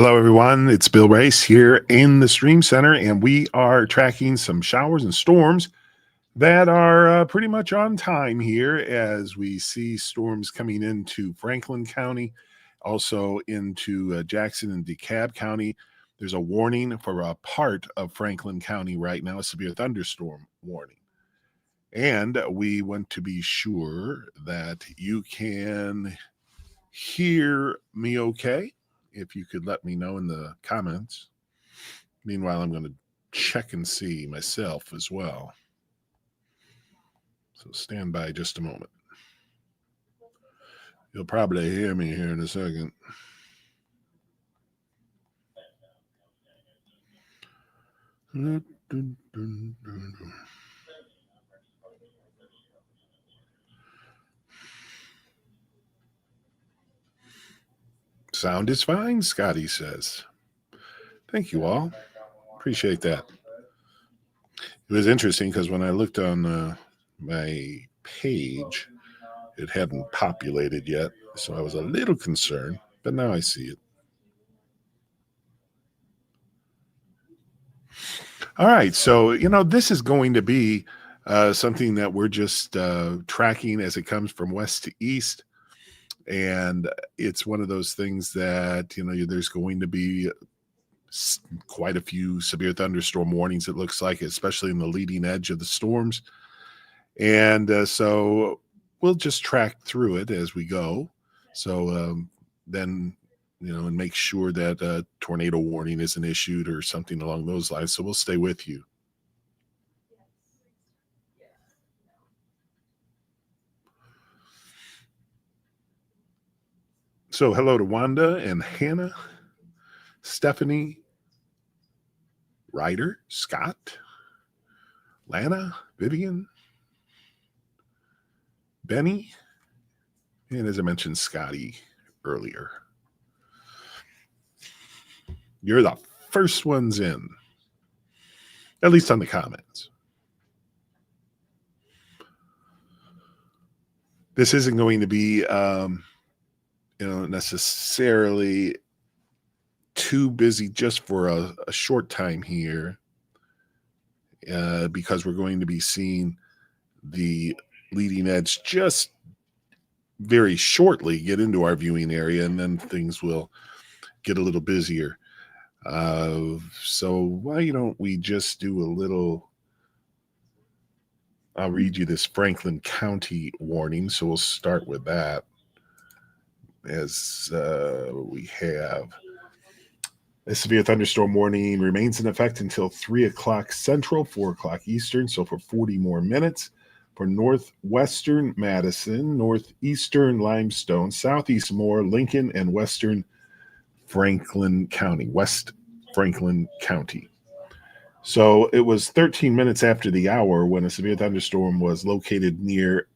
Hello, everyone. It's Bill Race here in the Stream Center, and we are tracking some showers and storms that are pretty much on time here as we see storms coming into Franklin County, also into Jackson and DeKalb County. There's a warning for a part of Franklin County right now, a severe thunderstorm warning. And we want to be sure that you can hear me okay. If you could let me know in the comments. Meanwhile, I'm going to check and see myself as well. So stand by just a moment. You'll probably hear me here in a second. Sound is fine, Scotty says. Thank you all. Appreciate that. It was interesting because when I looked on my page, it hadn't populated yet, so I was a little concerned, but now I see it. All right, so, this is going to be something that we're just tracking as it comes from west to east. And it's one of those things that, there's going to be quite a few severe thunderstorm warnings, it looks like, especially in the leading edge of the storms. And so we'll just track through it as we go. So then, and make sure that a tornado warning isn't issued or something along those lines. So we'll stay with you. So hello to Wanda and Hannah, Stephanie, Ryder, Scott, Lana, Vivian, Benny, and as I mentioned, Scotty earlier. You're the first ones in, at least on the comments. This isn't going to be, necessarily too busy just for a short time here, because we're going to be seeing the leading edge just very shortly get into our viewing area, and then things will get a little busier. So why don't we just do a little, I'll read you this Franklin County warning. So we'll start with that as we have a severe thunderstorm warning remains in effect until 3 o'clock Central, 4 o'clock Eastern. So for 40 more minutes for northwestern Madison, northeastern Limestone, southeast Moore, Lincoln, and western Franklin County, West Franklin County. So it was 13 minutes after the hour when a severe thunderstorm was located near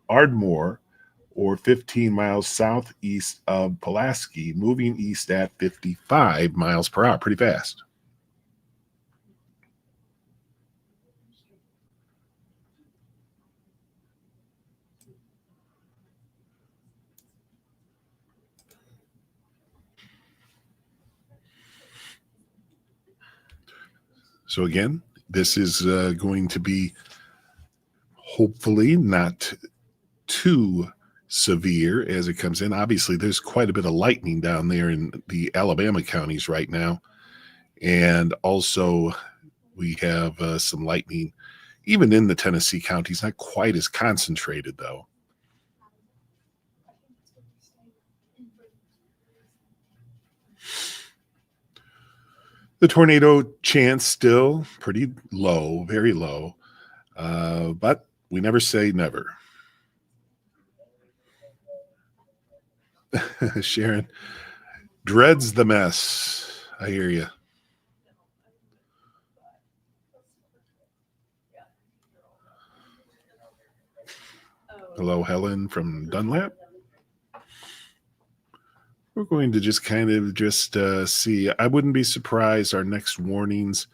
Ardmore, or 15 miles southeast of Pulaski, moving east at 55 miles per hour. Pretty fast. So again, this is going to be hopefully not too severe as it comes in. Obviously, there's quite a bit of lightning down there in the Alabama counties right now. And also we have some lightning even in the Tennessee counties, not quite as concentrated though. The tornado chance still pretty low, very low, but we never say never. Sharon dreads the mess. I hear you. Hello, Helen from Dunlap. We're going to just kind of see. I wouldn't be surprised our next warnings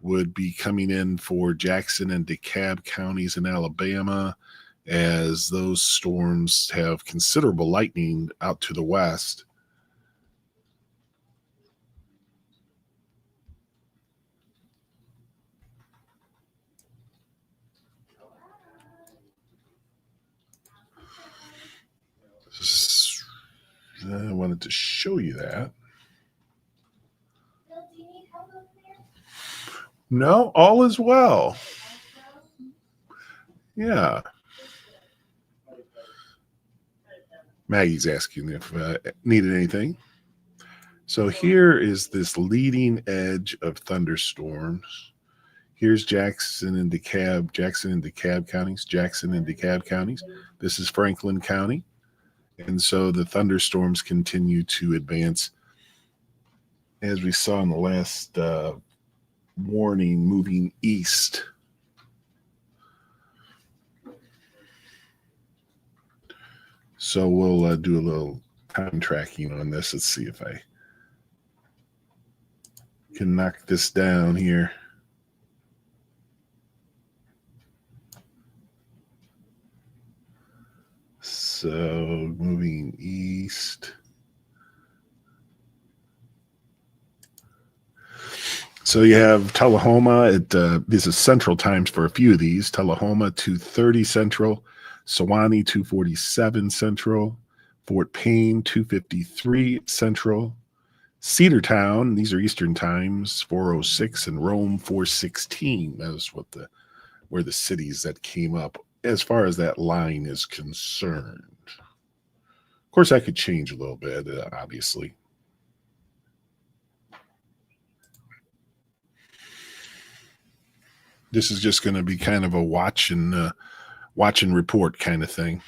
would be coming in for Jackson and DeKalb counties in Alabama, as those storms have considerable lightning out to the west. wanted to show you that. No, all is well. Yeah. Maggie's asking if needed anything. So here is this leading edge of thunderstorms. Here's Jackson and DeKalb counties. This is Franklin County. And so the thunderstorms continue to advance, as we saw in the last warning, moving east. So we'll do a little time tracking on this. Let's see if I can knock this down here. So moving east. So you have Tullahoma. This is central times for a few of these. Tullahoma 2:30 central, Sewanee 2:47 central, Fort Payne 2:53 central, Cedartown, these are Eastern times, 4:06, and Rome 4:16. That was where the cities that came up as far as that line is concerned. Of course, that could change a little bit, obviously. This is just going to be kind of a watch and report kind of thing.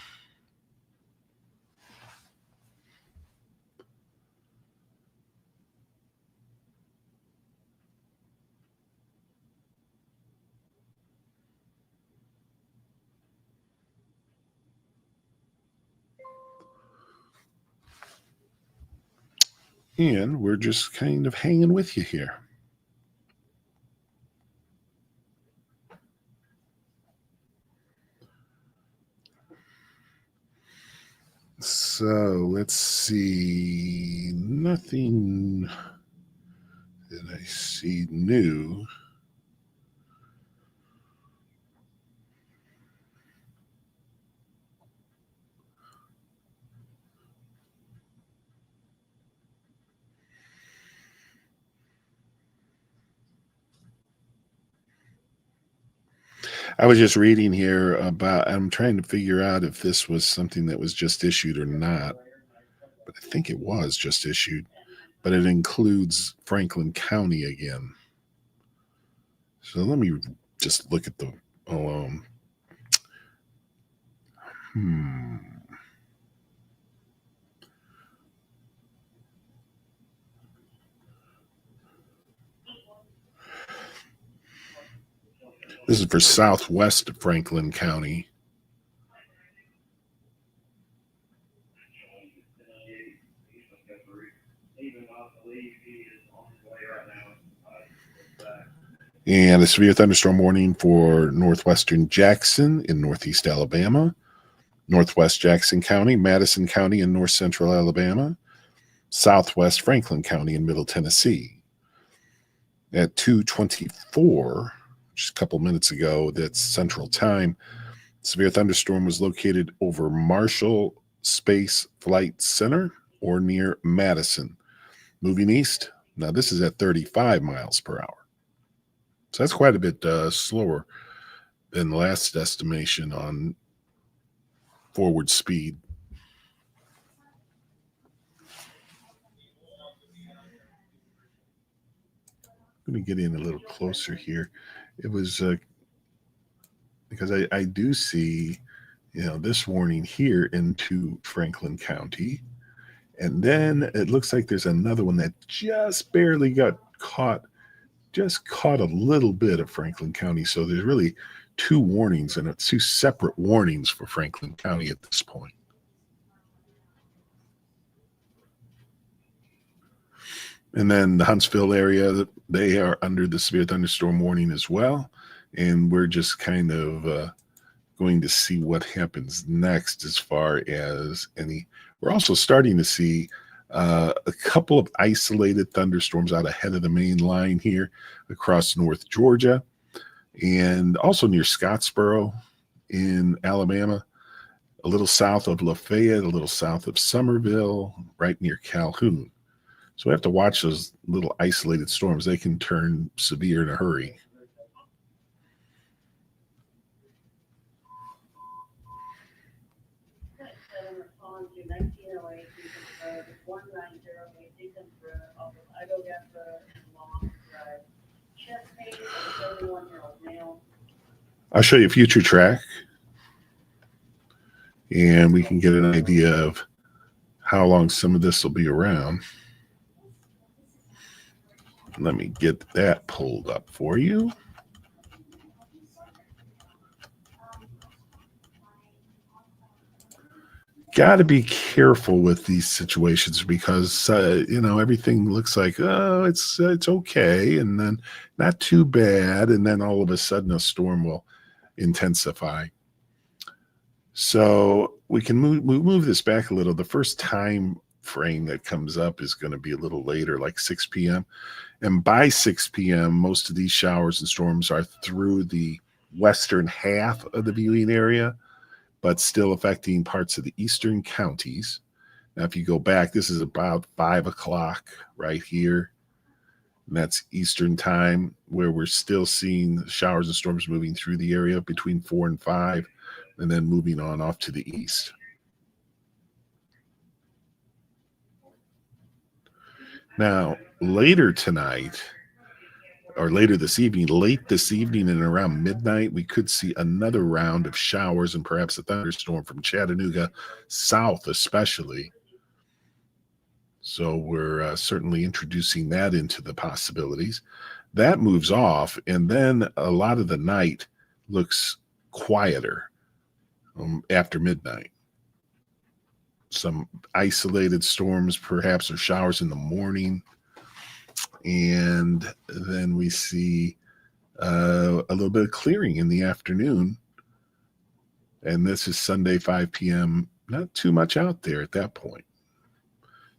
And we're just kind of hanging with you here. So let's see. Nothing that I see new. I was just reading here about, I'm trying to figure out if this was something that was just issued or not, but I think it was just issued, but it includes Franklin County again. So let me just look at the, This is for southwest of Franklin County. And a severe thunderstorm warning for northwestern Jackson in northeast Alabama, northwest Jackson County, Madison County in north central Alabama, southwest Franklin County in middle Tennessee. At 2:24, just a couple minutes ago, that's Central Time, severe thunderstorm was located over Marshall Space Flight Center or near Madison. Moving east, now this is at 35 miles per hour. So that's quite a bit slower than the last estimation on forward speed. I'm going to get in a little closer here. It was because I do see, this warning here into Franklin County. And then it looks like there's another one that just barely got caught a little bit of Franklin County. So there's really two warnings, and it's two separate warnings for Franklin County at this point. And then the Huntsville area, they are under the severe thunderstorm warning as well. And we're just kind of going to see what happens next as far as we're also starting to see a couple of isolated thunderstorms out ahead of the main line here across North Georgia and also near Scottsboro in Alabama. a little south of Lafayette, a little south of Somerville, right near Calhoun. So we have to watch those little isolated storms. They can turn severe in a hurry. I'll show you a future track, and we can get an idea of how long some of this will be around. Let me get that pulled up for you. Got to be careful with these situations because everything looks like it's okay, and then not too bad, and then all of a sudden a storm will intensify. So we can move this back a little. The first time frame that comes up is going to be a little later, like 6 p.m. And by 6 p.m., most of these showers and storms are through the western half of the viewing area, but still affecting parts of the eastern counties. Now, if you go back, this is about 5 o'clock right here. And that's Eastern time, where we're still seeing showers and storms moving through the area between 4 and 5, and then moving on off to the east. Now, later tonight, or later this evening, late this evening and around midnight, we could see another round of showers and perhaps a thunderstorm from Chattanooga south especially. So we're certainly introducing that into the possibilities. That moves off, and then a lot of the night looks quieter after midnight. Some isolated storms, perhaps, or showers in the morning. And then we see a little bit of clearing in the afternoon. And this is Sunday, 5 p.m. Not too much out there at that point.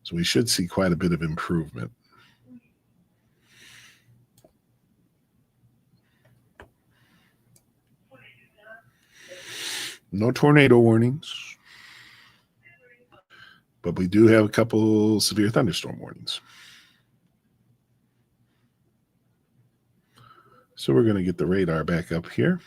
So we should see quite a bit of improvement. No tornado warnings, but we do have a couple severe thunderstorm warnings. So we're going to get the radar back up here.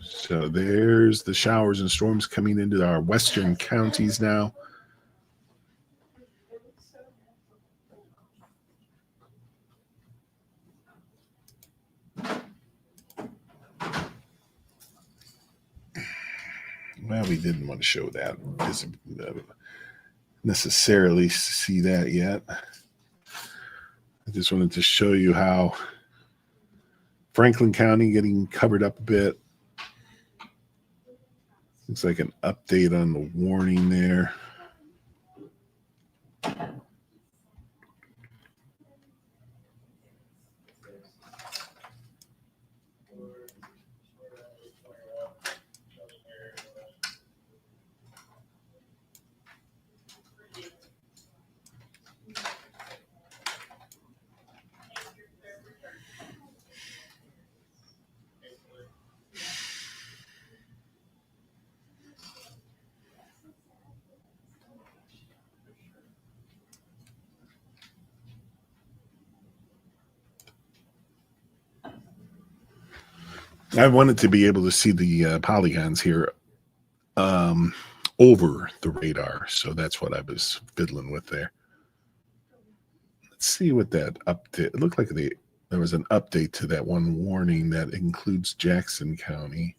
So there's the showers and storms coming into our western counties now. Well, we didn't want to show that. Necessarily see that yet. I just wanted to show you how Franklin County getting covered up a bit. Looks like an update on the warning there. I wanted to be able to see the polygons here over the radar, so that's what I was fiddling with there. Let's see what that update. It looked like there was an update to that one warning that includes Jackson County.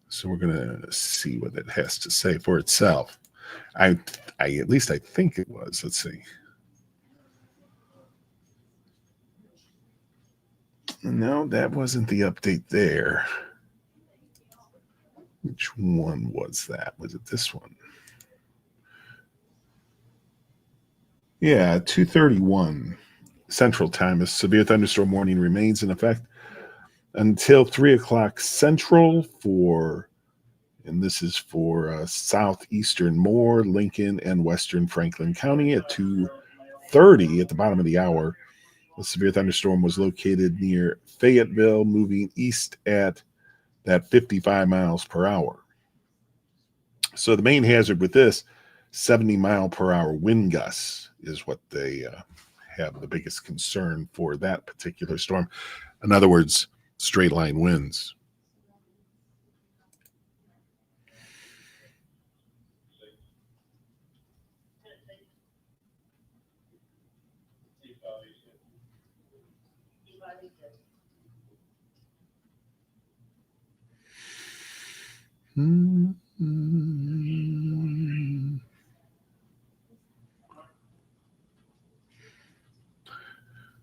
So we're going to see what it has to say for itself. I at least I think it was. Let's see. No, that wasn't the update there. Which one was that? Was it this one? Yeah, 2:31 Central Time. A severe thunderstorm warning remains in effect until 3 o'clock Central for And this is for southeastern Moore, Lincoln, and western Franklin County at 2:30 at the bottom of the hour. The severe thunderstorm was located near Fayetteville, moving east at that 55 miles per hour. So the main hazard with this 70-mile-per-hour wind gusts is what they have the biggest concern for that particular storm. In other words, straight line winds.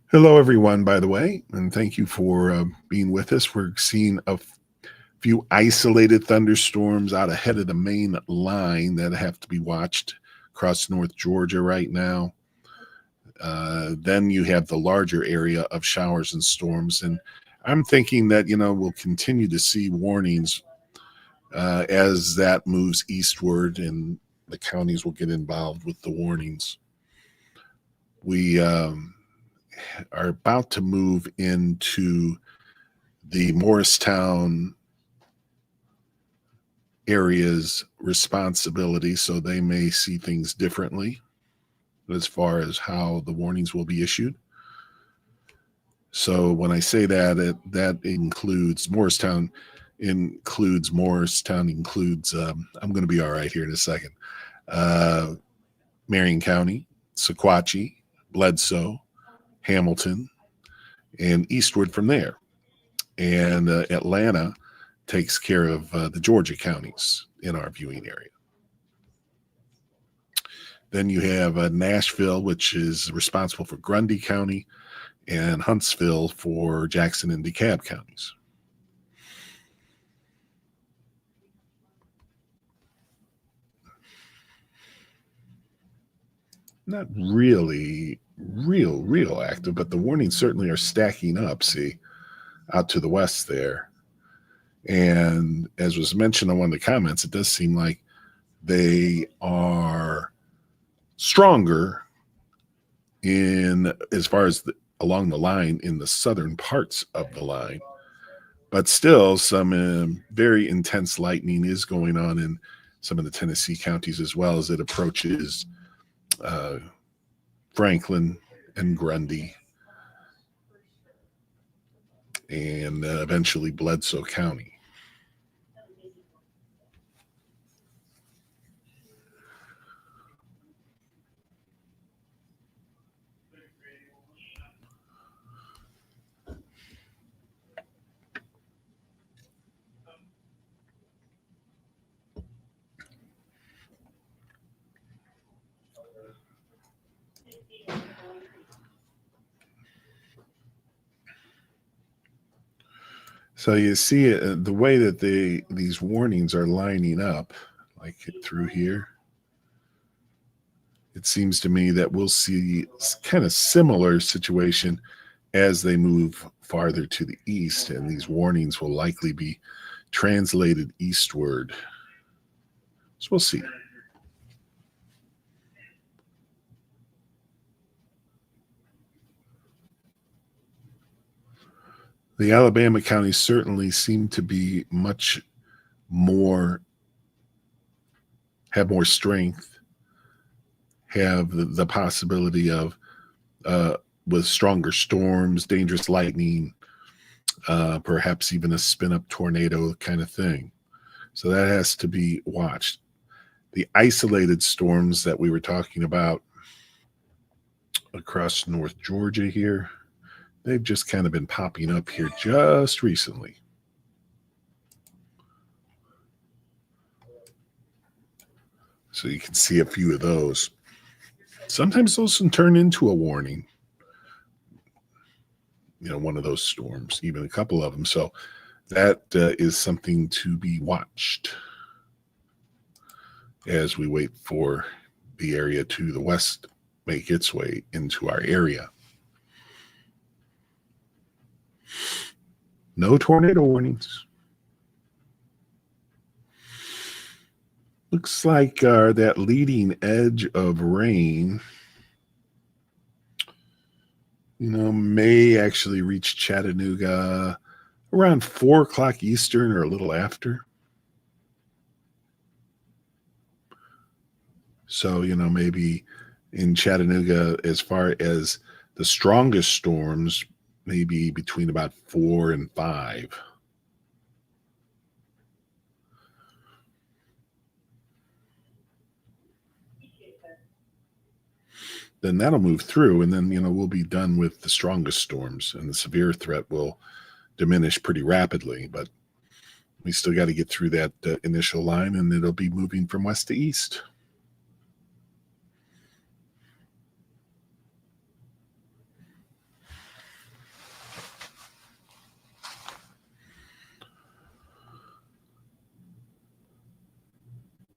Hello, everyone, by the way, and thank you for being with us. We're seeing a few isolated thunderstorms out ahead of the main line that have to be watched across North Georgia right now. Then you have the larger area of showers and storms. And I'm thinking that, we'll continue to see warnings as that moves eastward and the counties will get involved with the warnings. We are about to move into the Morristown area's responsibility, so they may see things differently as far as how the warnings will be issued. So when I say that, that includes Morristown, I'm going to be all right here in a second. Marion County, Sequatchie, Bledsoe, Hamilton, and eastward from there. And Atlanta takes care of the Georgia counties in our viewing area. Then you have Nashville, which is responsible for Grundy County, and Huntsville for Jackson and DeKalb counties. Not really real active, but the warnings certainly are stacking up, see, out to the west there. And as was mentioned on one of the comments, it does seem like they are stronger in as far as along the line in the southern parts of the line. But still, some very intense lightning is going on in some of the Tennessee counties as well as it approaches Franklin and Grundy and eventually Bledsoe County. So you see the way that these warnings are lining up, like through here. It seems to me that we'll see kind of similar situation as they move farther to the east, and these warnings will likely be translated eastward. So we'll see. The Alabama counties certainly seem to be have more strength, have the possibility of with stronger storms, dangerous lightning, perhaps even a spin-up tornado kind of thing. So that has to be watched. The isolated storms that we were talking about across North Georgia here, they've just kind of been popping up here just recently. So you can see a few of those. Sometimes those can turn into a warning. One of those storms, even a couple of them. So that is something to be watched as we wait for the area to the west make its way into our area. No tornado warnings. Looks like that leading edge of rain, may actually reach Chattanooga around 4 o'clock Eastern or a little after. So, maybe in Chattanooga, as far as the strongest storms, maybe between about 4 and 5. Then that'll move through, and then, we'll be done with the strongest storms, and the severe threat will diminish pretty rapidly. But we still got to get through that initial line, and it'll be moving from west to east.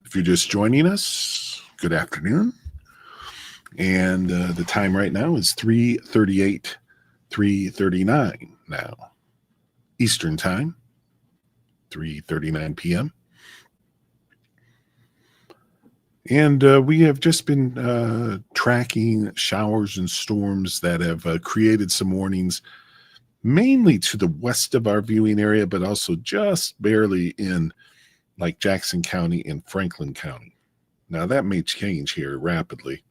If you're just joining us, good afternoon. And the time right now is 3:38, 3:39 now. Eastern time, 3:39 p.m. And we have just been tracking showers and storms that have created some warnings, mainly to the west of our viewing area, but also just barely in like Jackson County and Franklin County. Now, that may change here rapidly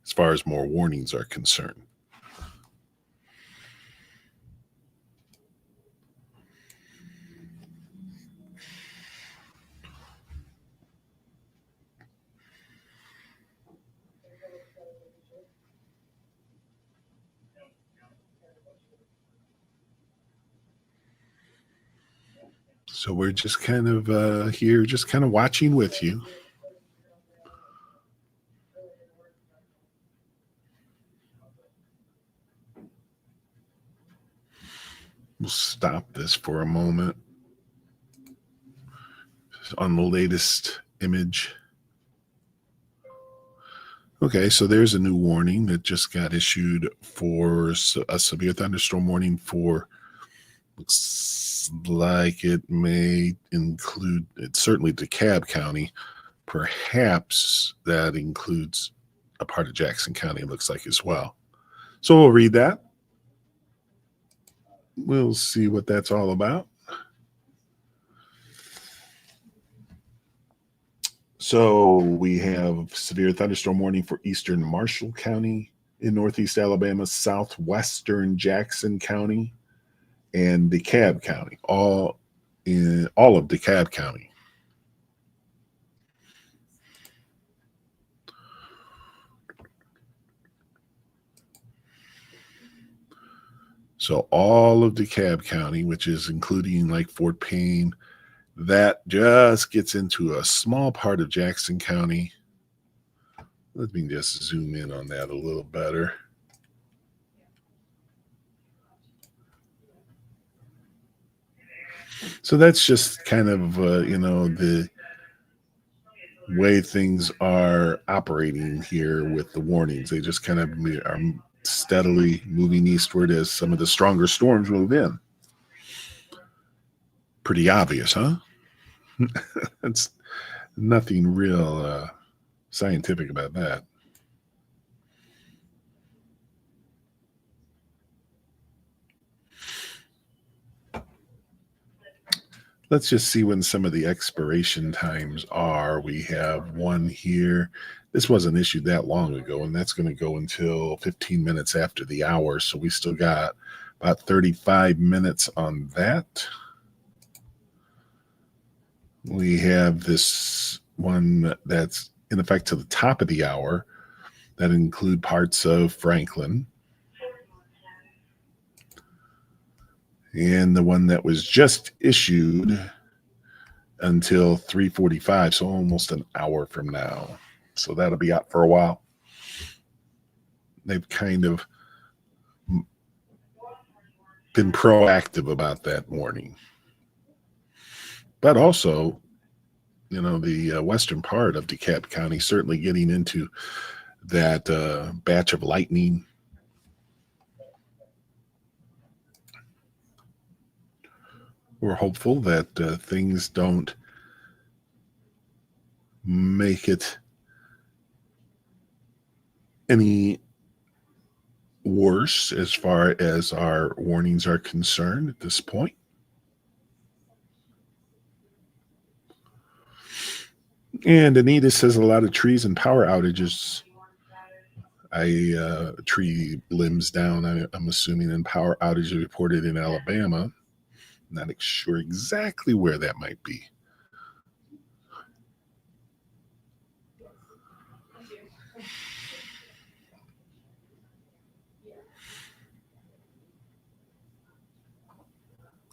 as far as more warnings are concerned. So we're just kind of here, just kind of watching with you. We'll stop this for a moment on the latest image. Okay, so there's a new warning that just got issued for a severe thunderstorm warning for, looks like it may include, it's certainly DeKalb County. Perhaps that includes a part of Jackson County, it looks like, as well. So we'll read that. We'll see what that's all about. So we have severe thunderstorm warning for eastern Marshall County in northeast Alabama, southwestern Jackson County, and DeKalb County, all of DeKalb County. So all of DeKalb County, which is including like Fort Payne, that just gets into a small part of Jackson County. Let me just zoom in on that a little better. So that's just kind of, the way things are operating here with the warnings. They just kind of are steadily moving eastward as some of the stronger storms move in. Pretty obvious, huh? That's nothing real scientific about that. Let's just see when some of the expiration times are. We have one here. This wasn't issued that long ago, and that's going to go until 15 minutes after the hour. So we still got about 35 minutes on that. We have this one that's in effect to the top of the hour that include parts of Franklin. And the one that was just issued until 3:45, so almost an hour from now. So that'll be out for a while. They've kind of been proactive about that warning. But also, the western part of DeKalb County certainly getting into that batch of lightning. We're hopeful that things don't make it any worse as far as our warnings are concerned at this point. And Anita says a lot of trees and power outages. Tree limbs down, I'm assuming, and power outages reported in Alabama. Not sure exactly where that might be.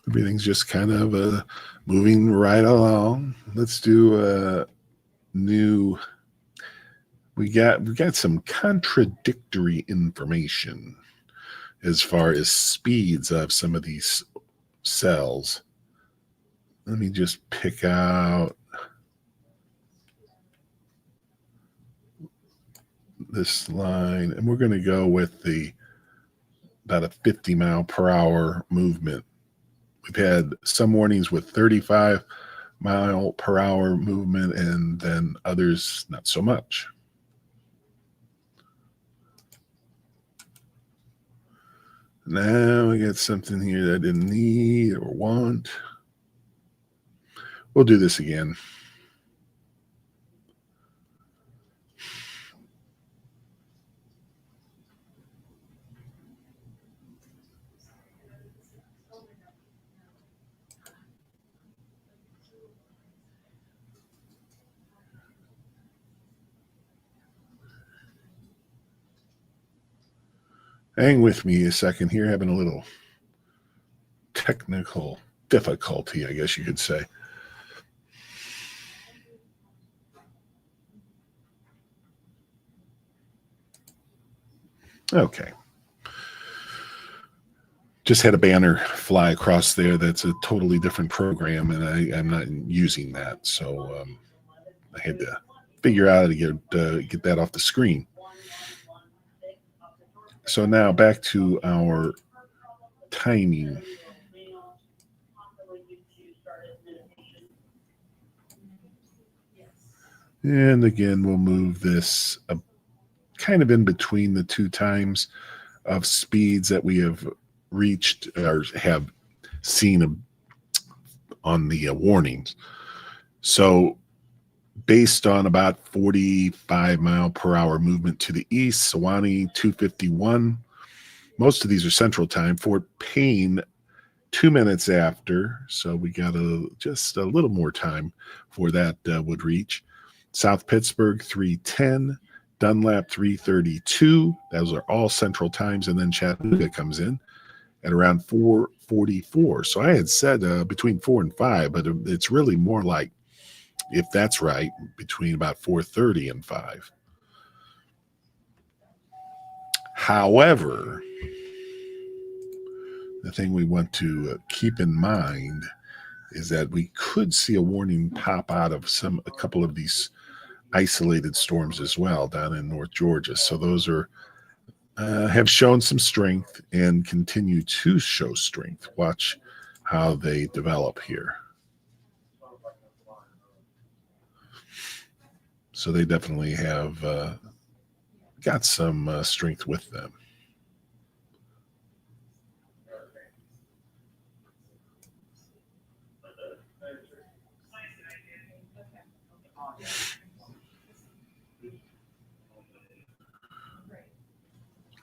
Everything's just kind of moving right along. Let's do a new. We got some contradictory information as far as speeds of some of these cells. Let me just pick out this line, and we're going to go with about a 50 mile per hour movement. We've had some warnings with 35 mile per hour movement, and then others not so much. Now we got something here that I didn't need or want. We'll do this again. Hang with me a second here, having a little technical difficulty, I guess you could say. Okay. Just had a banner fly across there that's a totally different program, and I'm not using that. So I had to figure out how to get that off the screen. So now back to our timing. And again, we'll move this kind of in between the two times of speeds that we have reached or have seen on the warnings. So based on about 45 mile per hour movement to the east, Sewanee 251. Most of these are Central Time. Fort Payne 2 minutes after, so we got just a little more time for that would reach. South Pittsburgh 310, Dunlap 332. Those are all Central Times, and then Chattanooga comes in at around 4:44. So I had said between 4 and 5, but it's really more like, if that's right, between about 4:30 and 5. However, the thing we want to keep in mind is that we could see a warning pop out of a couple of these isolated storms as well down in North Georgia. So those have shown some strength and continue to show strength. Watch how they develop here. So they definitely have got some strength with them.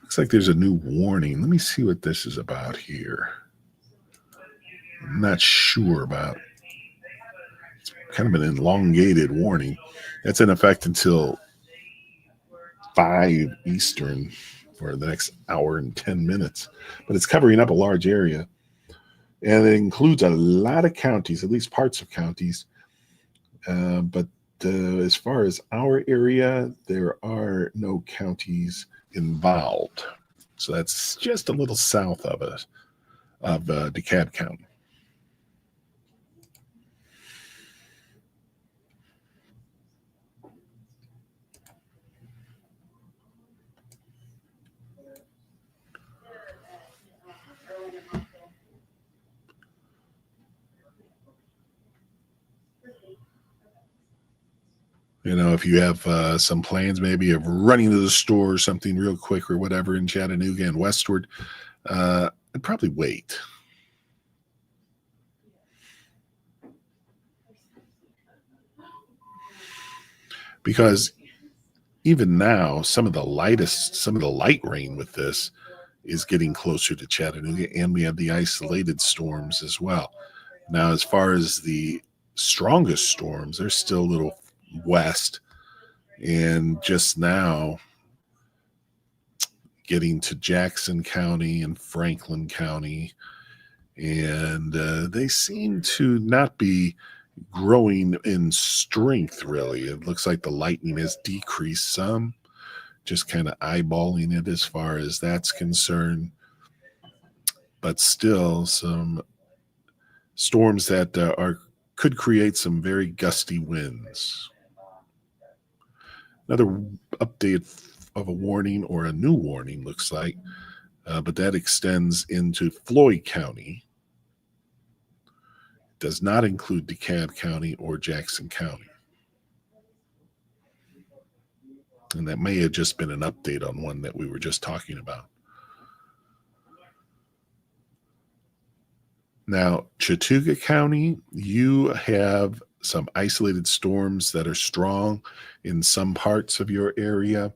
Looks like there's a new warning. Let me see what this is about here. I'm not sure about. It's kind of an elongated warning. That's in effect until 5 Eastern for the next hour and 10 minutes. But it's covering up a large area. And it includes a lot of counties, at least parts of counties. But as far as our area, there are no counties involved. So that's just a little south of us, of DeKalb County. If you have some plans maybe of running to the store or something real quick or whatever in Chattanooga and westward, I'd probably wait. Because even now, some of the light rain with this is getting closer to Chattanooga, and we have the isolated storms as well. Now, as far as the strongest storms, they're still a little west, and just now getting to Jackson County and Franklin County, and they seem to not be growing in strength, really. It looks like the lightning has decreased some, just kind of eyeballing it as far as that's concerned. But still, some storms that could create some very gusty winds. Another update of a warning, or a new warning, looks like, but that extends into Floyd County. Does not include DeKalb County or Jackson County. And that may have just been an update on one that we were just talking about. Now, Chattooga County, you have some isolated storms that are strong in some parts of your area.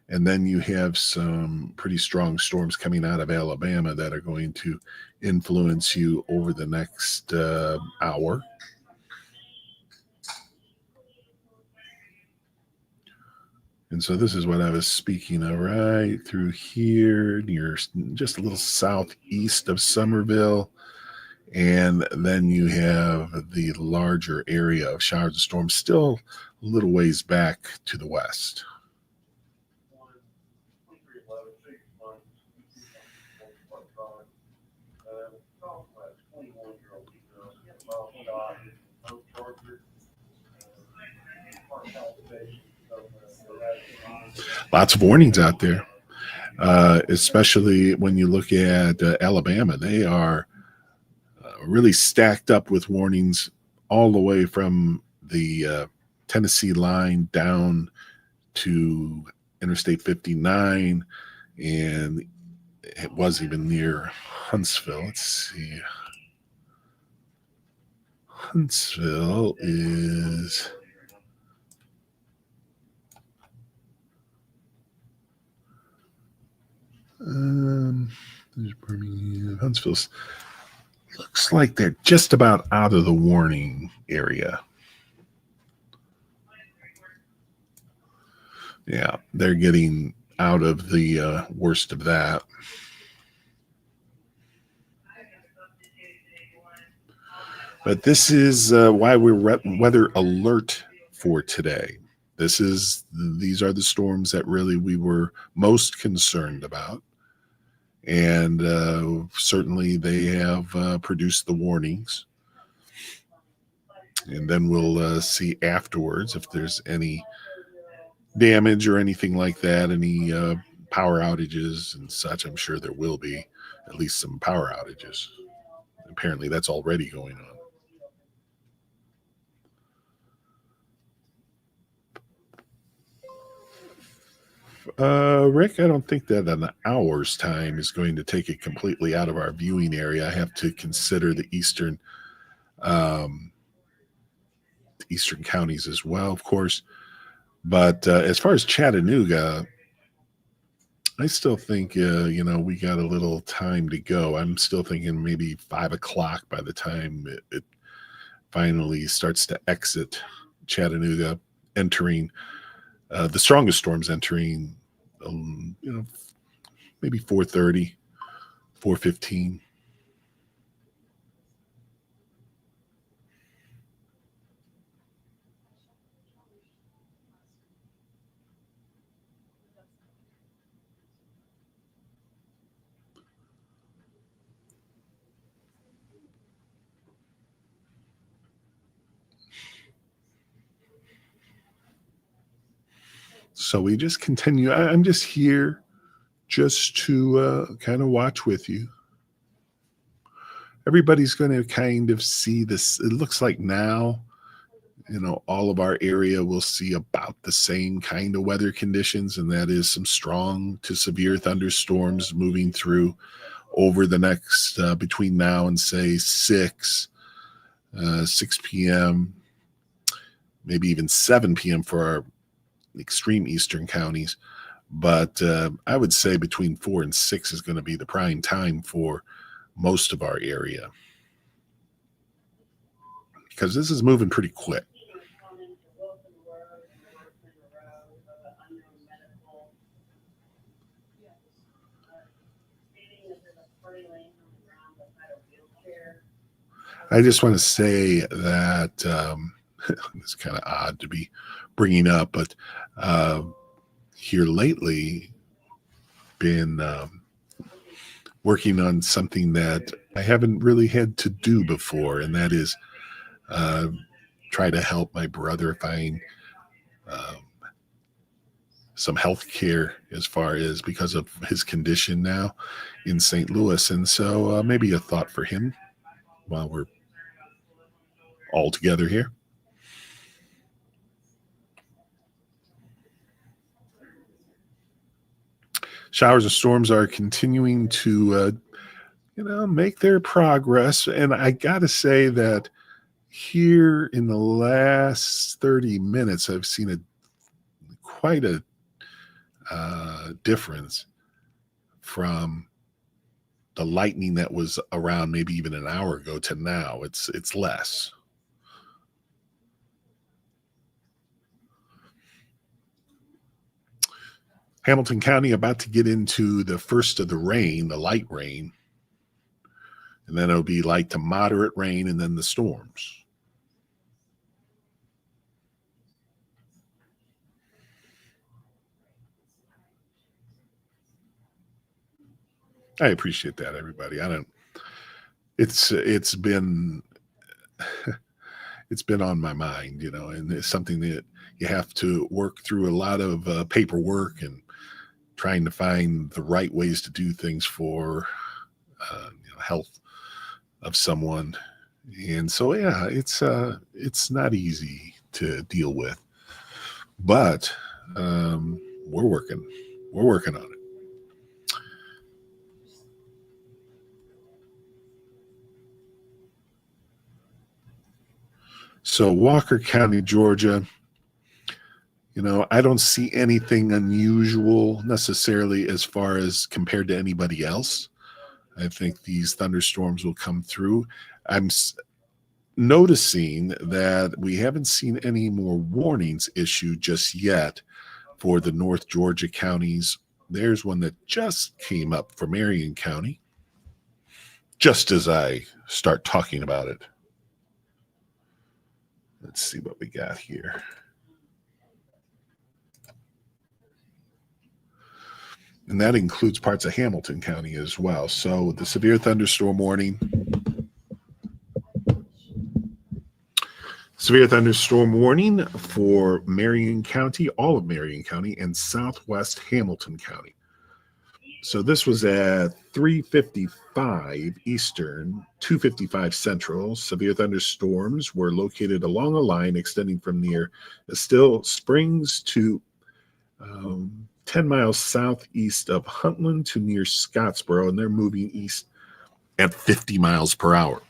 And then you have some pretty strong storms coming out of Alabama that are going to influence you over the next hour. And so this is what I was speaking of, right through here, near just a little southeast of Somerville. And then you have the larger area of showers and storms still a little ways back to the west. Lots of warnings out there, especially when you look at Alabama. They are really stacked up with warnings all the way from the Tennessee line down to Interstate 59, and it was even near Huntsville. Let's see. Huntsville is Huntsville's looks like they're just about out of the warning area. Yeah, they're getting out of the worst of that. But this is why we're weather alert for today. These are the storms that really we were most concerned about. And certainly they have produced the warnings. And then we'll see afterwards if there's any damage or anything like that, any power outages and such. I'm sure there will be at least some power outages. Apparently that's already going on. Rick, I don't think that an hour's time is going to take it completely out of our viewing area. I have to consider the eastern counties as well, of course. But as far as Chattanooga, I still think, we got a little time to go. I'm still thinking maybe 5 o'clock by the time it finally starts to exit Chattanooga, entering the strongest storms entering, maybe 4:30, 4:15. So we just continue. I'm just here just to kind of watch with you. Everybody's going to kind of see this. It looks like now all of our area will see about the same kind of weather conditions, and that is some strong to severe thunderstorms moving through over the next between now and say 6 p.m., maybe even 7 p.m. for our extreme eastern counties. But I would say between 4 and 6 is going to be the prime time for most of our area, because this is moving pretty quick. I just want to say that it's kind of odd to be bringing up, but here lately, been working on something that I haven't really had to do before, and that is try to help my brother find some health care as far as because of his condition now in St. Louis. And so maybe a thought for him while we're all together here. Showers and storms are continuing to, make their progress. And I got to say that here in the last 30 minutes, I've seen quite a difference from the lightning that was around maybe even an hour ago to now. It's less. Hamilton County about to get into the first of the rain, the light rain, and then it'll be light to moderate rain and then the storms. I appreciate that, everybody. It's been it's been on my mind, and it's something that you have to work through a lot of paperwork and trying to find the right ways to do things for health of someone. And so, yeah, it's not easy to deal with, but we're working on it. So Walker County, Georgia, I don't see anything unusual necessarily as far as compared to anybody else. I think these thunderstorms will come through. I'm noticing that we haven't seen any more warnings issued just yet for the North Georgia counties. There's one that just came up for Marion County, just as I start talking about it. Let's see what we got here. And that includes parts of Hamilton County as well. So the severe thunderstorm warning. Severe thunderstorm warning for Marion County, all of Marion County, and southwest Hamilton County. So this was at 3:55 Eastern, 2:55 Central. Severe thunderstorms were located along a line extending from near Estill Springs to 10 miles southeast of Huntland to near Scottsboro, and they're moving east at 50 miles per hour.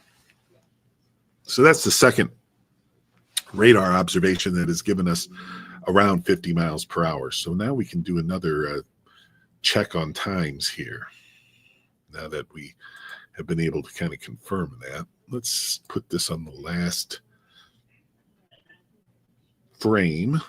So that's the second radar observation that has given us around 50 miles per hour. So now we can do another check on times here. Now that we have been able to kind of confirm that, let's put this on the last frame.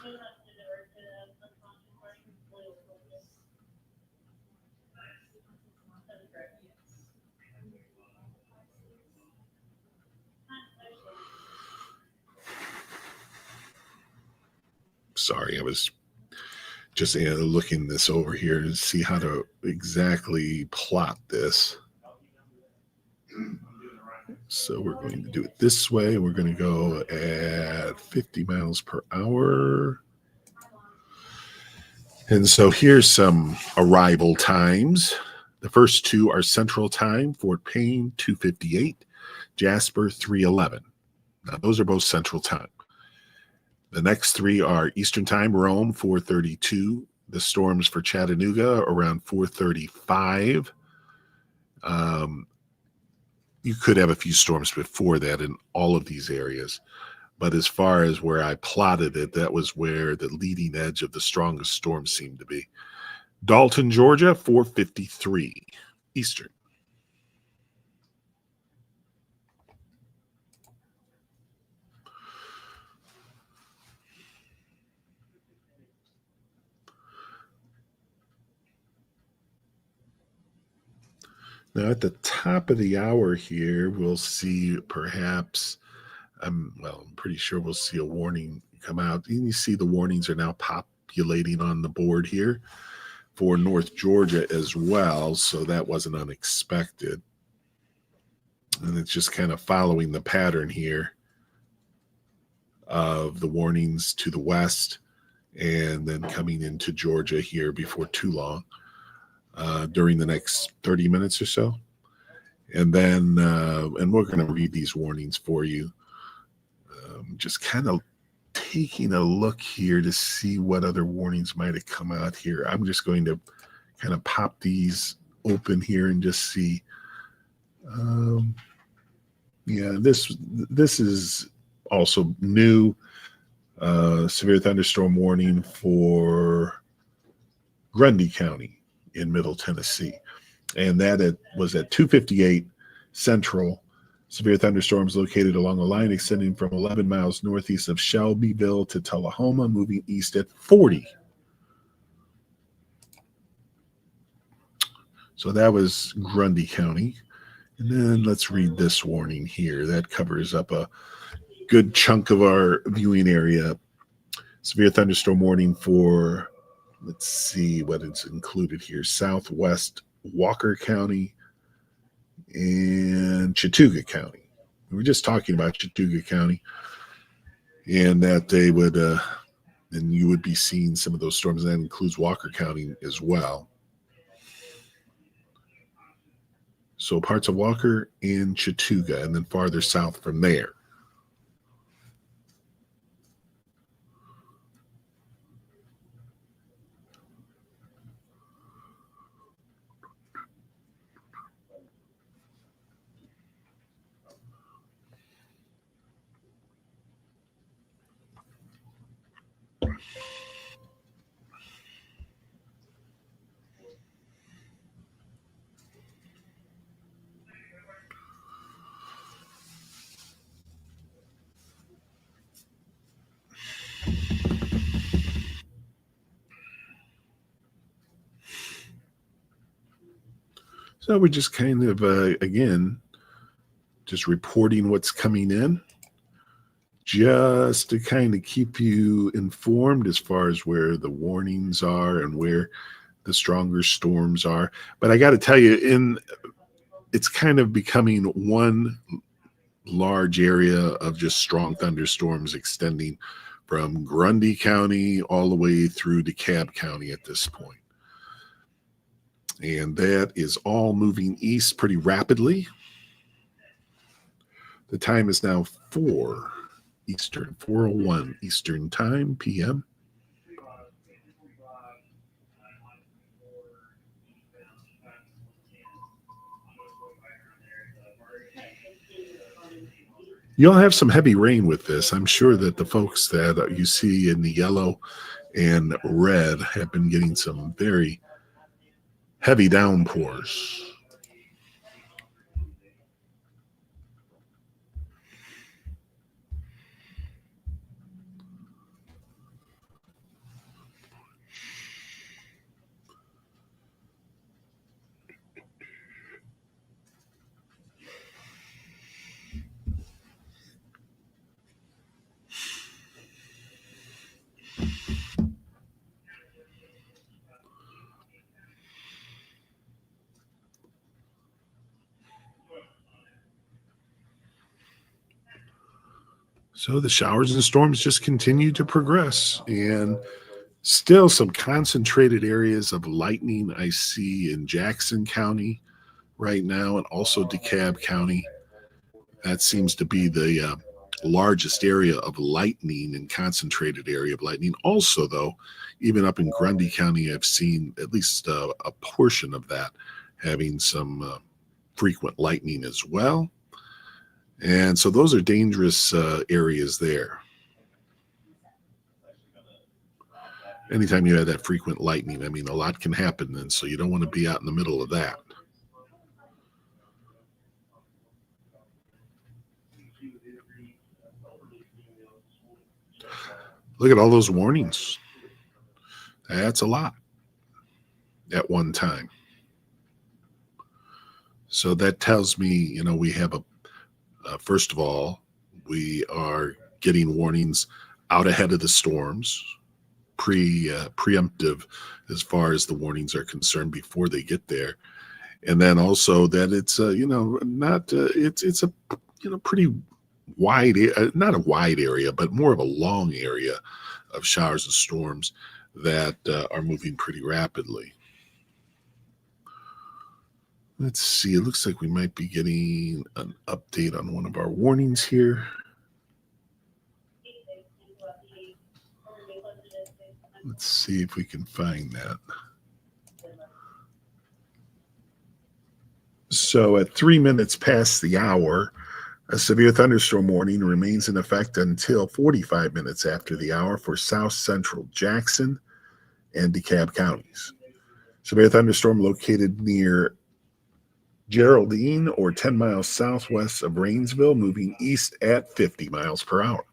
Sorry, I was just looking this over here to see how to exactly plot this. So we're going to do it this way. We're going to go at 50 miles per hour. And so here's some arrival times. The first two are Central Time, Fort Payne 2:58, Jasper 3:11. Now those are both Central Time. The next three are Eastern Time, Rome, 4:32. The storms for Chattanooga around 4:35. You could have a few storms before that in all of these areas. But as far as where I plotted it, that was where the leading edge of the strongest storms seemed to be. Dalton, Georgia, 4:53 Eastern. Now, at the top of the hour here, we'll see perhaps, I'm pretty sure we'll see a warning come out. And you see the warnings are now populating on the board here for North Georgia as well. So that wasn't unexpected. And it's just kind of following the pattern here of the warnings to the west and then coming into Georgia here before too long. During the next 30 minutes or so. And then, and we're going to read these warnings for you. Just kind of taking a look here to see what other warnings might have come out here. I'm just going to kind of pop these open here and just see. This is also new. Severe thunderstorm warning for Grundy County in Middle Tennessee, and that was at 2:58 Central. Severe thunderstorms located along a line extending from 11 miles northeast of Shelbyville to Tullahoma, moving east at 40. So that was Grundy County. And then let's read this warning here. That covers up a good chunk of our viewing area. Severe thunderstorm warning for, let's see what it's included here, Southwest Walker County and Chattooga County. We were just talking about Chattooga County and that they would, and you would be seeing some of those storms. That includes Walker County as well. So parts of Walker and Chattooga, and then farther south from there. So we're just kind of, again, just reporting what's coming in, just to kind of keep you informed as far as where the warnings are and where the stronger storms are. But I got to tell you, it's kind of becoming one large area of just strong thunderstorms extending from Grundy County all the way through DeKalb County at this point. And that is all moving east pretty rapidly. The time is now 4 Eastern, 4:01 Eastern Time, PM. You'll have some heavy rain with this. I'm sure that the folks that you see in the yellow and red have been getting some very heavy downpours. So the showers and storms just continue to progress, and still some concentrated areas of lightning I see in Jackson County right now, and also DeKalb County. That seems to be the largest area of lightning and concentrated area of lightning. Also, though, even up in Grundy County, I've seen at least a portion of that having some frequent lightning as well. And so those are dangerous areas there. Anytime you have that frequent lightning, I mean, a lot can happen, and so you don't want to be out in the middle of that. Look at all those warnings. That's a lot at one time. So that tells me, we have first of all, we are getting warnings out ahead of the storms, preemptive as far as the warnings are concerned before they get there. And then also that it's, it's a pretty wide, not a wide area, but more of a long area of showers and storms that are moving pretty rapidly. Let's see. It looks like we might be getting an update on one of our warnings here. Let's see if we can find that. So at 3 minutes past the hour, a severe thunderstorm warning remains in effect until 45 minutes after the hour for south central Jackson and DeKalb counties. Severe thunderstorm located near Geraldine or 10 miles southwest of Rainsville, moving east at 50 miles per hour.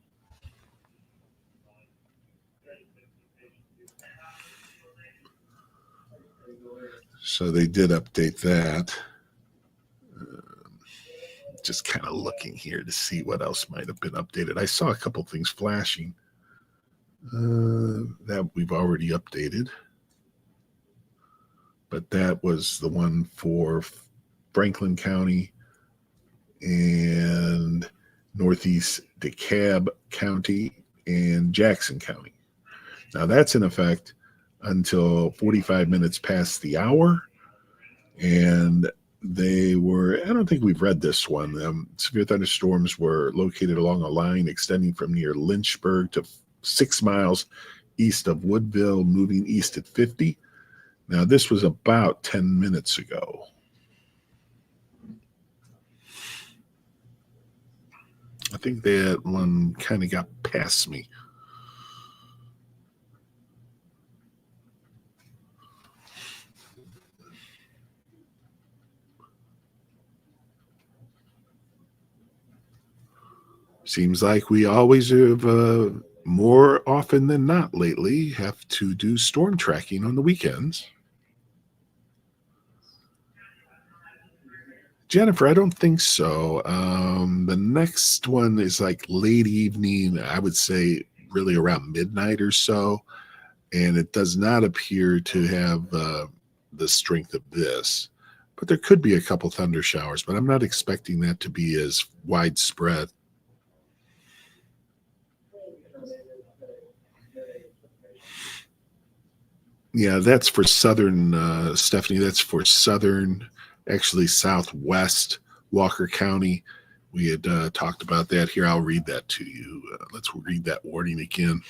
So they did update that. Just kind of looking here to see what else might have been updated. I saw a couple things flashing that we've already updated. But that was the one for Franklin County and Northeast DeKalb County and Jackson County. Now that's in effect until 45 minutes past the hour. And they were, I don't think we've read this one. Severe thunderstorms were located along a line extending from near Lynchburg to 6 miles east of Woodville, moving east at 50. Now, this was about 10 minutes ago. I think that one kind of got past me. Seems like we always have, more often than not lately, have to do storm tracking on the weekends. Jennifer, I don't think so. The next one is like late evening, I would say really around midnight or so. And it does not appear to have the strength of this. But there could be a couple thunder showers, but I'm not expecting that to be as widespread. Yeah, that's for southern, Stephanie, that's for southern, actually southwest Walker County. We had talked about that here. I'll read that to you. Let's read that warning again.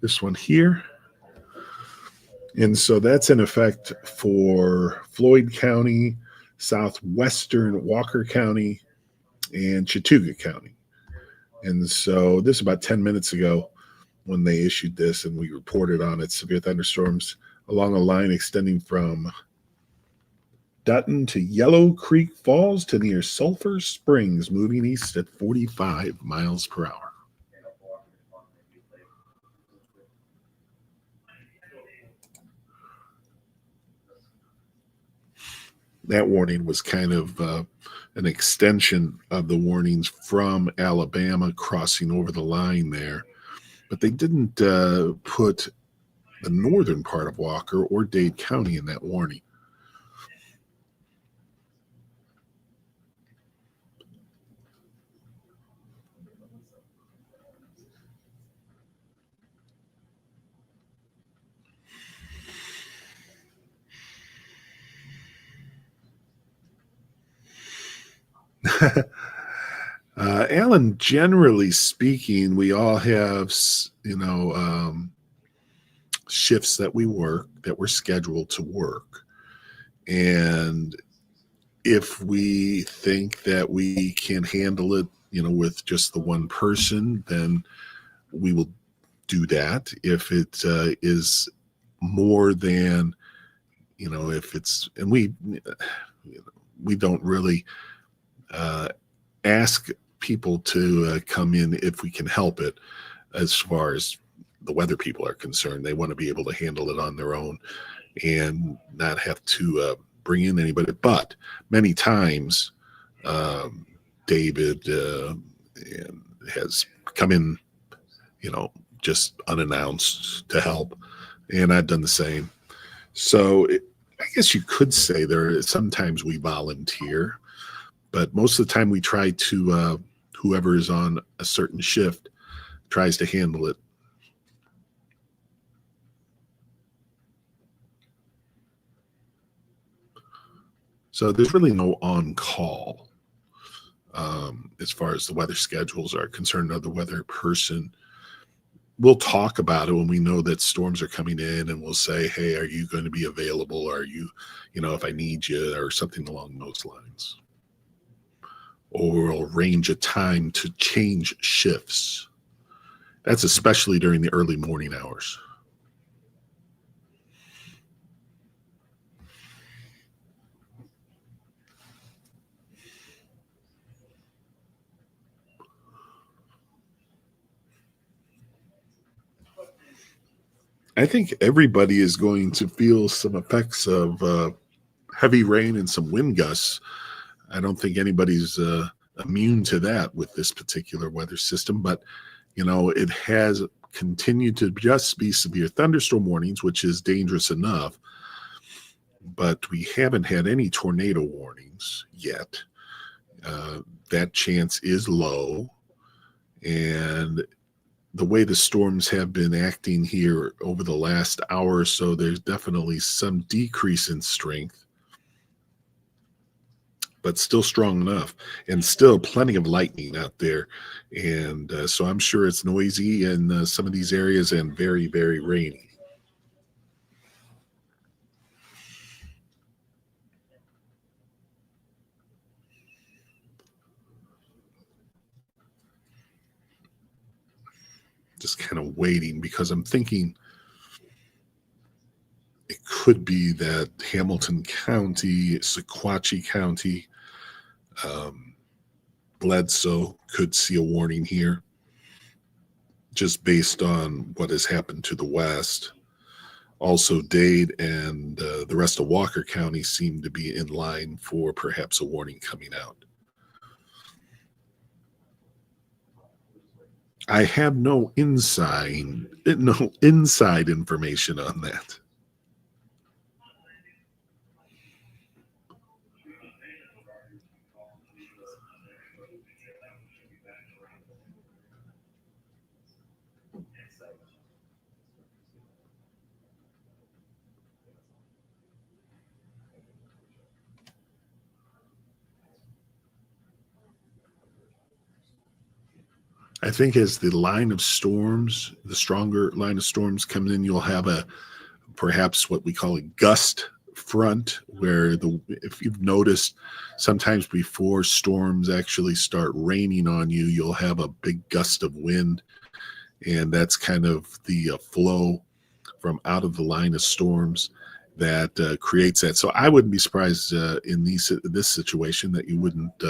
This one here. And so that's in effect for Floyd County, southwestern Walker County, and Chattooga County. And so this is about 10 minutes ago when they issued this, and we reported on it. Severe thunderstorms along a line extending from Dutton to Yellow Creek Falls to near Sulphur Springs, moving east at 45 miles per hour. That warning was kind of an extension of the warnings from Alabama crossing over the line there. But they didn't put the northern part of Walker or Dade County in that warning. Alan, generally speaking, we all have, shifts that we work, that we're scheduled to work. And if we think that we can handle it, with just the one person, then we will do that. If it is more than, if it's, and we don't really ask people to come in if we can help it. As far as the weather people are concerned, they want to be able to handle it on their own and not have to bring in anybody. But many times, David has come in, just unannounced to help, and I've done the same. So I guess you could say sometimes we volunteer, but most of the time we try to, whoever is on a certain shift tries to handle it. So there's really no on-call as far as the weather schedules are concerned. Another weather person, we'll talk about it when we know that storms are coming in, and we'll say, hey, are you going to be available? Are you, if I need you, or something along those lines. Or we'll arrange a time to change shifts. That's especially during the early morning hours. I think everybody is going to feel some effects of heavy rain and some wind gusts. I don't think anybody's immune to that with this particular weather system, but it has continued to just be severe thunderstorm warnings, which is dangerous enough, but we haven't had any tornado warnings yet. That chance is low, and the way the storms have been acting here over the last hour or so, there's definitely some decrease in strength, but still strong enough, and still plenty of lightning out there. And so I'm sure it's noisy in some of these areas and very, very rainy. Just kind of waiting, because I'm thinking it could be that Hamilton County, Sequatchie County, Bledsoe could see a warning here, just based on what has happened to the west. Also, Dade and the rest of Walker County seem to be in line for perhaps a warning coming out. I have no inside information on that. I think as the line of storms, the stronger line of storms comes in, you'll have perhaps what we call a gust front, where if you've noticed, sometimes before storms actually start raining on you, you'll have a big gust of wind, and that's kind of the flow from out of the line of storms that creates that. So I wouldn't be surprised in this situation that you wouldn't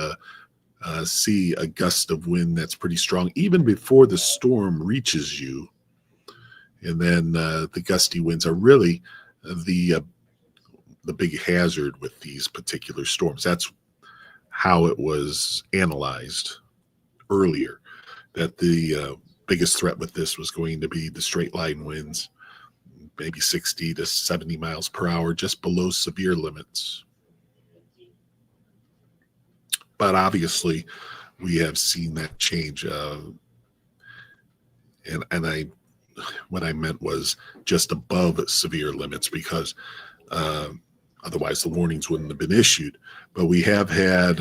see a gust of wind that's pretty strong even before the storm reaches you. And then the gusty winds are really the big hazard with these particular storms. That's how it was analyzed earlier, that the biggest threat with this was going to be the straight line winds, maybe 60 to 70 miles per hour, just below severe limits. But obviously, we have seen that change. And what I meant was just above severe limits, because otherwise the warnings wouldn't have been issued. But we have had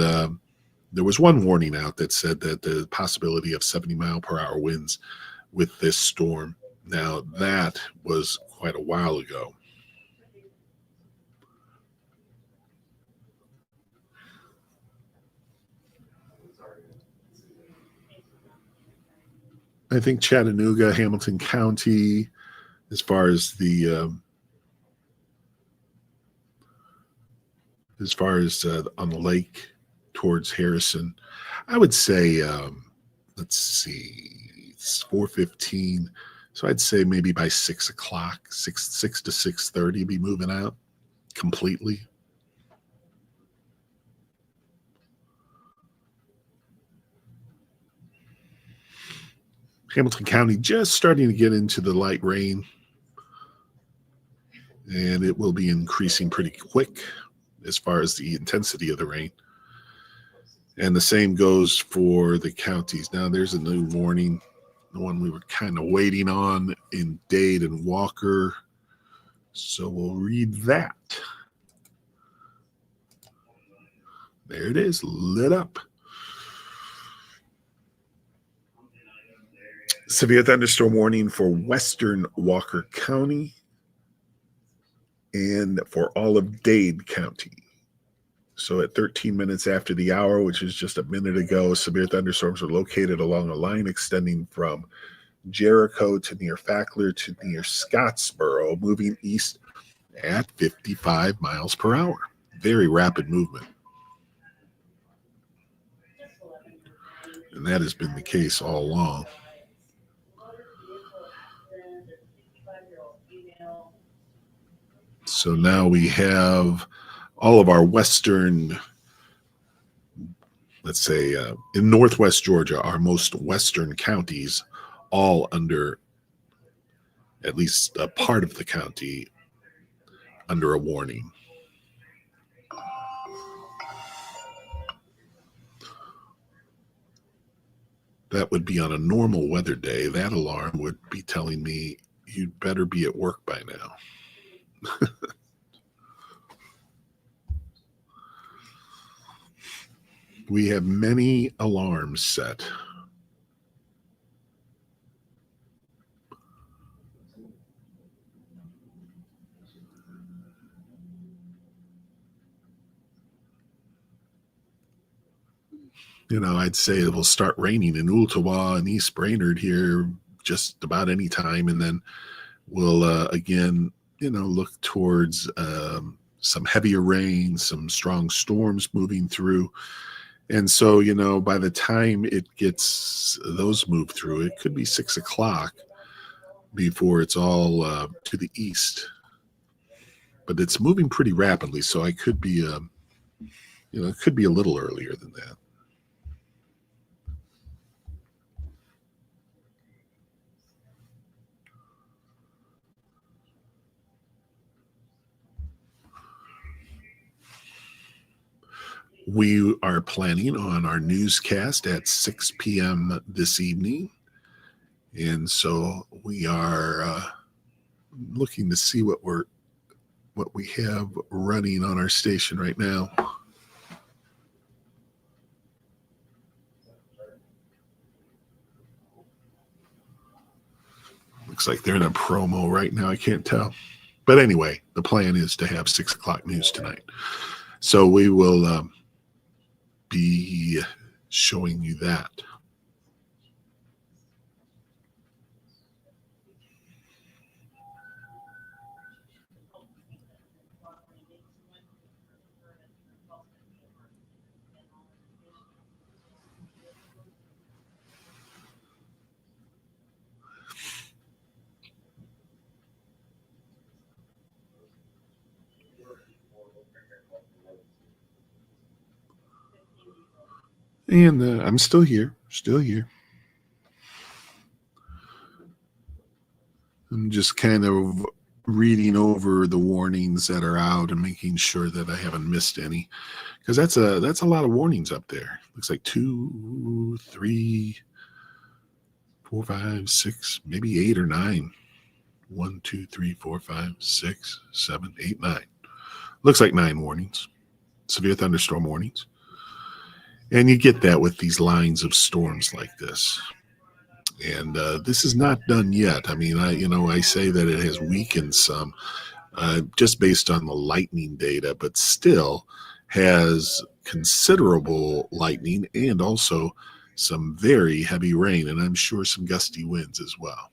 There was one warning out that said that the possibility of 70-mile-per-hour winds with this storm. Now, that was quite a while ago. I think Chattanooga, Hamilton County, as far as on the lake towards Harrison, I would say, let's see, it's 4:15. So I'd say maybe by 6 o'clock, 6 to 6:30, be moving out completely. Hamilton County just starting to get into the light rain, and it will be increasing pretty quick as far as the intensity of the rain. And the same goes for the counties. Now there's a new warning, the one we were kind of waiting on in Dade and Walker. So we'll read that. There it is, lit up. Severe thunderstorm warning for western Walker County and for all of Dade County. So at 13 minutes after the hour, which is just a minute ago, severe thunderstorms are located along a line extending from Jericho to near Fackler to near Scottsboro, moving east at 55 miles per hour. Very rapid movement. And that has been the case all along. So now we have all of our western, let's say in northwest Georgia, our most western counties, all under, at least a part of the county, under a warning. That would be on a normal weather day. That alarm would be telling me you'd better be at work by now. We have many alarms set. You know, I'd say it will start raining in Ooltewah and East Brainerd here just about any time, and then we'll again, look towards some heavier rain, some strong storms moving through. And so, by the time it gets those moved through, it could be 6 o'clock before it's all to the east. But it's moving pretty rapidly, so I could be, it could be a little earlier than that. We are planning on our newscast at 6 p.m. this evening. And so we are looking to see what we have running on our station right now. Looks like they're in a promo right now. I can't tell. But anyway, the plan is to have 6 o'clock news tonight. So we will be showing you that. And I'm still here. I'm just kind of reading over the warnings that are out and making sure that I haven't missed any, because that's a lot of warnings up there. Looks like 2, 3, 4, 5, 6, maybe 8 or 9. 1, 2, 3, 4, 5, 6, 7, 8, 9. Looks like 9 warnings, severe thunderstorm warnings. And you get that with these lines of storms like this. And this is not done yet. I mean, I say that it has weakened some just based on the lightning data, but still has considerable lightning and also some very heavy rain, and I'm sure some gusty winds as well.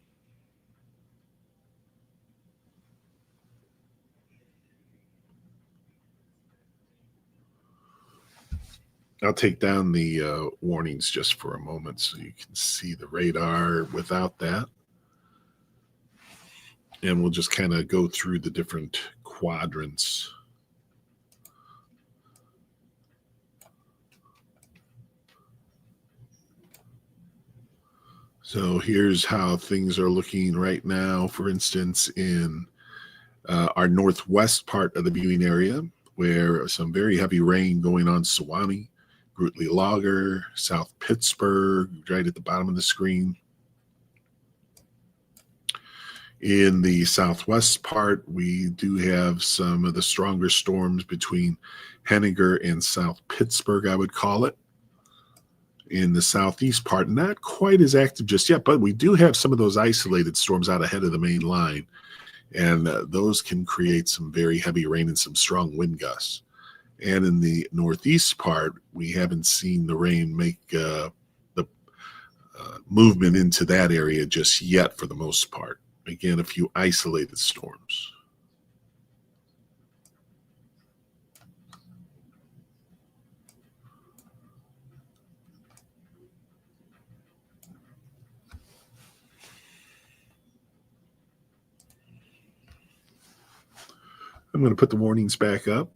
I'll take down the warnings just for a moment so you can see the radar without that. And we'll just kind of go through the different quadrants. So here's how things are looking right now. For instance, in our northwest part of the viewing area, where some very heavy rain going on Suwannee, Grootley Logger, South Pittsburgh, right at the bottom of the screen. In the southwest part, we do have some of the stronger storms between Henniger and South Pittsburgh, I would call it. In the southeast part, not quite as active just yet, but we do have some of those isolated storms out ahead of the main line. And those can create some very heavy rain and some strong wind gusts. And in the northeast part, we haven't seen the rain make the movement into that area just yet for the most part. Again, a few isolated storms. I'm going to put the warnings back up.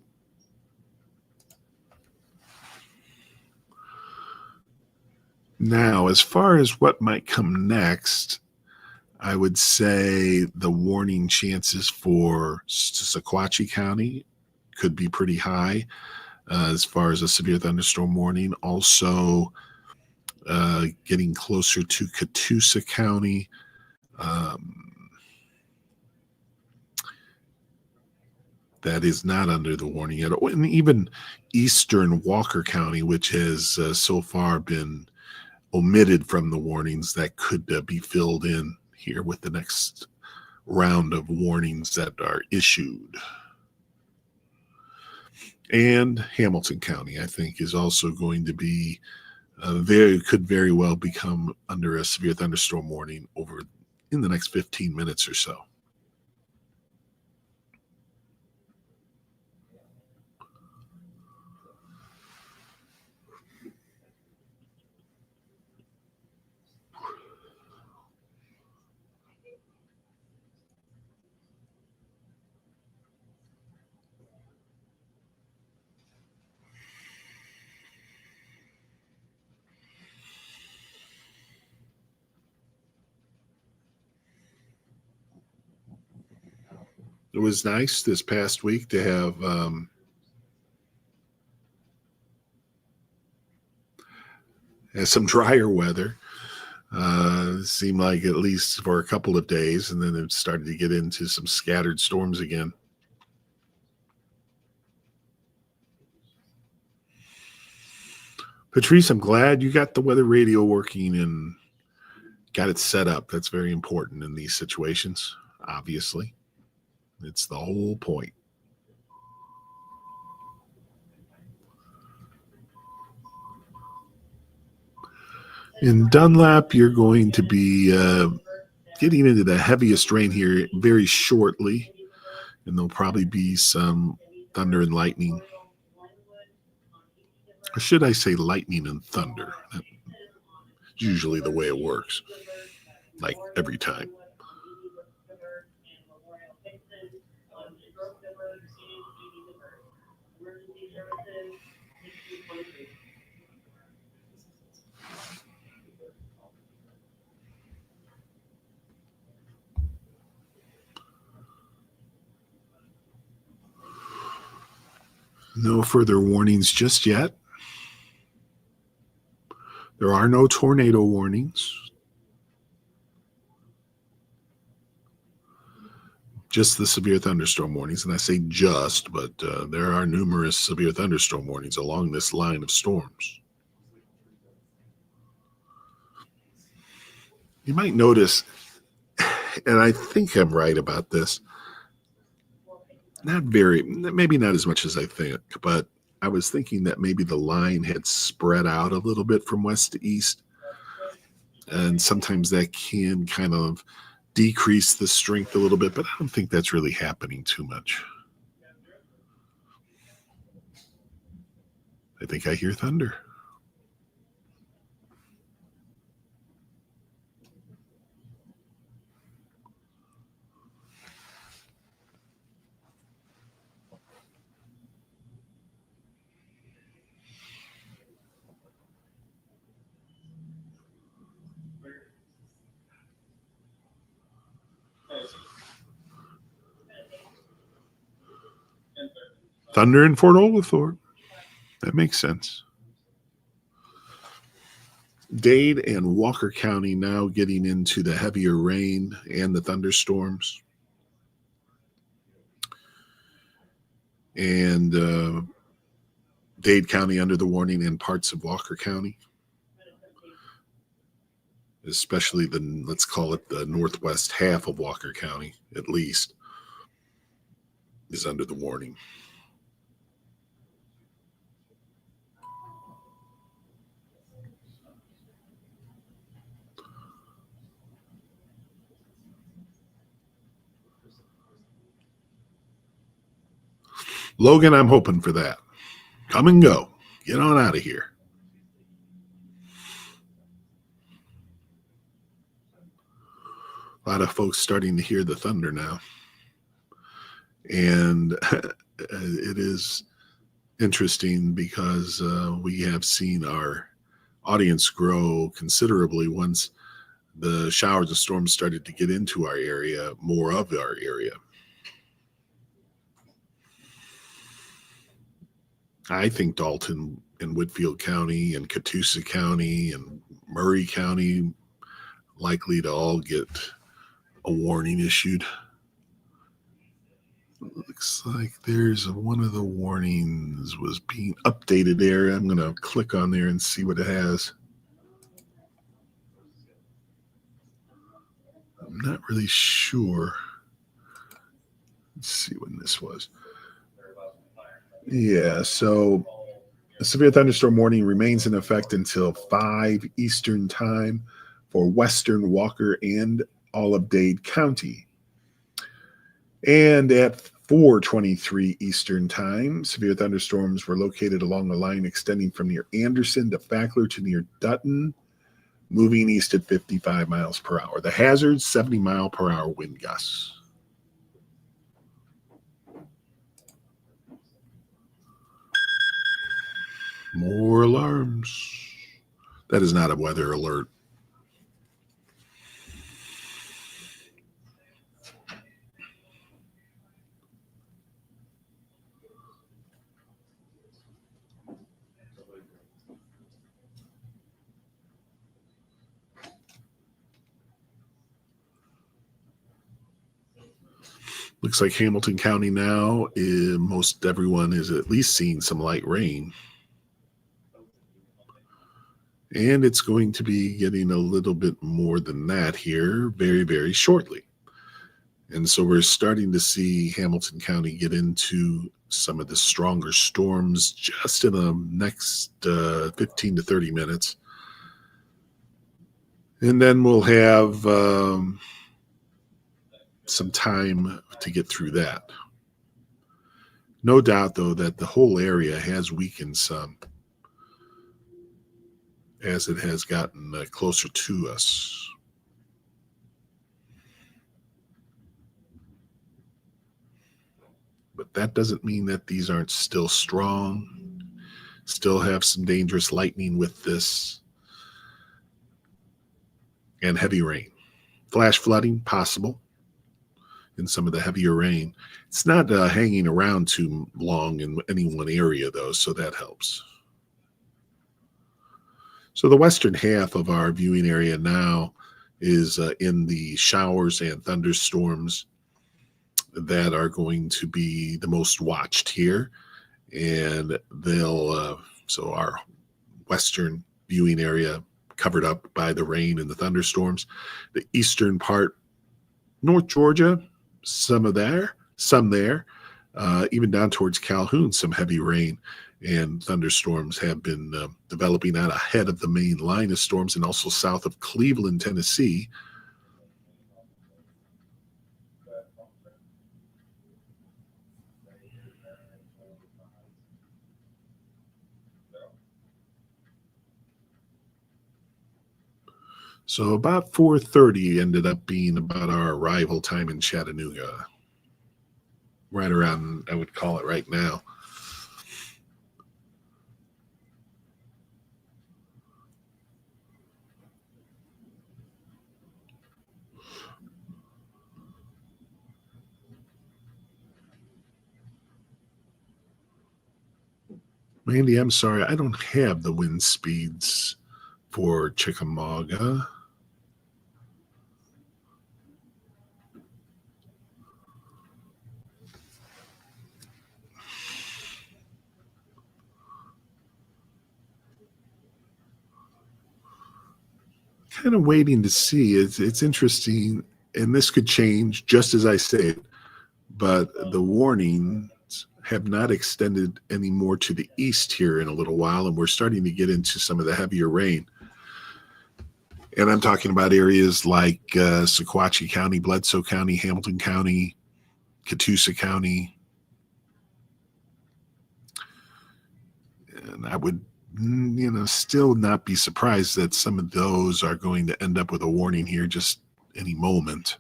Now, as far as what might come next, I would say the warning chances for Sequatchie County could be pretty high as far as a severe thunderstorm warning. Also, getting closer to Catoosa County. That is not under the warning yet. And even eastern Walker County, which has so far been omitted from the warnings, that could be filled in here with the next round of warnings that are issued. And Hamilton County, I think, is also going to be could very well become under a severe thunderstorm warning over in the next 15 minutes or so. It was nice this past week to have some drier weather. Seemed like at least for a couple of days, and then it started to get into some scattered storms again. Patrice, I'm glad you got the weather radio working and got it set up. That's very important in these situations, obviously. It's the whole point. In Dunlap, you're going to be getting into the heaviest rain here very shortly, and there'll probably be some thunder and lightning. Or should I say lightning and thunder? That's usually the way it works, like every time. No further warnings just yet. There are no tornado warnings. Just the severe thunderstorm warnings. And I say just, but there are numerous severe thunderstorm warnings along this line of storms. You might notice, and I think I'm right about this, maybe not as much as I think, but I was thinking that maybe the line had spread out a little bit from west to east. And sometimes that can kind of decrease the strength a little bit, but I don't think that's really happening too much. I think I hear thunder. Thunder in Fort Oglethorpe. That makes sense. Dade and Walker County now getting into the heavier rain and the thunderstorms. And Dade County under the warning and parts of Walker County. Especially let's call it the northwest half of Walker County, at least, is under the warning. Logan, I'm hoping for that. Come and go. Get on out of here. A lot of folks starting to hear the thunder now. And it is interesting because we have seen our audience grow considerably once the showers and storms started to get into our area, more of our area. I think Dalton and Whitfield County and Catoosa County and Murray County likely to all get a warning issued. Looks like there's one of the warnings was being updated there. I'm going to click on there and see what it has. I'm not really sure. Let's see when this was. Yeah, so a severe thunderstorm warning remains in effect until 5 Eastern time for Western Walker and all of Dade County. And at 4:23 Eastern time, severe thunderstorms were located along the line extending from near Anderson to Fackler to near Dutton, moving east at 55 miles per hour. The hazard, 70 mile per hour wind gusts. More alarms. That is not a weather alert. Looks like Hamilton County now, most everyone is at least seeing some light rain. And it's going to be getting a little bit more than that here very, very shortly. And so we're starting to see Hamilton County get into some of the stronger storms just in the next 15 to 30 minutes. And then we'll have some time to get through that. No doubt, though, that the whole area has weakened some as it has gotten closer to us. But that doesn't mean that these aren't still strong, still have some dangerous lightning with this, and heavy rain. Flash flooding, possible in some of the heavier rain. It's not hanging around too long in any one area, though, so that helps. So the western half of our viewing area now is in the showers and thunderstorms that are going to be the most watched here. And so our western viewing area covered up by the rain and the thunderstorms. The eastern part, North Georgia, some there, even down towards Calhoun, some heavy rain and thunderstorms have been developing out ahead of the main line of storms, and also south of Cleveland, Tennessee. So about 4:30 ended up being about our arrival time in Chattanooga. Right around, I would call it right now. Mandy, I'm sorry, I don't have the wind speeds for Chickamauga. Kind of waiting to see. It's interesting, and this could change just as I say it, but the warnings have not extended any more to the east here in a little while, and we're starting to get into some of the heavier rain. And I'm talking about areas like Sequatchie County, Bledsoe County, Hamilton County, Catoosa County. And I would, still not be surprised that some of those are going to end up with a warning here just any moment,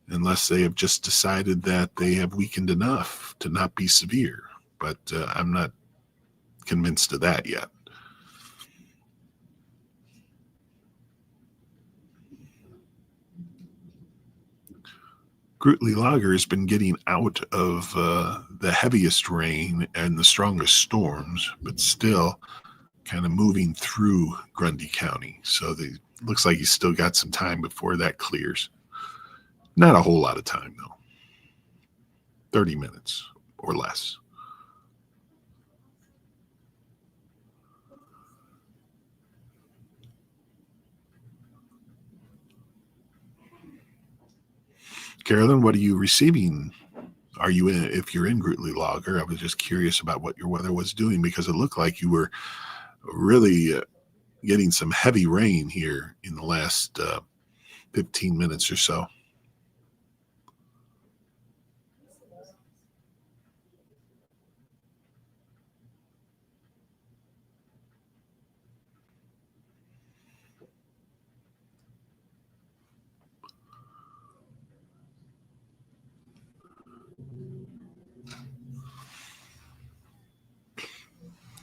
unless they have just decided that they have weakened enough to not be severe. But I'm not convinced of that yet. Grootly Lager has been getting out of the heaviest rain and the strongest storms, but still kind of moving through Grundy County. So it looks like he's still got some time before that clears. Not a whole lot of time, though. 30 minutes or less. Carolyn, what are you receiving? Are you in, if you're in Grootly Lager? I was just curious about what your weather was doing, because it looked like you were really getting some heavy rain here in the last 15 minutes or so.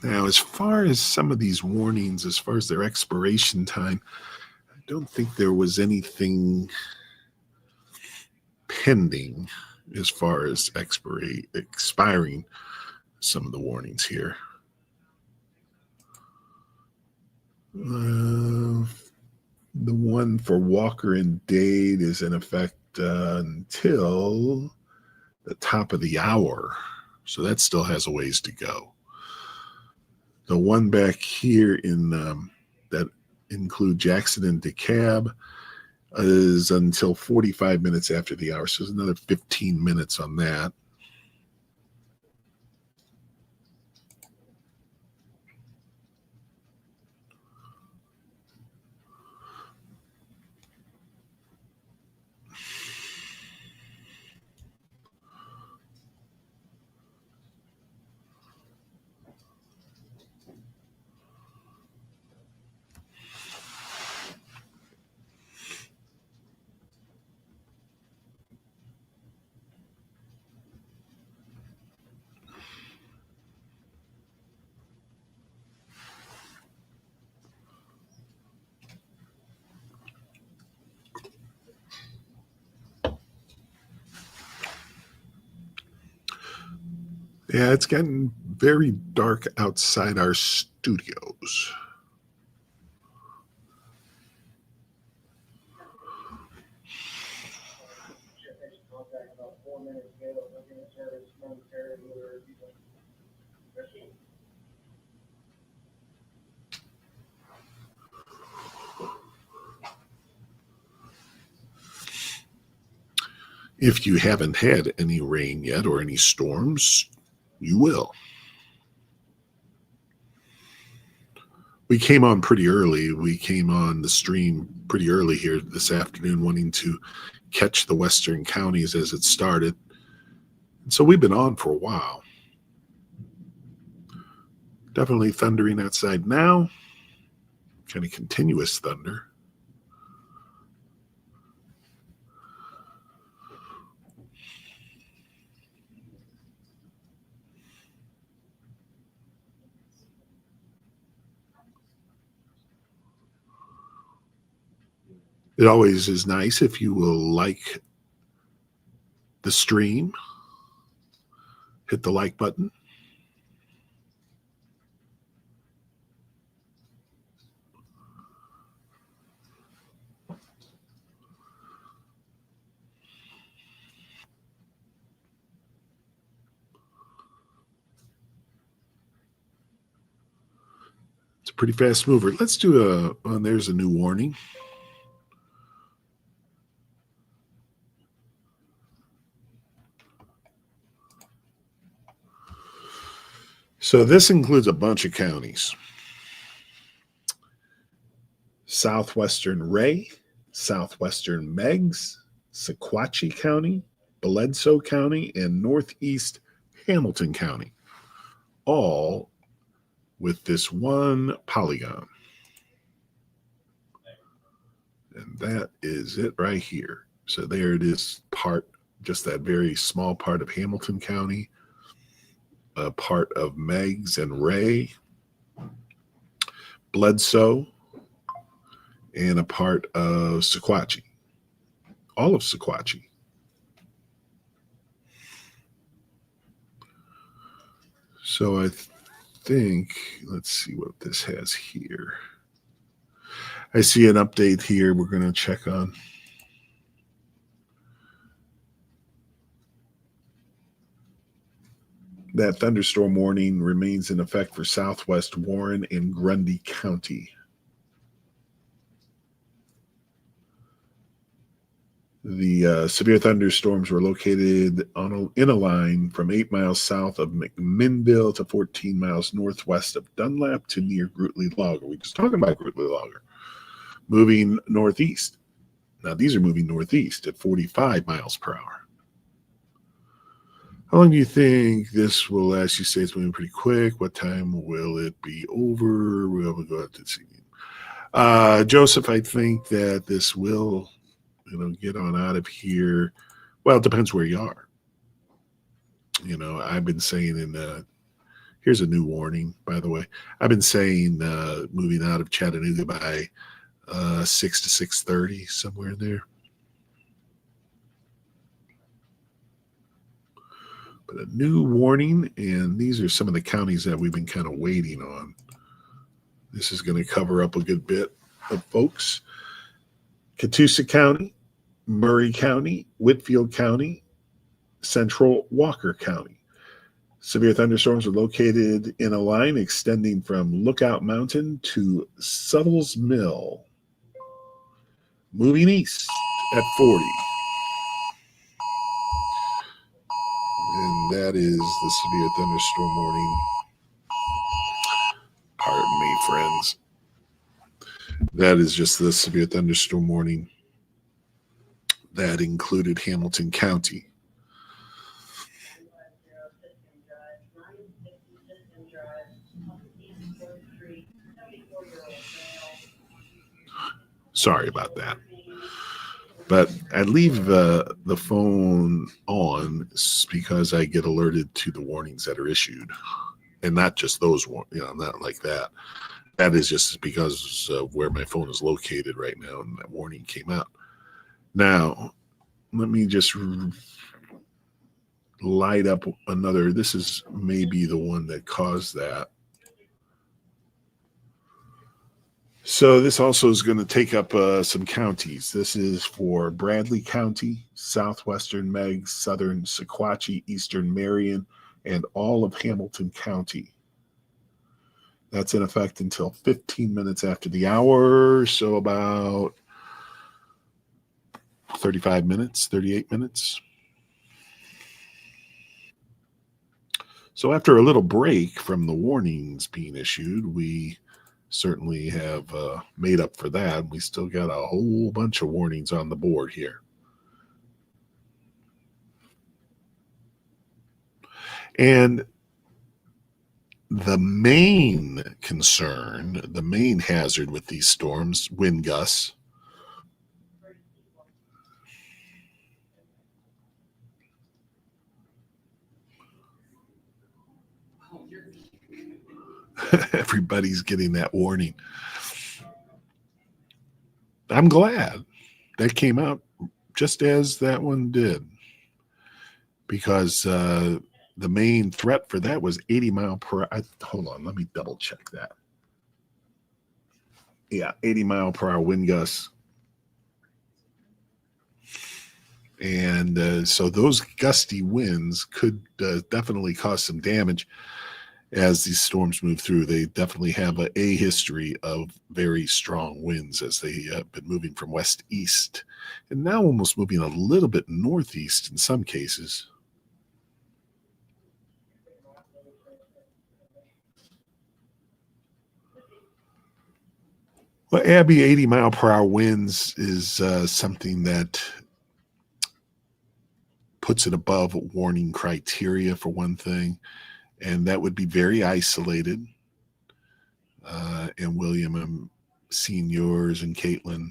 Now, as far as some of these warnings, as far as their expiration time, I don't think there was anything pending as far as expiring some of the warnings here. The one for Walker and Dade is in effect until the top of the hour, so that still has a ways to go. The one back here in that include Jackson and DeKalb is until 45 minutes after the hour, so there's another 15 minutes on that. Yeah, it's gotten very dark outside our studios. If you haven't had any rain yet or any storms, you will. We came on pretty early. We came on the stream pretty early here this afternoon, wanting to catch the western counties as it started. And so we've been on for a while. Definitely thundering outside now. Kind of continuous thunder. It always is nice if you will like the stream, hit the like button. It's a pretty fast mover. Let's do there's a new warning. So this includes a bunch of counties. Southwestern Ray, Southwestern Meigs, Sequatchie County, Bledsoe County, and Northeast Hamilton County, all with this one polygon. And that is it right here. So there it is, just that very small part of Hamilton County, a part of Meigs and Ray, Bledsoe, and a part of Sequatchie. All of Sequatchie. So I think, let's see what this has here. I see an update here we're going to check on. That thunderstorm warning remains in effect for southwest Warren and Grundy County. The severe thunderstorms were located in a line from 8 miles south of McMinnville to 14 miles northwest of Dunlap to near Grootley Logger. We were just talking about Grootley Logger. Moving northeast. Now, these are moving northeast at 45 miles per hour. How long do you think this will last? You say it's moving pretty quick. What time will it be over? We'll go out to see. Joseph, I think that this will get on out of here. Well, it depends where you are. I've been saying here's a new warning, by the way. I've been saying moving out of Chattanooga by 6 to 6:30, somewhere in there. But a new warning, and these are some of the counties that we've been kind of waiting on. This is going to cover up a good bit of folks. Catoosa County, Murray County, Whitfield County, Central Walker County. Severe thunderstorms are located in a line extending from Lookout Mountain to Suttles Mill, moving east at 40. And that is the severe thunderstorm warning. Pardon me, friends. That is just the severe thunderstorm warning that included Hamilton County. Sorry about that. But I leave the phone on because I get alerted to the warnings that are issued. And not just those, not like that. That is just because of where my phone is located right now, and that warning came out. Now, let me just light up another. This is maybe the one that caused that. So this also is going to take up some counties. This is for Bradley County, Southwestern Meigs, Southern Sequatchie, Eastern Marion, and all of Hamilton County. That's in effect until 15 minutes after the hour, so about 35 minutes, 38 minutes. So, after a little break from the warnings being issued, we certainly have made up for that. We still got a whole bunch of warnings on the board here. And the main concern, the main hazard with these storms, wind gusts, everybody's getting that warning. I'm glad that came out just as that one did, because the main threat for that was 80 mile per hour. Hold on, let me double check that. Yeah, 80 mile per hour wind gusts. And so those gusty winds could definitely cause some damage as these storms move through. They definitely have a history of very strong winds as they have been moving from west east and now almost moving a little bit northeast in some cases. Well, Abby, 80 mile per hour winds is something that puts it above warning criteria for one thing, and that would be very isolated. And William, I'm seeing yours and Caitlin.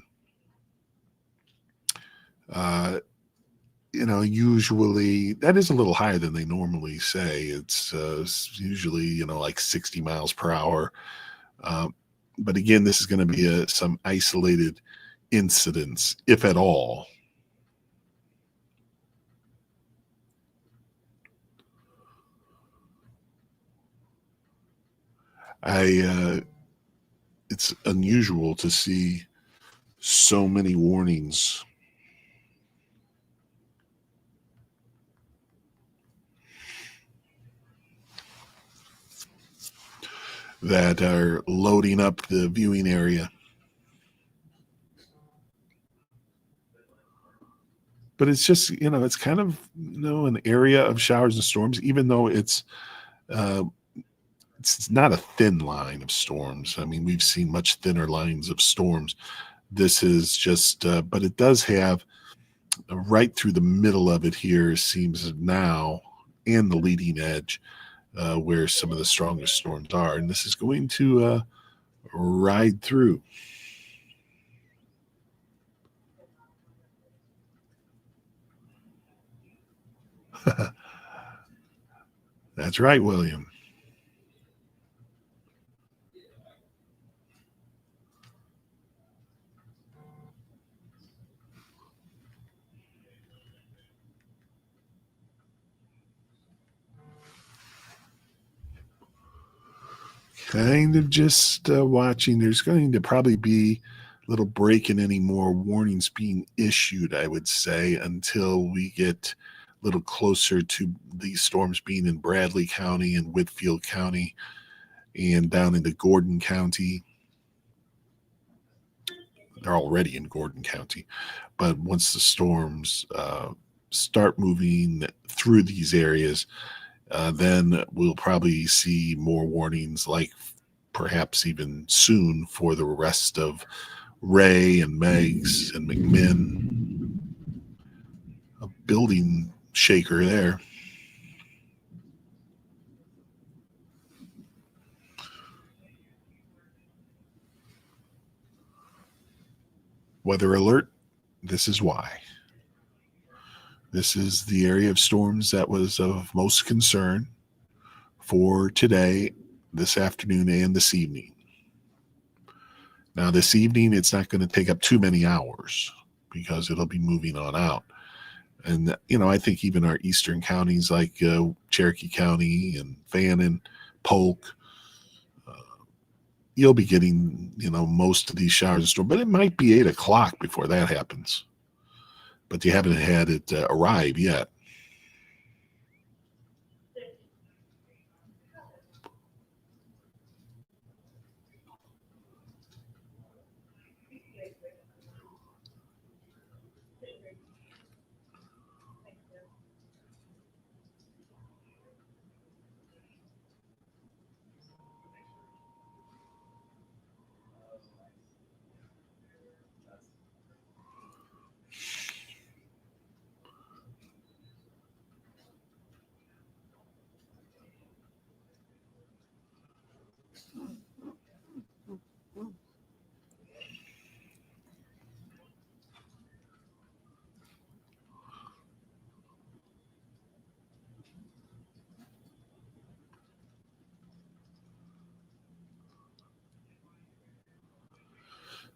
Usually that is a little higher than they normally say. It's usually, like 60 miles per hour. But again, this is going to be some isolated incidents, if at all. It's unusual to see so many warnings. That are loading up the viewing area. But it's just, it's kind of, an area of showers and storms, even though it's not a thin line of storms. I mean, we've seen much thinner lines of storms. This is just, but it does have right through the middle of it here seems now, and the leading edge, where some of the strongest storms are. And this is going to ride through. That's right, William. Kind of just watching. There's going to probably be a little break in any more warnings being issued, I would say, until we get a little closer to these storms being in Bradley County and Whitfield County and down into Gordon County. They're already in Gordon County. But once the storms start moving through these areas, then we'll probably see more warnings, like perhaps even soon, for the rest of Ray and Meggs and McMinn. A building shaker there. Weather alert. This is why. This is the area of storms that was of most concern for today, this afternoon, and this evening. Now, this evening, it's not going to take up too many hours because it'll be moving on out. And, I think even our eastern counties like Cherokee County and Fannin, Polk, you'll be getting, most of these showers and storms. But it might be 8 o'clock before that happens. But you haven't had it arrive yet.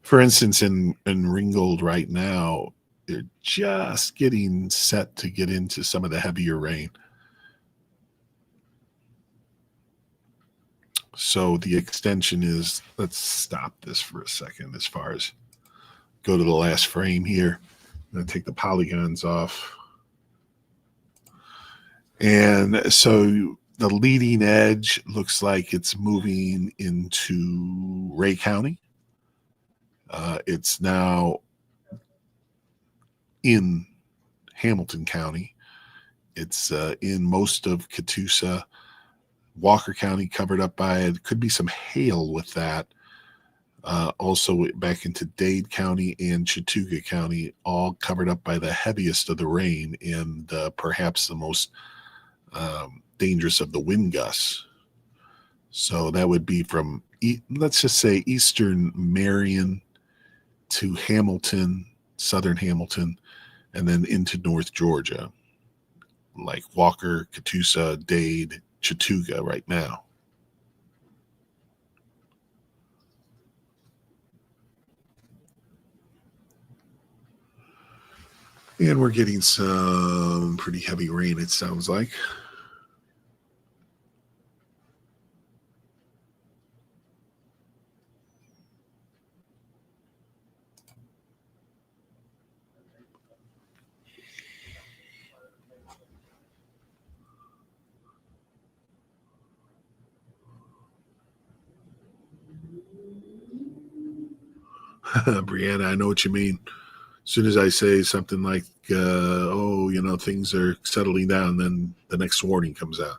For instance, in Ringgold right now, they're just getting set to get into some of the heavier rain. So the extension is, let's stop this for a second as far as go to the last frame here. I'm going to take the polygons off. And so the leading edge looks like it's moving into Ray County. It's now in Hamilton County. It's in most of Catoosa. Walker County covered up by it. Could be some hail with that. Also back into Dade County and Chattooga County, all covered up by the heaviest of the rain and perhaps the most dangerous of the wind gusts. So that would be from, let's just say, eastern Marion to Hamilton, southern Hamilton, and then into North Georgia, like Walker, Catoosa, Dade, Chattooga right now. And we're getting some pretty heavy rain, it sounds like. Brianna, I know what you mean. As soon as I say something like, things are settling down, then the next warning comes out.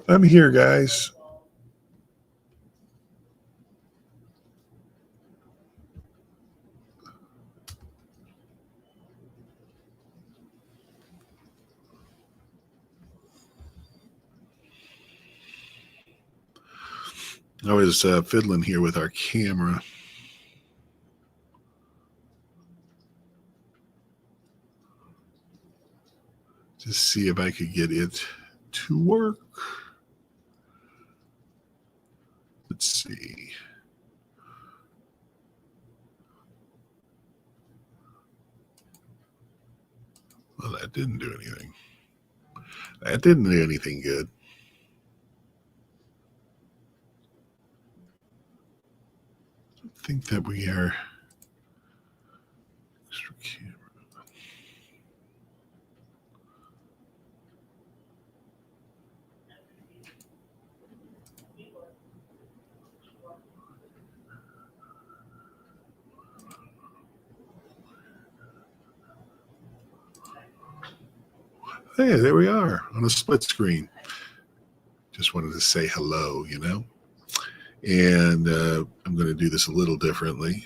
I'm here, guys. I was fiddling here with our camera. Just see if I could get it to work. Let's see. Well, that didn't do anything. That didn't do anything good. I think that we are. Extra camera. Hey, there we are on a split screen. Just wanted to say hello, And I'm going to do this a little differently.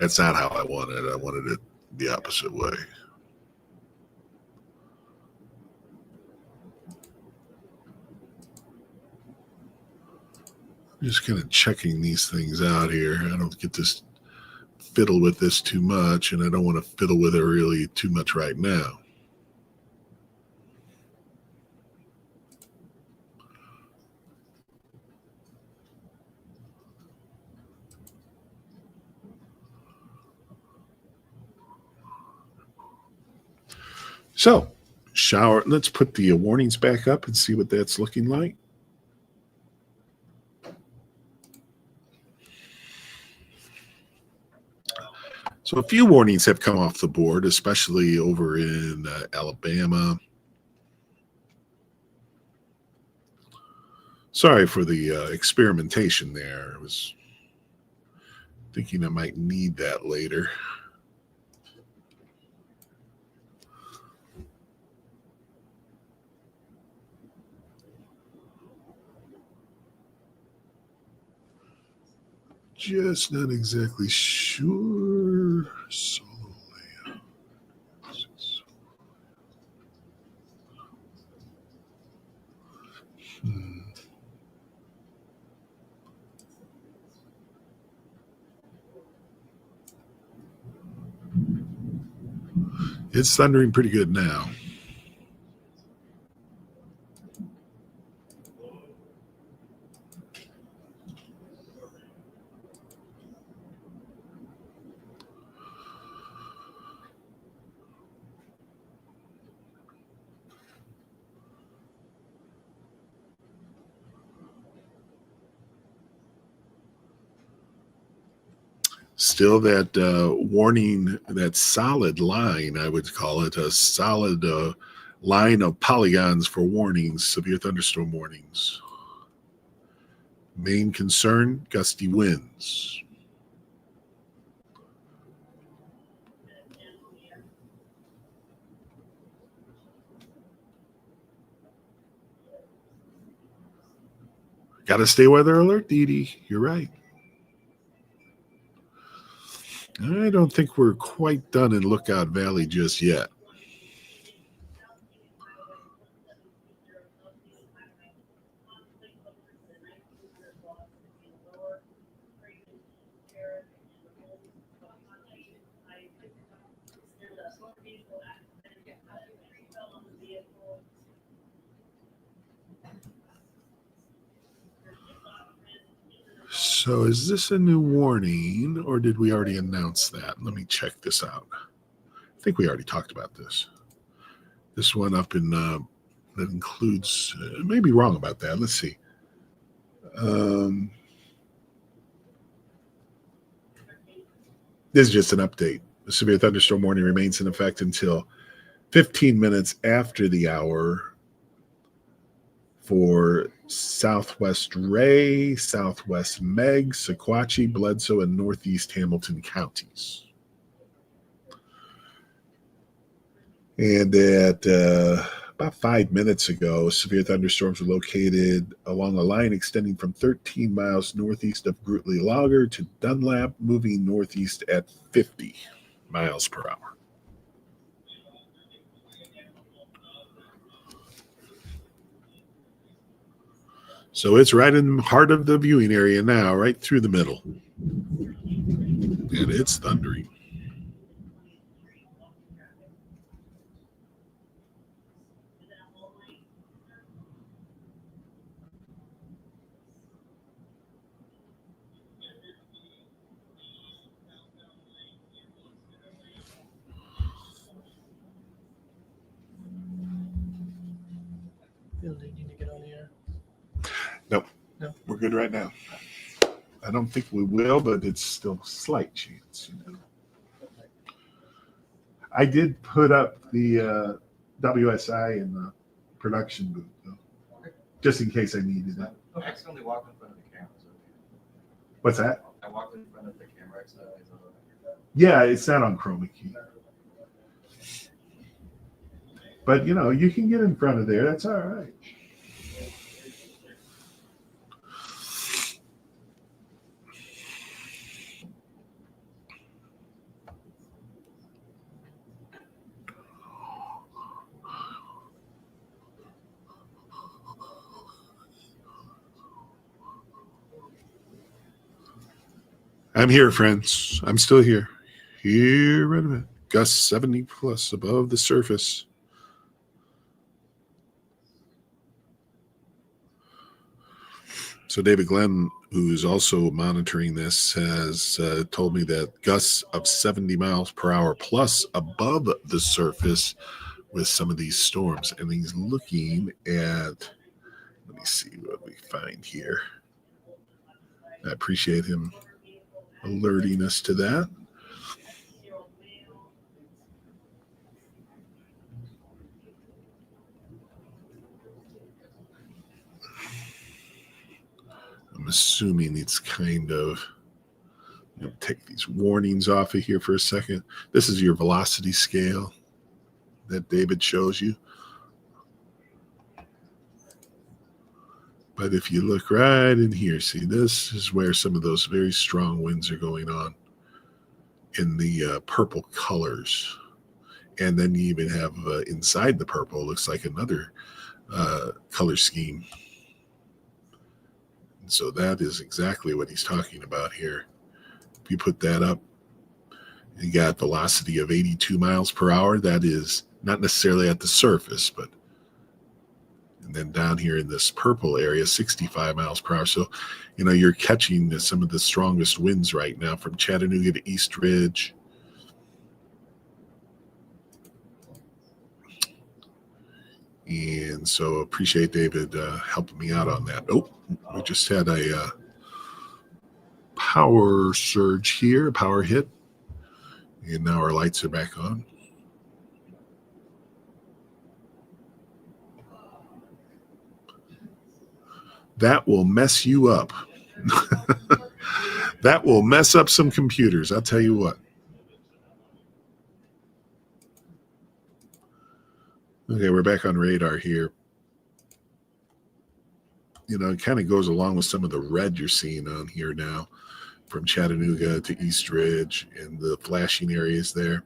That's not how I wanted it. I wanted it the opposite way. I'm just kind of checking these things out here. I don't get this fiddle with this too much, and I don't want to fiddle with it really too much right now. So, shower, let's put the warnings back up and see what that's looking like. So a few warnings have come off the board, especially over in Alabama. Sorry for the experimentation there. I was thinking I might need that later. Just not exactly sure. Solo layout. It's thundering pretty good now. Still that warning, that solid line, I would call it a solid line of polygons for warnings, severe thunderstorm warnings. Main concern, gusty winds. Got to stay weather alert, Dee Dee. You're right. I don't think we're quite done in Lookout Valley just yet. So is this a new warning, or did we already announce that? Let me check this out. I think we already talked about this. This one up in that includes, may be wrong about that. Let's see. This is just an update. The severe thunderstorm warning remains in effect until 15 minutes after the hour for Southwest Ray, Southwest Meg, Sequatchie, Bledsoe, and Northeast Hamilton counties. And at about 5 minutes ago, severe thunderstorms were located along a line extending from 13 miles northeast of Grootley Logger to Dunlap, moving northeast at 50 miles per hour. So it's right in the heart of the viewing area now, right through the middle. And it's thundering. Bill, do you need to get on the air? Nope. No. We're good right now. I don't think we will, but it's still a slight chance. You know. I did put up the WSI in the production booth, though, just in case I needed it. I accidentally walked in front of the camera. What's that? I walked in front of the camera accidentally. Yeah, it's not on chroma key. But, you know, you can get in front of there. That's all right. I'm here, friends. I'm still here. Here, right a minute. Gusts 70 plus above the surface. So David Glenn, who's also monitoring this, has told me that gusts of 70 miles per hour plus above the surface with some of these storms. And he's looking at, let me see what we find here. I appreciate him alerting us to that. I'm assuming it's kind of, take these warnings off of here for a second. This is your velocity scale that David shows you. But if you look right in here, see, this is where some of those very strong winds are going on in the purple colors. And then you even have inside the purple, looks like another color scheme. And so that is exactly what he's talking about here. If you put that up, you got velocity of 82 miles per hour. That is not necessarily at the surface, but and then down here in this purple area, 65 miles per hour. So, you're catching some of the strongest winds right now from Chattanooga to East Ridge. And so appreciate David helping me out on that. Oh, we just had a power surge here, a power hit. And now our lights are back on. That will mess you up. That will mess up some computers, I'll tell you what. Okay, we're back on radar here. It kind of goes along with some of the red you're seeing on here now from Chattanooga to East Ridge and the flashing areas there.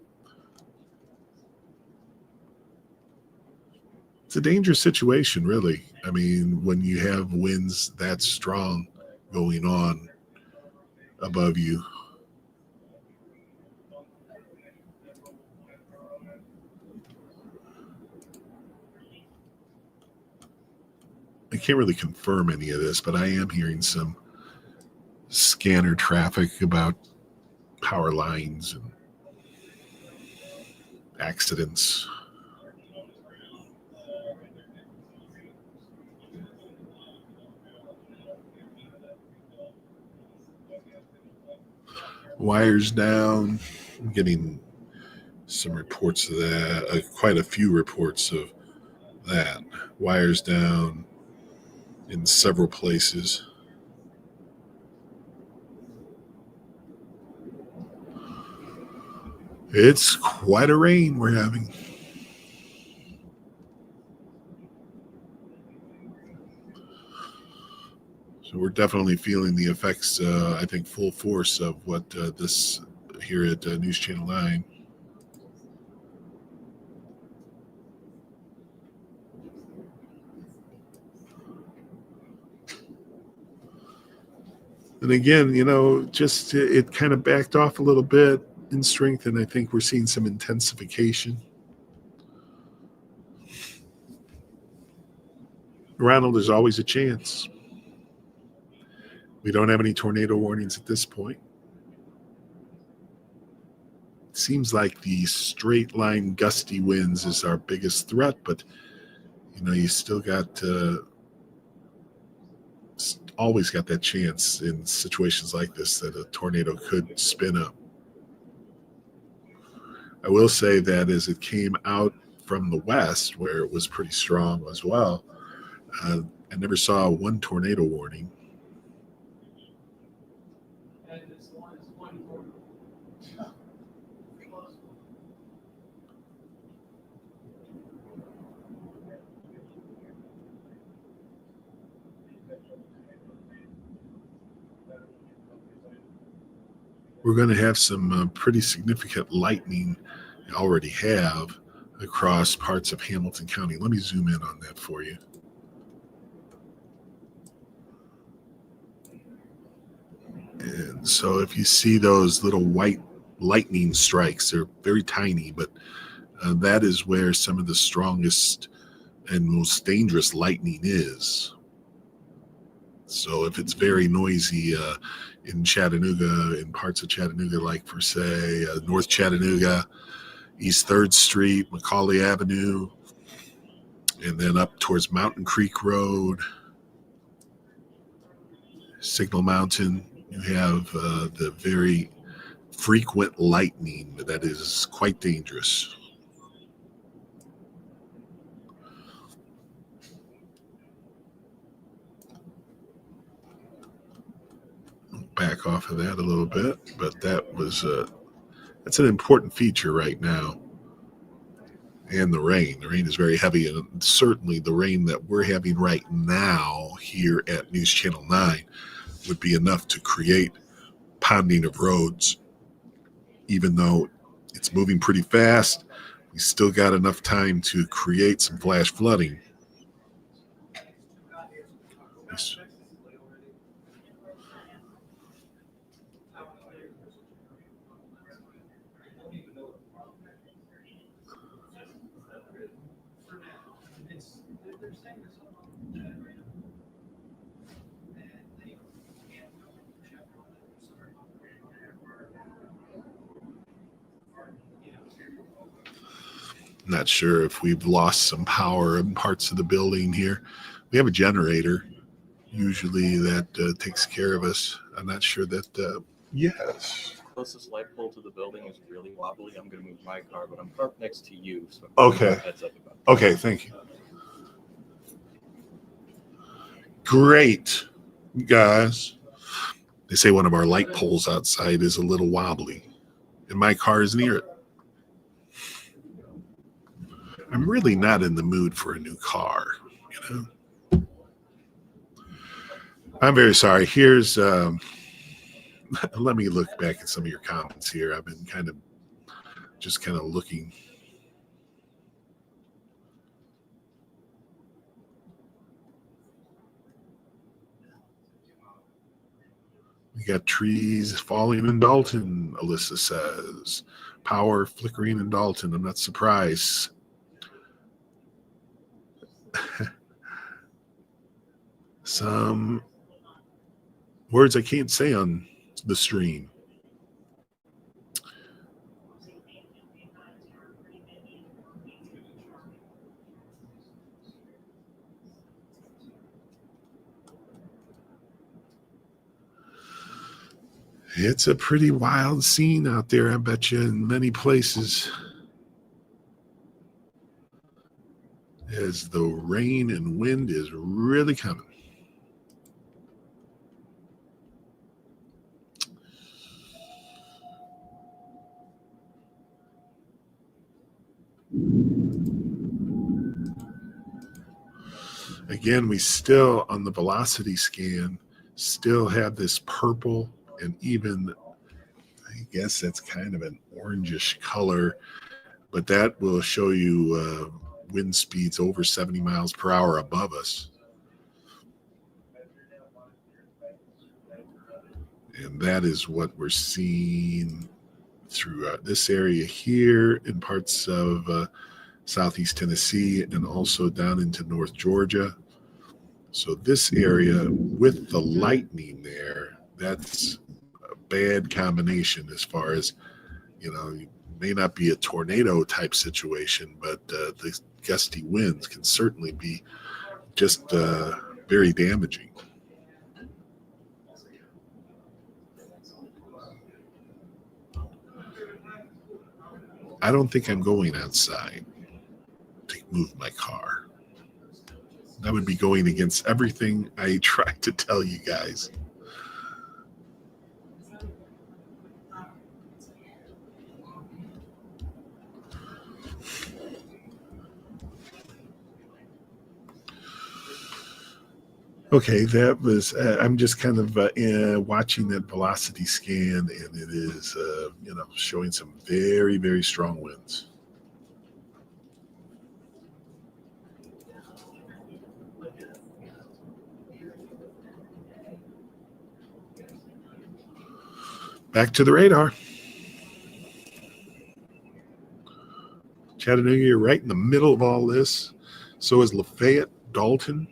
It's a dangerous situation, really. I mean, when you have winds that strong going on above you. I can't really confirm any of this, but I am hearing some scanner traffic about power lines and accidents. Wires down. I'm getting some reports of that, quite a few reports of that. Wires down in several places. It's quite a rain we're having. So we're definitely feeling the effects, I think, full force of what this here at News Channel 9. And again, just it kind of backed off a little bit in strength, and I think we're seeing some intensification. Ronald, there's always a chance. We don't have any tornado warnings at this point. It seems like the straight line gusty winds is our biggest threat, but you still got always got that chance in situations like this that a tornado could spin up. I will say that as it came out from the west, where it was pretty strong as well, I never saw one tornado warning. We're going to have some pretty significant lightning, already have, across parts of Hamilton County. Let me zoom in on that for you. And so if you see those little white lightning strikes, they're very tiny, but that is where some of the strongest and most dangerous lightning is. So if it's very noisy in Chattanooga, in parts of Chattanooga, like for say North Chattanooga, East 3rd Street, Macaulay Avenue, and then up towards Mountain Creek Road, Signal Mountain. You have the very frequent lightning that is quite dangerous. Back off of that a little bit, but that's an important feature right now. And the rain is very heavy, and certainly the rain that we're having right now here at News Channel 9 would be enough to create ponding of roads. Even though it's moving pretty fast, we still got enough time to create some flash flooding. Not sure if we've lost some power in parts of the building here. We have a generator usually that takes care of us. I'm not sure that, yes. Closest light pole to the building is really wobbly. I'm going to move my car, but I'm parked next to you. So Okay. Heads up about that. Okay, thank you. Great, guys. They say one of our light poles outside is a little wobbly, and my car is near it. I'm really not in the mood for a new car, you know. I'm very sorry. Here's, let me look back at some of your comments here. I've been kind of looking. We got trees falling in Dalton, Alyssa says. Power flickering in Dalton. I'm not surprised. Some words I can't say on the stream. It's a pretty wild scene out there, I bet you, in many places. As the rain and wind is really coming. Again, we still, on the velocity scan, still have this purple and even, I guess that's kind of an orangish color, but that will show you wind speeds over 70 miles per hour above us. And that is what we're seeing throughout this area here in parts of southeast Tennessee and also down into North Georgia. So this area with the lightning there, that's a bad combination as far as, you know, it may not be a tornado type situation, but the gusty winds can certainly be just very damaging. I don't think I'm going outside to move my car. That would be going against everything I tried to tell you guys. Okay, that was, I'm just kind of watching that velocity scan, and it is, showing some very, very strong winds. Back to the radar. Chattanooga, you're right in the middle of all this. So is Lafayette, Dalton.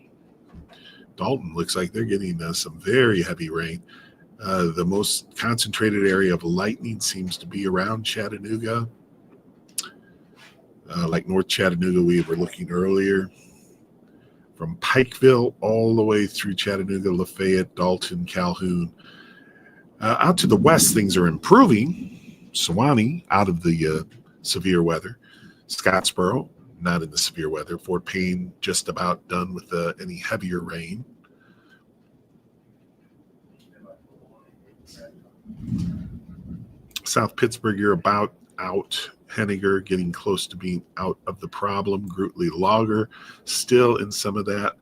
Dalton looks like they're getting some very heavy rain. The most concentrated area of lightning seems to be around Chattanooga. like North Chattanooga, we were looking earlier. From Pikeville all the way through Chattanooga, Lafayette, Dalton, Calhoun. Out to the west, things are improving. Sewanee, out of the severe weather. Scottsboro, not in the severe weather. Fort Payne, just about done with any heavier rain. South Pittsburgh, you're about out. Henniger getting close to being out of the problem. Grootley, Logger, still in some of that.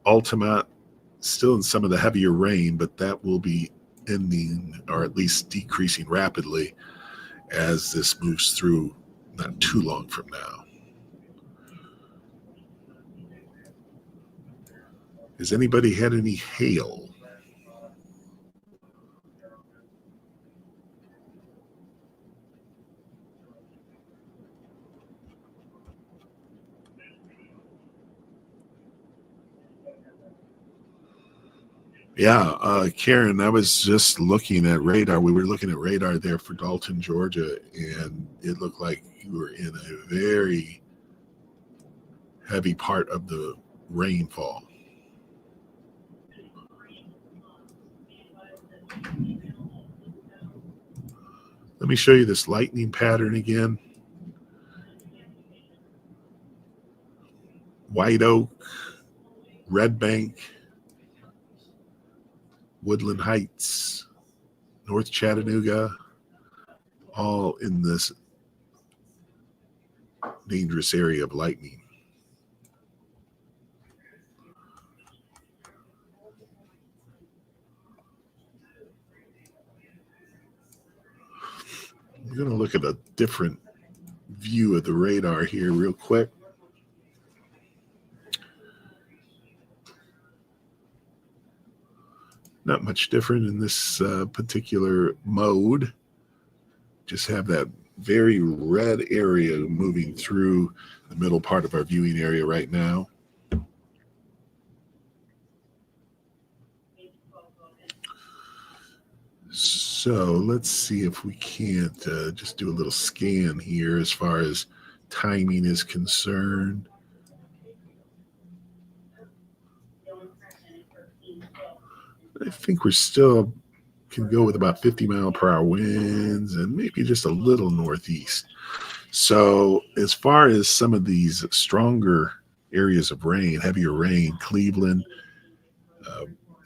Altamont, still in some of the heavier rain, but that will be ending or at least decreasing rapidly as this moves through not too long from now. Has anybody had any hail? Yeah, Karen, I was just looking at radar. We were looking at radar there for Dalton, Georgia, and it looked like you were in a very heavy part of the rainfall. Let me show you this lightning pattern again. White Oak, Red Bank, Woodland Heights, North Chattanooga, all in this dangerous area of lightning. We're going to look at a different view of the radar here real quick. Not much different in this particular mode. Just have that very red area moving through the middle part of our viewing area right now. So let's see if we can't just do a little scan here as far as timing is concerned. I think we're still can go with about 50-mile-per-hour winds and maybe just a little northeast. So as far as some of these stronger areas of rain, heavier rain, Cleveland,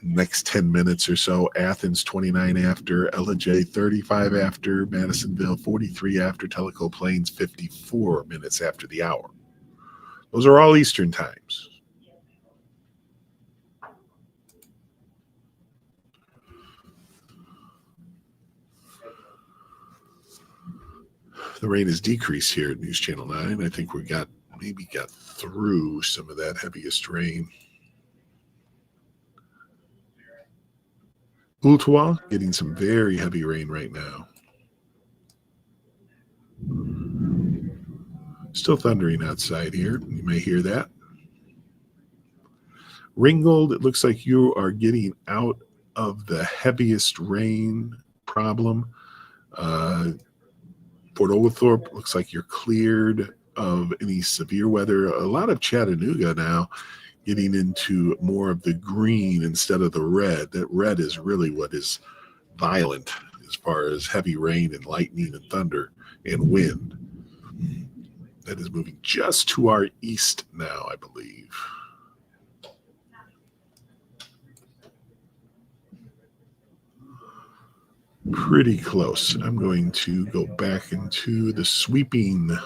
next 10 minutes or so, Athens 29 after, LJ 35 after, Madisonville 43 after, Tellico Plains 54 minutes after the hour. Those are all Eastern times. The rain has decreased here at News Channel 9. I think we maybe got through some of that heaviest rain. Ooltewah getting some very heavy rain right now. Still thundering outside here. You may hear that. Ringgold, it looks like you are getting out of the heaviest rain problem. Port Oglethorpe looks like you're cleared of any severe weather. A lot of Chattanooga now getting into more of the green instead of the red. That red is really what is violent as far as heavy rain and lightning and thunder and wind. That is moving just to our east now, I believe. Pretty close. I'm going to go back into the sweeping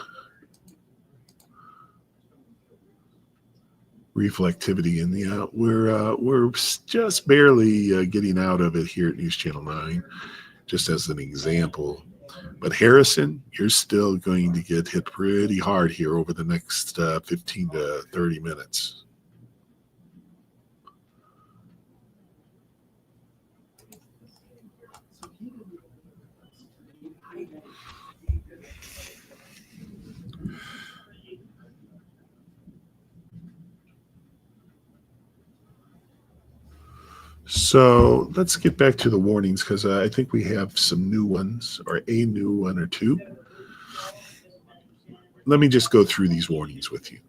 reflectivity, and we're just barely getting out of it here at News Channel 9, just as an example. But Harrison, you're still going to get hit pretty hard here over the next 15 to 30 minutes. So let's get back to the warnings, because I think we have some new ones, or a new one or two. let me just go through these warnings with you.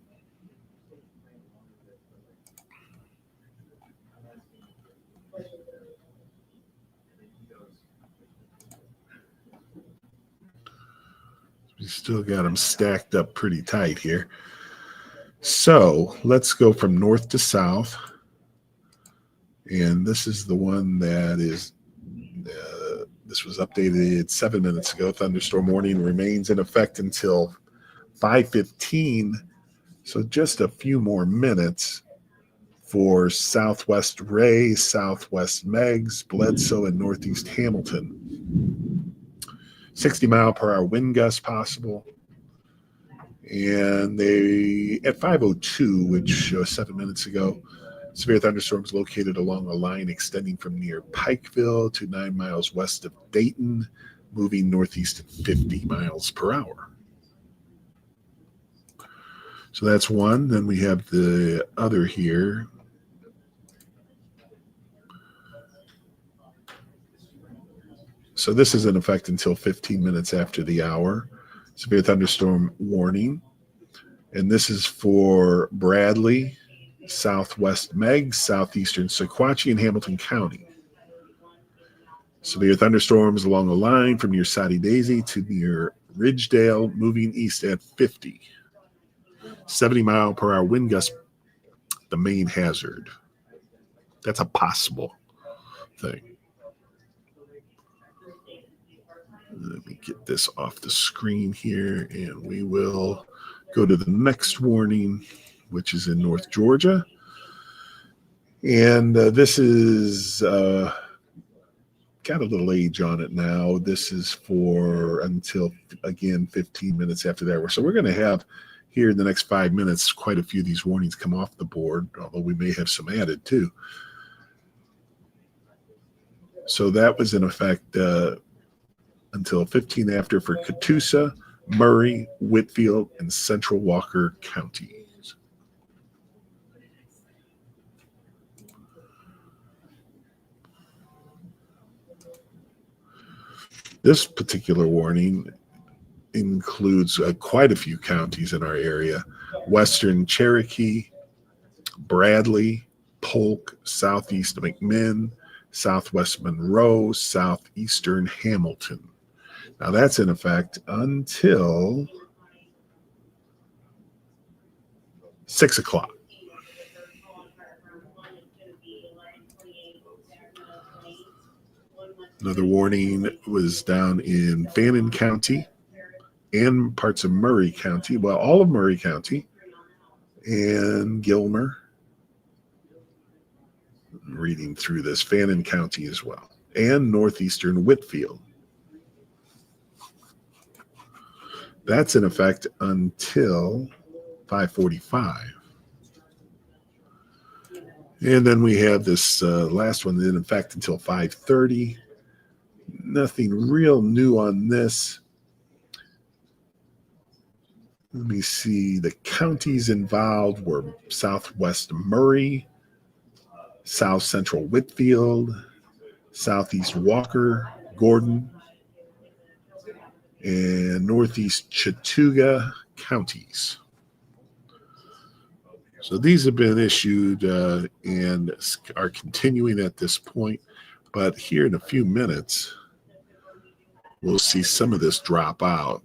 We still got them stacked up pretty tight here. So let's go from north to south. And this is the one that is, this was updated 7 minutes ago. Thunderstorm warning remains in effect until 5:15. So just a few more minutes for Southwest Ray, Southwest Meigs, Bledsoe, and Northeast Hamilton. 60-mile-per-hour wind gusts possible. And they, at 5:02, which 7 minutes ago, severe thunderstorms located along a line extending from near Pikeville to 9 miles west of Dayton, moving northeast at 50 miles per hour. So that's one. Then we have the other here. So this is in effect until 15 minutes after the hour. Severe thunderstorm warning. And this is for Bradley, Southwest Meigs, Southeastern Sequatchie, and Hamilton County. Severe thunderstorms along the line from near Soddy Daisy to near Ridgedale, moving east at 50. 70-mile-per-hour wind gusts, the main hazard. That's a possible thing. Let me get this off the screen here, and we will go to the next warning, which is in North Georgia. And this is got a little age on it now. This is for until, again, 15 minutes after that. So we're going to have here in the next 5 minutes quite a few of these warnings come off the board, although we may have some added too. So that was in effect until 15 after for Catoosa, Murray, Whitfield, and Central Walker counties. This particular warning includes quite a few counties in our area: Western Cherokee, Bradley, Polk, Southeast McMinn, Southwest Monroe, Southeastern Hamilton. Now that's in effect until 6 o'clock. Another warning was down in Fannin County and parts of Murray County. Well, all of Murray County and Gilmer. I'm reading through this. Fannin County as well. And northeastern Whitfield. That's in effect until 5:45. And then we have this last one in effect until 5:30. Nothing real new on this. Let me see. The counties involved were Southwest Murray, South Central Whitfield, Southeast Walker, Gordon, and Northeast Chattooga counties. So these have been issued and are continuing at this point. But here in a few minutes, we'll see some of this drop out.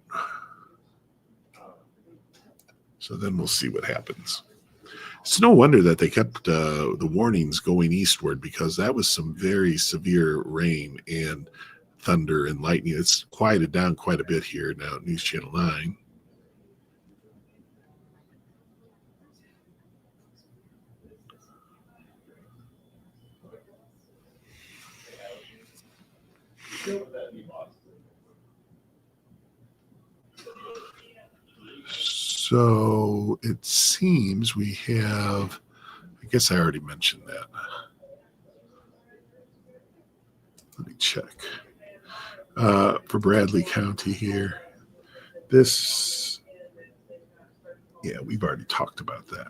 So then we'll see what happens. It's no wonder that they kept the warnings going eastward, because that was some very severe rain and thunder and lightning. It's quieted down quite a bit here now at News Channel 9. So it seems we have, I guess I already mentioned that. Let me check. For Bradley County here, this, yeah, we've already talked about that.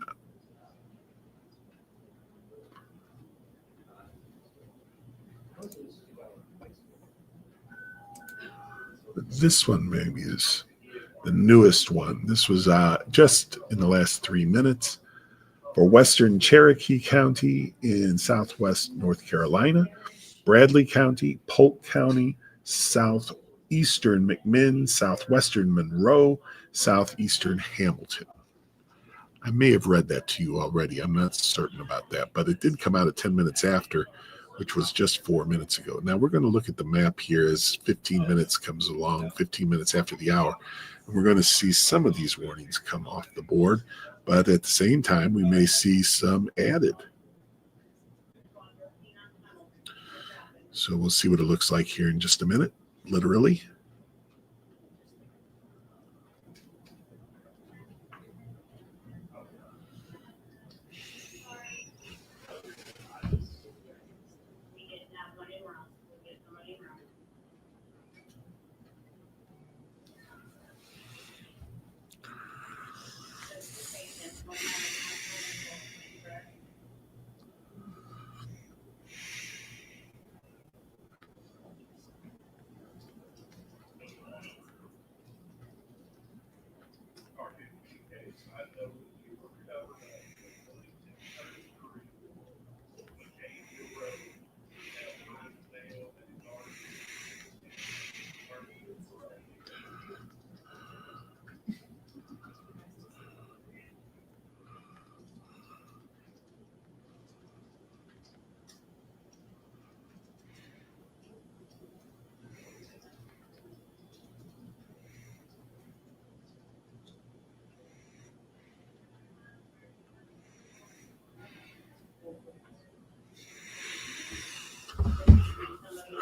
But this one maybe is the newest one. This was just in the last 3 minutes for Western Cherokee County in southwest North Carolina, Bradley County, Polk County, southeastern McMinn, southwestern Monroe, southeastern Hamilton. I may have read that to you already. I'm not certain about that, but it did come out at 10 minutes after, which was just 4 minutes ago. Now we're going to look at the map here as 15 minutes comes along, 15 minutes after the hour. And we're going to see some of these warnings come off the board, but at the same time, we may see some added. So we'll see what it looks like here in just a minute, literally.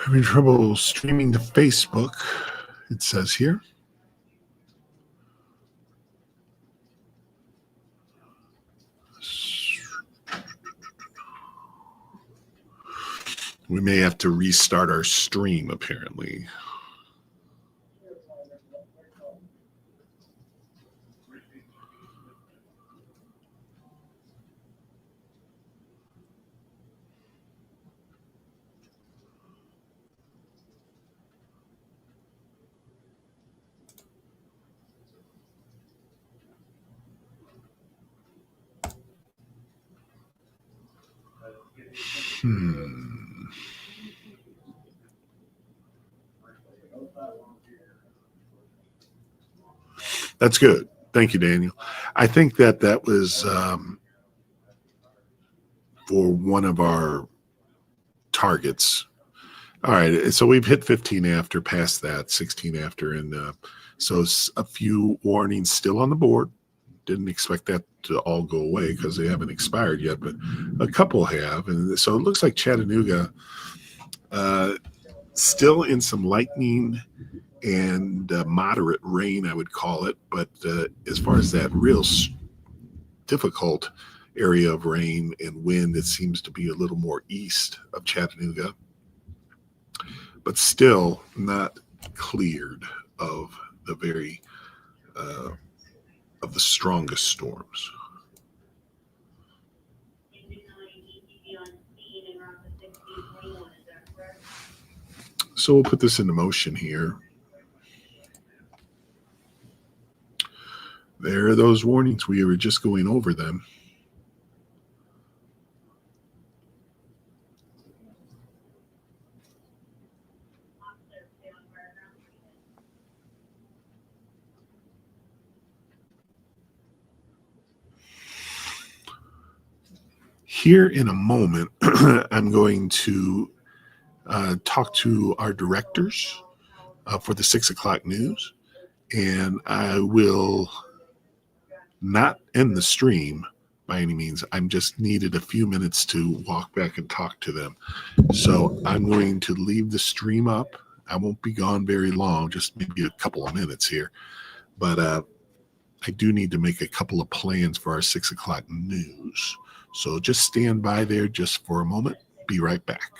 Having trouble streaming to Facebook, it says here. We may have to restart our stream, apparently. That's good. Thank you, Daniel. I think that was for one of our targets. All right, so we've hit 15 after, past that, 16 after, and so a few warnings still on the board. Didn't expect that to all go away because they haven't expired yet, but a couple have. And so it looks like Chattanooga still in some lightning and moderate rain, I would call it. But as far as that real difficult area of rain and wind, it seems to be a little more east of Chattanooga, but still not cleared of the very of the strongest storms. So we'll put this into motion here. There are those warnings. We were just going over them. Here in a moment, I'm going to talk to our directors for the 6 o'clock news, and I will not end the stream by any means. I'm just needed a few minutes to walk back and talk to them. So I'm going to leave the stream up. I won't be gone very long, just maybe a couple of minutes here. But I do need to make a couple of plans for our 6 o'clock news. So just stand by there just for a moment. Be right back.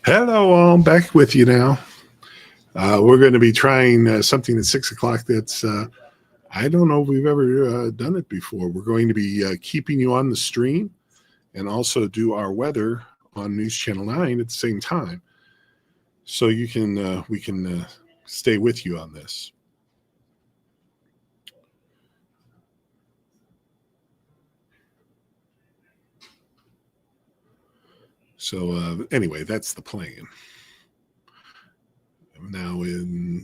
Hello, I'm back with you now. We're going to be trying something at 6 o'clock that's, I don't know if we've ever done it before. We're going to be keeping you on the stream and also do our weather on News Channel 9 at the same time. So we can stay with you on this. So anyway, that's the plan. Now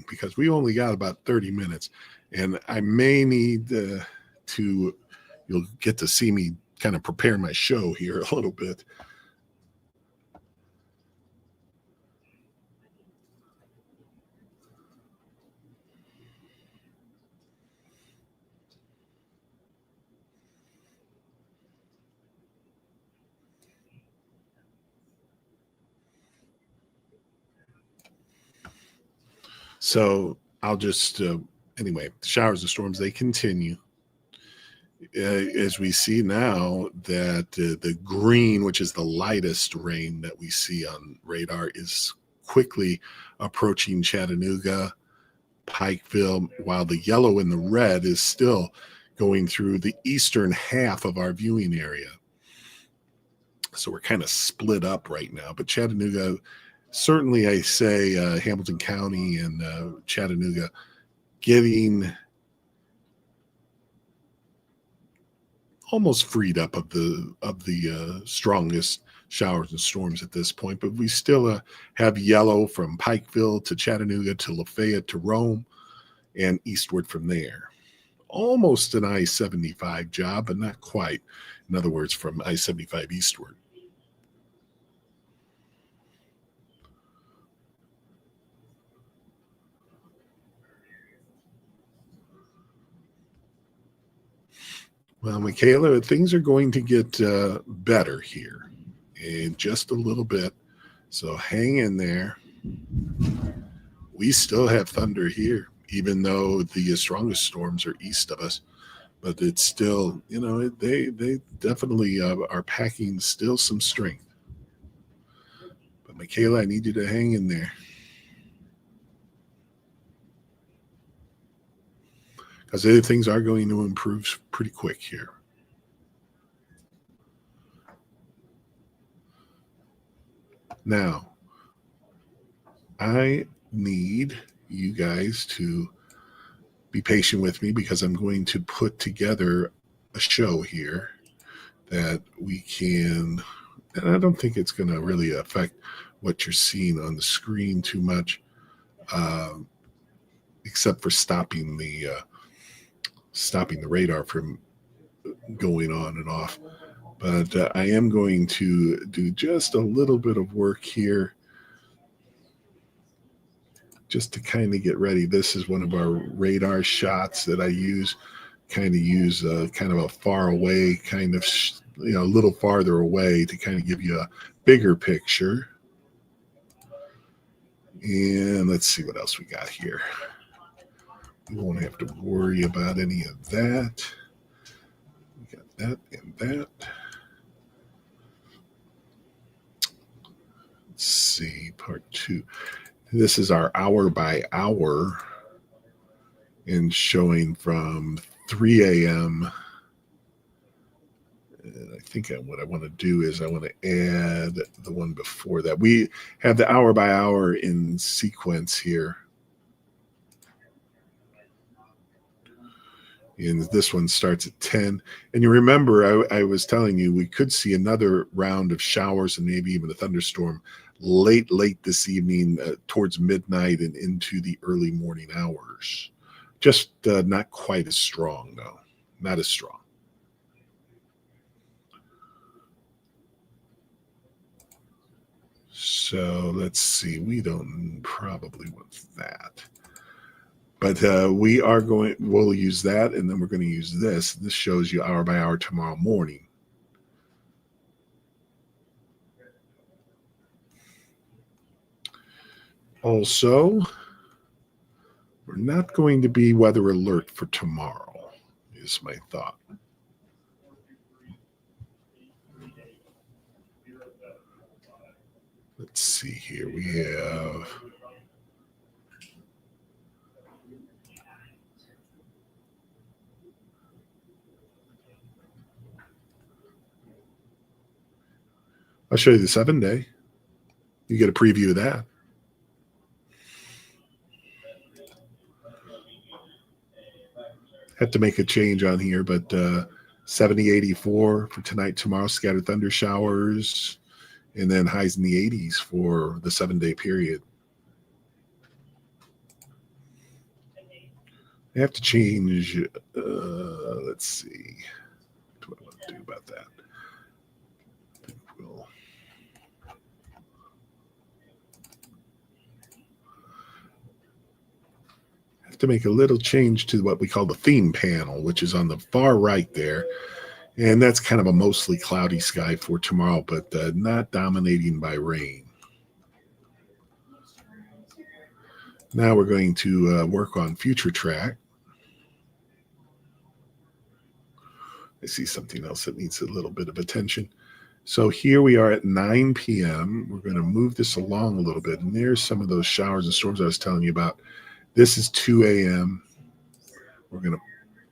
because we only got about 30 minutes, and I may need you'll get to see me kind of prepare my show here a little bit. So I'll just, anyway, the showers and storms, they continue. As we see now that the green, which is the lightest rain that we see on radar, is quickly approaching Chattanooga, Pikeville, while the yellow and the red is still going through the eastern half of our viewing area. So we're kind of split up right now, but Chattanooga, certainly I say Hamilton County and Chattanooga getting almost freed up of the strongest showers and storms at this point, but we still have yellow from Pikeville to Chattanooga to Lafayette to Rome and eastward from there. Almost an I-75 job, but not quite. In other words, from I-75 eastward. Well, Michaela, things are going to get better here in just a little bit. So hang in there. We still have thunder here, even though the strongest storms are east of us. But it's still, they definitely are packing still some strength. But Michaela, I need you to hang in there. Because things are going to improve pretty quick here. Now, I need you guys to be patient with me because I'm going to put together a show here that we can, and I don't think it's going to really affect what you're seeing on the screen too much, except for stopping the radar from going on and off. But I am going to do just a little bit of work here just to kind of get ready. This is one of our radar shots that I use kind of a far away, kind of, a little farther away to kind of give you a bigger picture. And let's see what else we got here. We won't have to worry about any of that. We got that and that. Let's see, part 2. This is our hour by hour and showing from 3 a.m. And I think what I want to do is I want to add the one before that. We have the hour by hour in sequence here. And this one starts at 10. And you remember I was telling you we could see another round of showers and maybe even a thunderstorm late this evening towards midnight and into the early morning hours. Just not quite as strong, though. Not as strong. So let's see. We don't probably want that. But we'll use that, and then we're going to use this. This shows you hour by hour tomorrow morning. Also, we're not going to be weather alert for tomorrow, is my thought. Let's see here. We have I'll show you the 7-day. You get a preview of that. Have to make a change on here, but 70-84 for tonight, tomorrow, scattered thunder showers, and then highs in the 80s for the 7-day period. I have to change. Let's see. What do I want to do about that? I think we'll have to make a little change to what we call the theme panel, which is on the far right there. And that's kind of a mostly cloudy sky for tomorrow, but not dominating by rain. Now we're going to work on future track. I see something else that needs a little bit of attention. So here we are at 9 p.m. We're going to move this along a little bit. And there's some of those showers and storms I was telling you about. This is 2 a.m. We're going to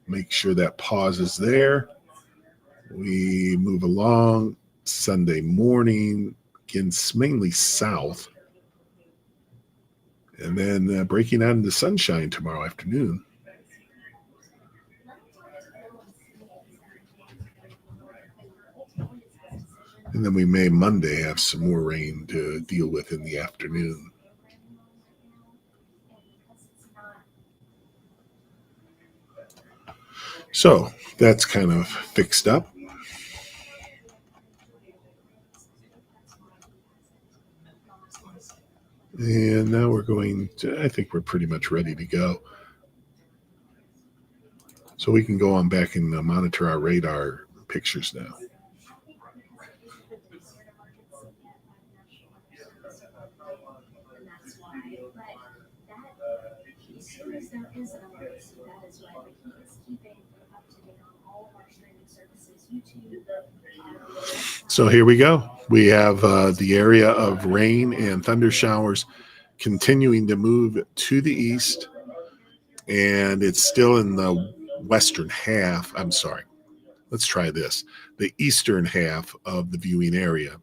make sure that pauses there. We move along Sunday morning, again, mainly south. And then breaking out into sunshine tomorrow afternoon. And then we may Monday have some more rain to deal with in the afternoon. So that's kind of fixed up. And now we're going to, I think we're pretty much ready to go. So we can go on back and monitor our radar pictures now. So here we go. We have the area of rain and thunder showers continuing to move to the east, and it's still in the western half. I'm sorry. Let's try this. The eastern half of the viewing area.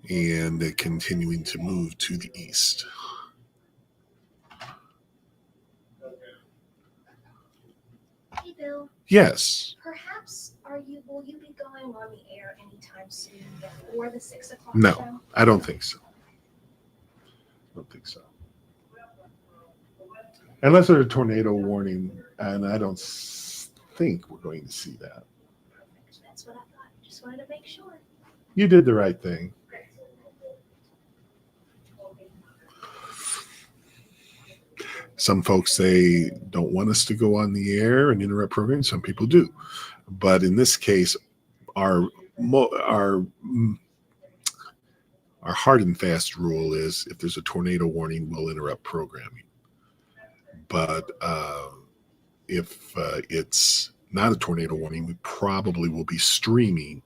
And continuing to move to the east. Hey, Bill. Yes. Perhaps will you be going on the air anytime soon before the 6 o'clock No, show? I don't think so. Unless there's a tornado warning, and I don't think we're going to see that. Perfect. That's what I thought. Just wanted to make sure. You did the right thing. Some folks say don't want us to go on the air and interrupt programming. Some people do. But in this case, our hard and fast rule is if there's a tornado warning, we'll interrupt programming. But if it's not a tornado warning, we probably will be streaming.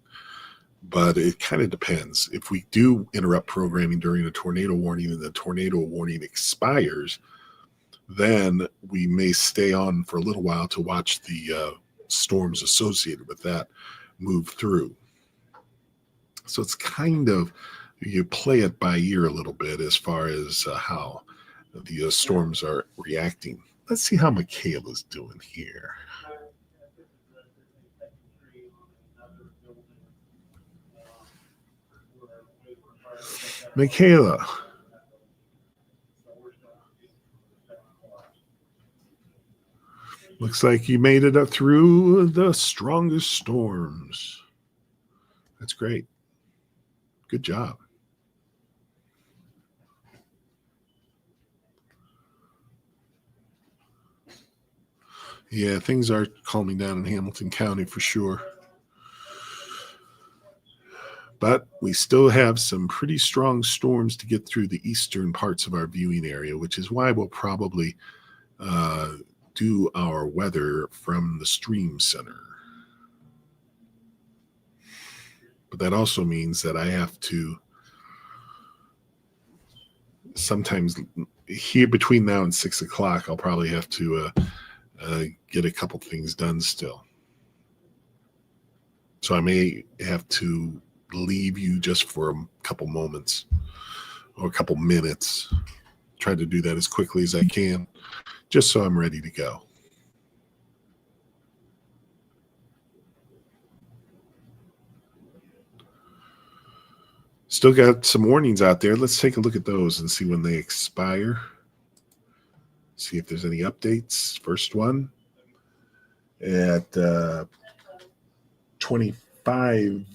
But it kind of depends. If we do interrupt programming during a tornado warning and the tornado warning expires, then we may stay on for a little while to watch the storms associated with that move through. So it's kind of, you play it by ear a little bit as far as how the storms are reacting. Let's see how Michaela's doing here. Michaela. Looks like you made it up through the strongest storms. That's great. Good job. Yeah, things are calming down in Hamilton County for sure. But we still have some pretty strong storms to get through the eastern parts of our viewing area, which is why we'll probably do our weather from the stream center. But But that also means that I have to sometimes here between now and 6 o'clock, I'll probably have to get a couple things done still. So I may have to leave you just for a couple moments or a couple minutes. Try to do that as quickly as I can, just so I'm ready to go. Still got some warnings out there. Let's take a look at those and see when they expire. See if there's any updates. First one at 25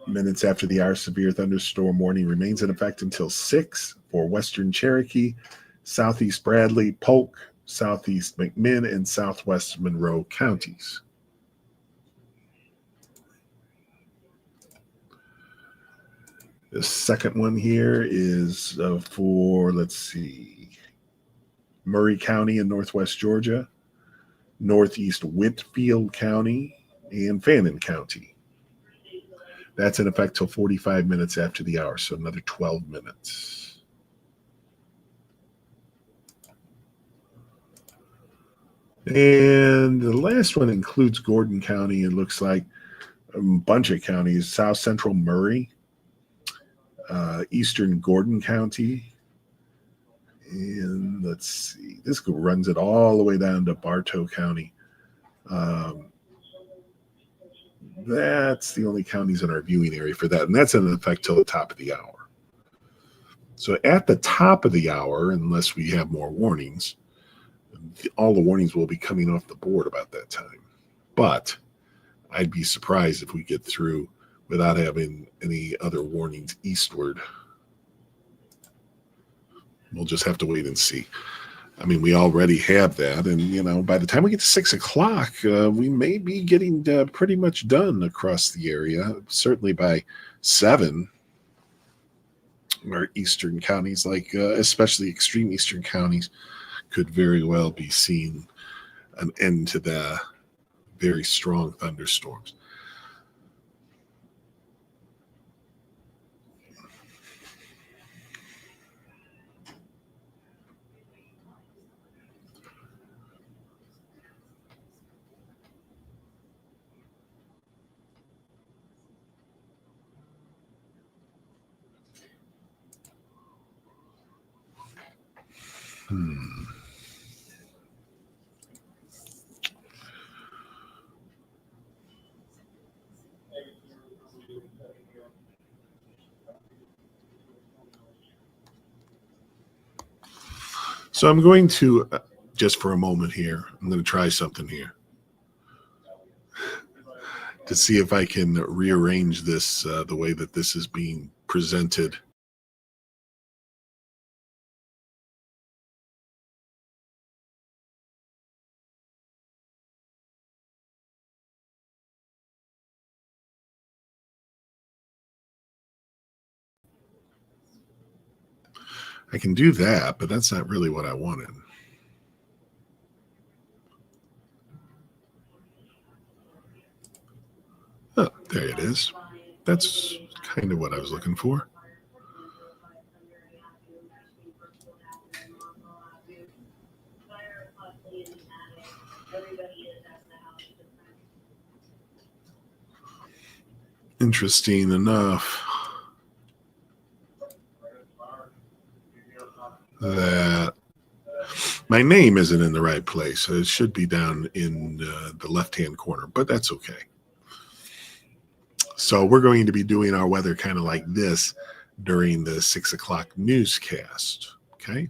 minutes after the hour, severe thunderstorm warning remains in effect until 6 for Western Cherokee, Southeast Bradley, Polk, Southeast McMinn, and Southwest Monroe counties. The second one here is for, let's see, Murray County in Northwest Georgia, Northeast Whitfield County, and Fannin County. That's in effect till 45 minutes after the hour, so another 12 minutes. And the last one includes Gordon County. It looks like a bunch of counties: South Central Murray, Eastern Gordon County, and let's see, this runs it all the way down to Bartow County. That's the only counties in our viewing area for that, and that's in effect till the top of the hour. So at the top of the hour, unless we have more warnings, all the warnings will be coming off the board about that time. But I'd be surprised if we get through without having any other warnings eastward. We'll just have to wait and see. I mean, we already have that. And, you know, by the time we get to 6 o'clock, we may be getting pretty much done across the area. Certainly by 7, our eastern counties, like especially extreme eastern counties, could very well be seeing an end to the very strong thunderstorms. So I'm going to, just for a moment here, I'm going to try something here to see if I can rearrange this the way that this is being presented. I can do that, but that's not really what I wanted. Oh, there it is. That's kind of what I was looking for. Interesting enough that my name isn't in the right place. It should be down in the left-hand corner, but that's okay. So we're going to be doing our weather kind of like this during the 6 o'clock newscast. Okay.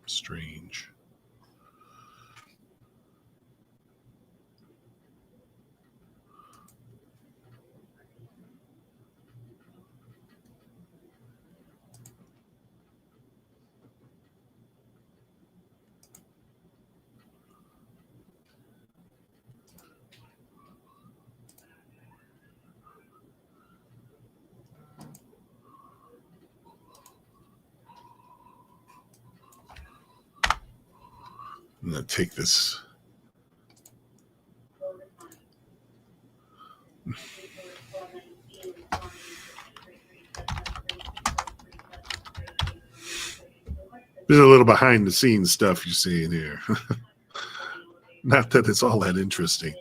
Strange. going to take this. There's a little behind the scenes stuff you're seeing here. Not that it's all that interesting.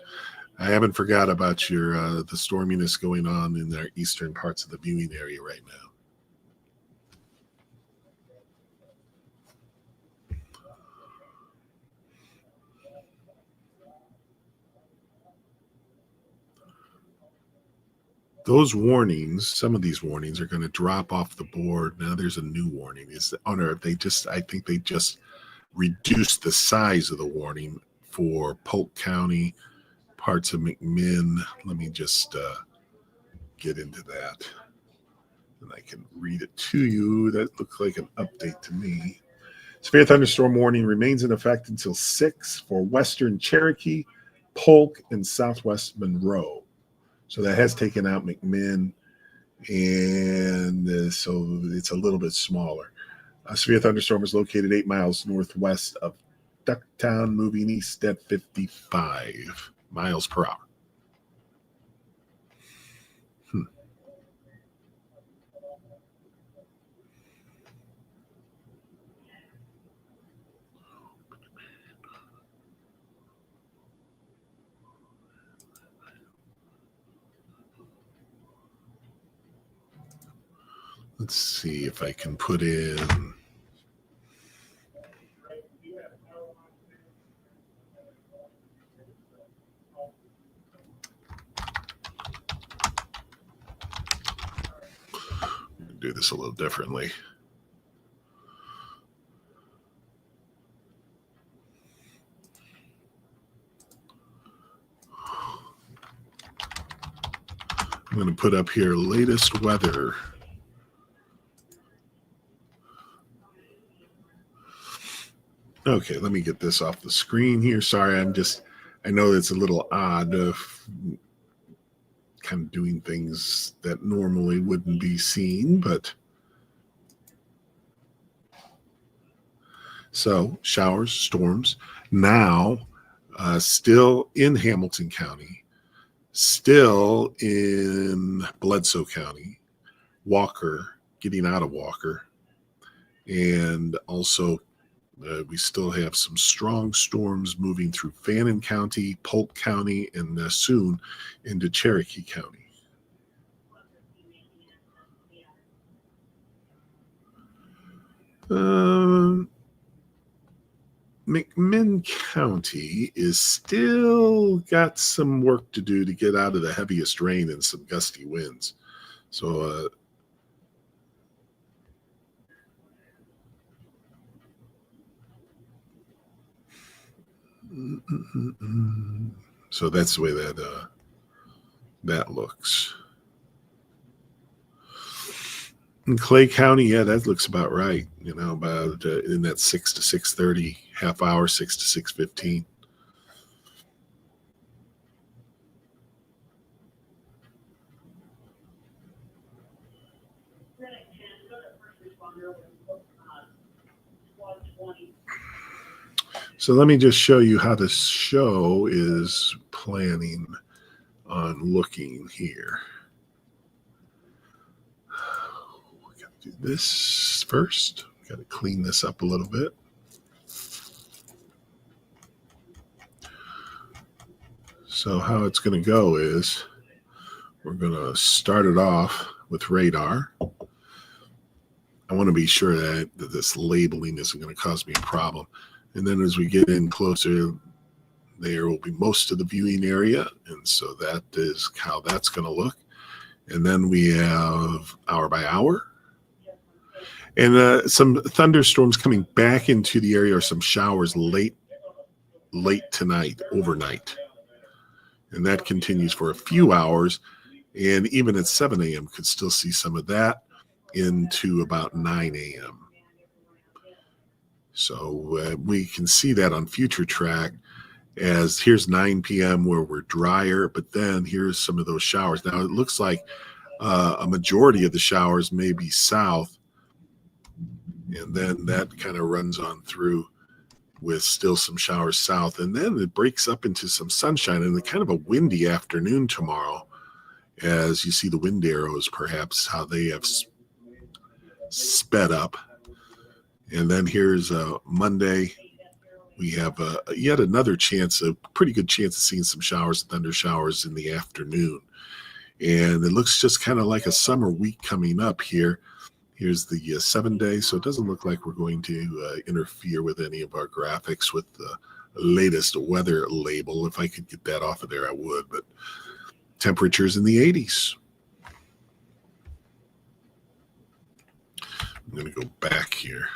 I haven't forgot about your the storminess going on in the eastern parts of the viewing area right now. Those warnings, some of these warnings are going to drop off the board. Now there's a new warning. I think they just reduced the size of the warning for Polk County, parts of McMinn. Let me just get into that. And I can read it to you. That looks like an update to me. Severe thunderstorm warning remains in effect until 6 for western Cherokee, Polk, and southwest Monroe. So that has taken out McMinn, and so it's a little bit smaller. A severe thunderstorm is located 8 miles northwest of Ducktown, moving east at 55 miles per hour. Let's see if I can put in. Do this a little differently. I'm going to put up here latest weather. Okay, let me get this off the screen here. Sorry, I know it's a little odd of kind of doing things that normally wouldn't be seen, but so showers, storms, now still in Hamilton County, still in Bledsoe County, Walker, getting out of Walker, and also we still have some strong storms moving through Fannin County, Polk County, and soon into Cherokee County. McMinn County is still got some work to do to get out of the heaviest rain and some gusty winds. So so that's the way that looks. In Clay County, yeah, that looks about right. You know, about in that 6 to 6:30 half hour, 6 to 6:15. So let me just show you how this show is planning on looking here. We got to do this first. We got to clean this up a little bit. So how it's going to go is we're going to start it off with radar. I want to be sure that this labeling isn't going to cause me a problem. And then as we get in closer, there will be most of the viewing area. And so that is how that's going to look. And then we have hour by hour. And some thunderstorms coming back into the area, or some showers late tonight, overnight. And that continues for a few hours. And even at 7 a.m. could still see some of that into about 9 a.m. So we can see that on future track, as here's 9 p.m. where we're drier, but then here's some of those showers. Now it looks like a majority of the showers may be south, and then that kind of runs on through with still some showers south. And then it breaks up into some sunshine and kind of a windy afternoon tomorrow, as you see the wind arrows, perhaps how they have sped up. And then here's Monday. We have yet another chance, a pretty good chance of seeing some showers and thunder showers in the afternoon. And it looks just kind of like a summer week coming up here. Here's the 7 days, so it doesn't look like we're going to interfere with any of our graphics with the latest weather label. If I could get that off of there, I would, but temperatures in the 80s. I'm going to go back here.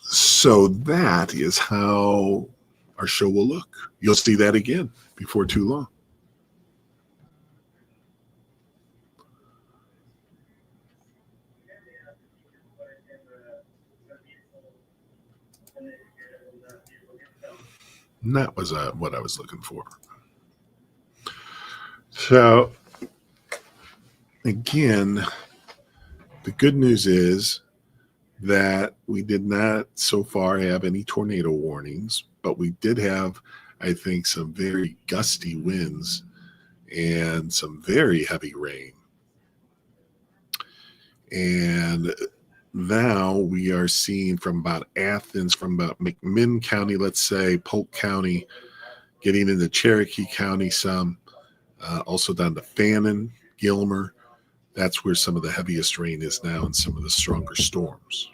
So that is how our show will look. You'll see that again before too long. And that was what I was looking for. So, again, the good news is that we did not so far have any tornado warnings, but we did have, I think, some very gusty winds and some very heavy rain. And now we are seeing from about Athens, from about McMinn County, let's say, Polk County, getting into Cherokee County some, also down to Fannin, Gilmer. That's where some of the heaviest rain is now and some of the stronger storms.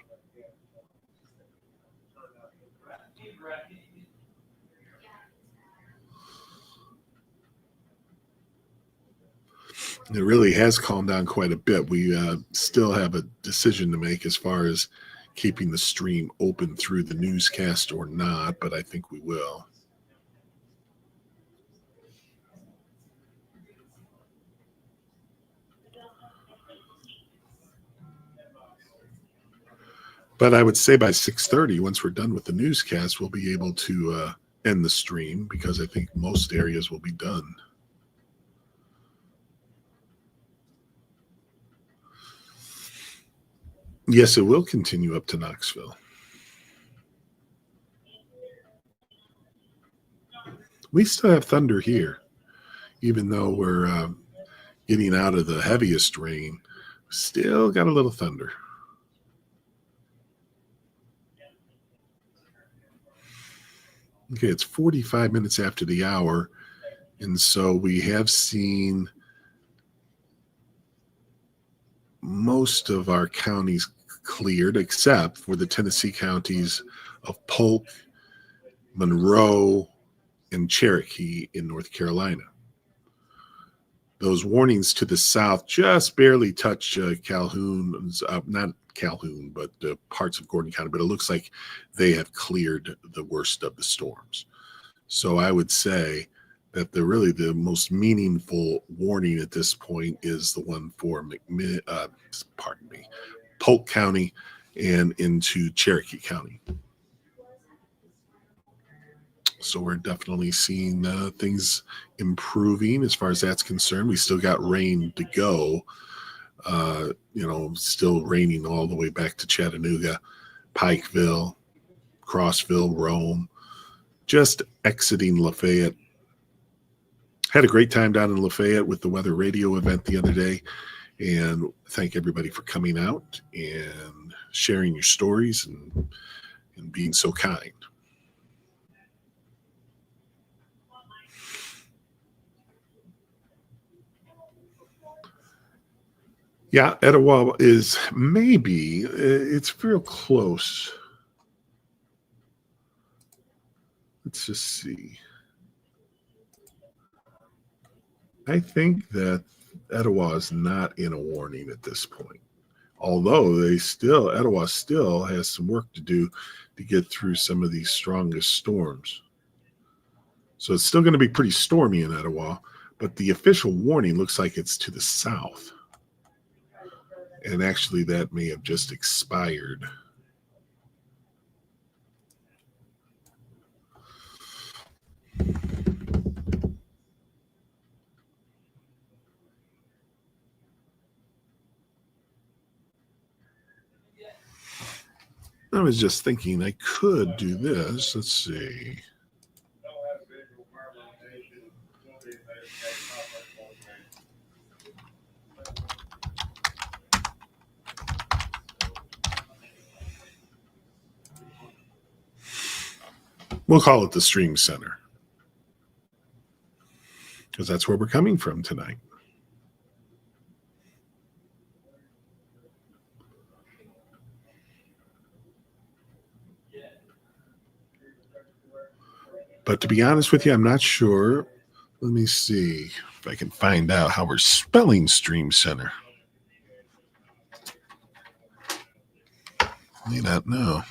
It really has calmed down quite a bit. We still have a decision to make as far as keeping the stream open through the newscast or not, but I think we will. But I would say by 6:30, once we're done with the newscast, we'll be able to end the stream because I think most areas will be done. Yes, it will continue up to Knoxville. We still have thunder here, even though we're getting out of the heaviest rain. Still got a little thunder. Okay, it's 45 minutes after the hour, and so we have seen most of our counties cleared, except for the Tennessee counties of Polk, Monroe, and Cherokee in North Carolina. Those warnings to the south just barely touch Calhoun, not Calhoun, but parts of Gordon County, but it looks like they have cleared the worst of the storms. So I would say that the most meaningful warning at this point is the one for Polk County and into Cherokee County. So we're definitely seeing things improving as far as that's concerned. We still got rain to go. Still raining all the way back to Chattanooga, Pikeville, Crossville, Rome, just exiting Lafayette. Had a great time down in Lafayette with the weather radio event the other day, and thank everybody for coming out and sharing your stories and being so kind. Yeah, Etowah is maybe, it's real close. Let's just see. I think that Etowah is not in a warning at this point. Although Etowah still has some work to do to get through some of these strongest storms. So it's still going to be pretty stormy in Etowah, but the official warning looks like it's to the south. And actually, that may have just expired. was just thinking I could do this. Let's see. We'll call it the Stream Center because that's where we're coming from tonight. But to be honest with you, I'm not sure. Let me see if I can find out how we're spelling Stream Center. May not know.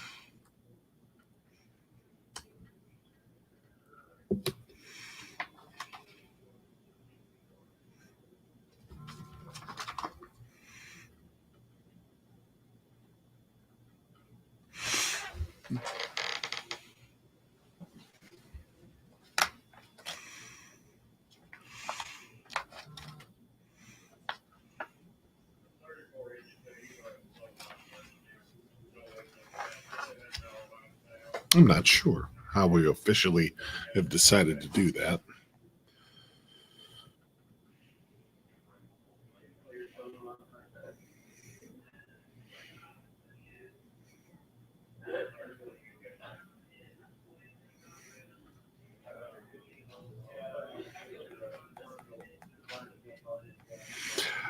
I'm not sure how we officially have decided to do that.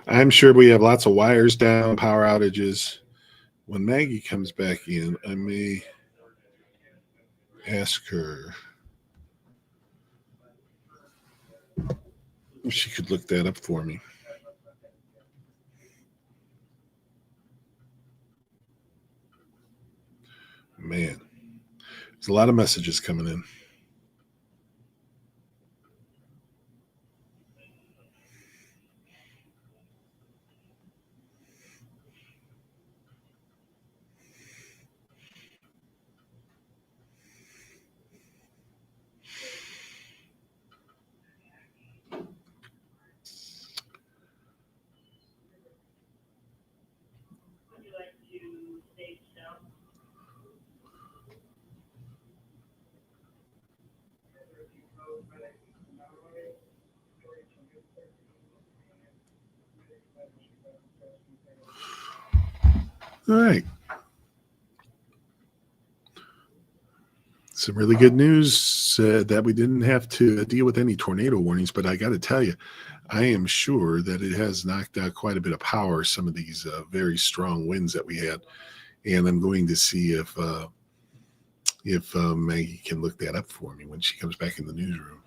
I'm sure we have lots of wires down, power outages. When Maggie comes back in, I may ask her if she could look that up for me. Man, there's a lot of messages coming in. All right. Some really good news that we didn't have to deal with any tornado warnings, but I got to tell you, I am sure that it has knocked out quite a bit of power, some of these very strong winds that we had. And I'm going to see if Maggie can look that up for me when she comes back in the newsroom.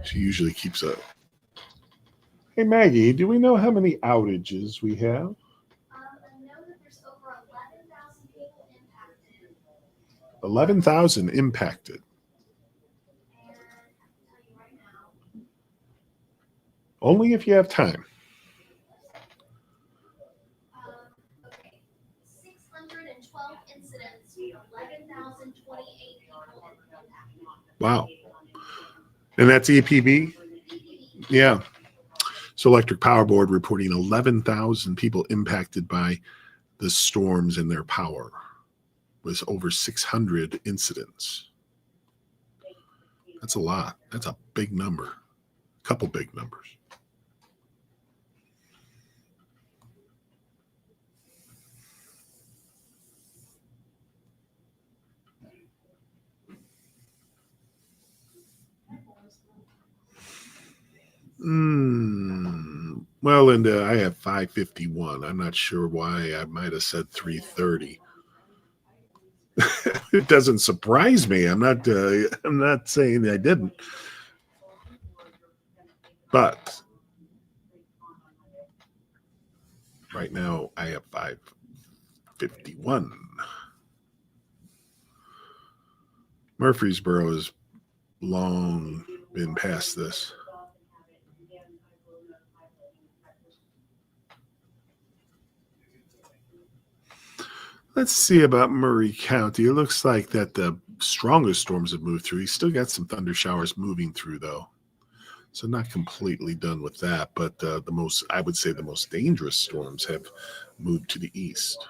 She usually keeps up. Hey, Maggie, do we know how many outages we have? I know that there's over 11,000 people impacted. 11,000 impacted. And I can tell you right now. Only if you have time. Okay. 612 incidents, 11,028 people impacted. Wow. And that's EPB? Yeah. So Electric Power Board reporting 11,000 people impacted by the storms and their power. Was over 600 incidents. That's a lot. That's a big number. A couple big numbers. Well, Linda, I have 551. I'm not sure why I might have said 330. It doesn't surprise me. I'm not saying I didn't. But right now I have 551. Murfreesboro has long been past this. Let's see about Murray County. It looks like that the strongest storms have moved through. He's still got some thunder showers moving through, though. So not completely done with that, but I would say the most dangerous storms have moved to the east.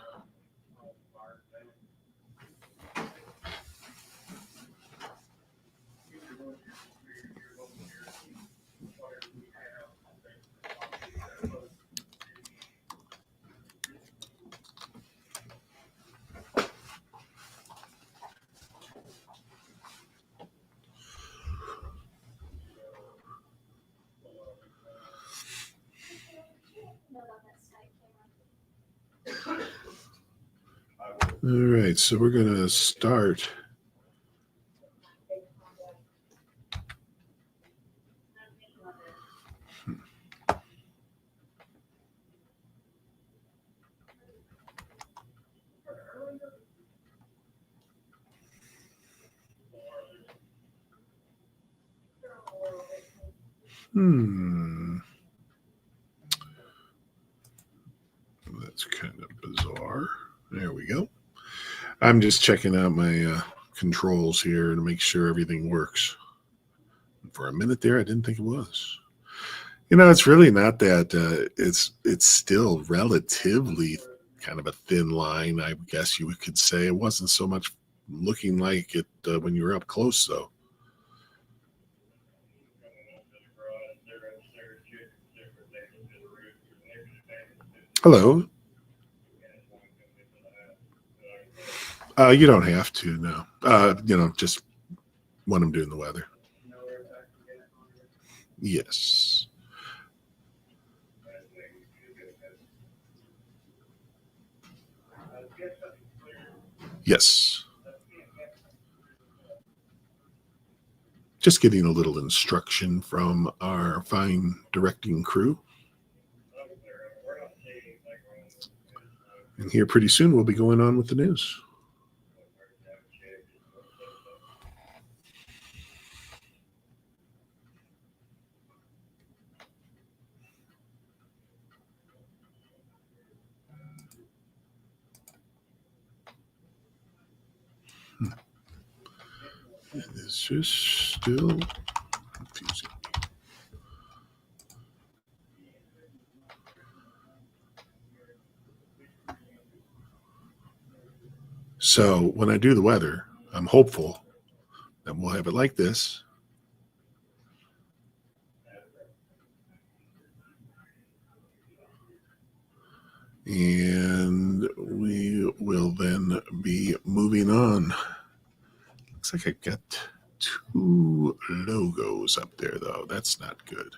All right, so we're going to start. That's kind of bizarre. There we go. I'm just checking out my controls here to make sure everything works. For a minute there, I didn't think it was. You know, it's really not that. It's still relatively kind of a thin line, I guess you could say. It wasn't so much looking like it when you were up close, though. Hello. You don't have to, no. Just when I'm doing the weather. Yes. Yes. Just getting a little instruction from our fine directing crew. And here pretty soon we'll be going on with the news. It's just still confusing. So when I do the weather, I'm hopeful that we'll have it like this. And we will then be moving on. Looks like I got 2 logos up there, though. That's not good.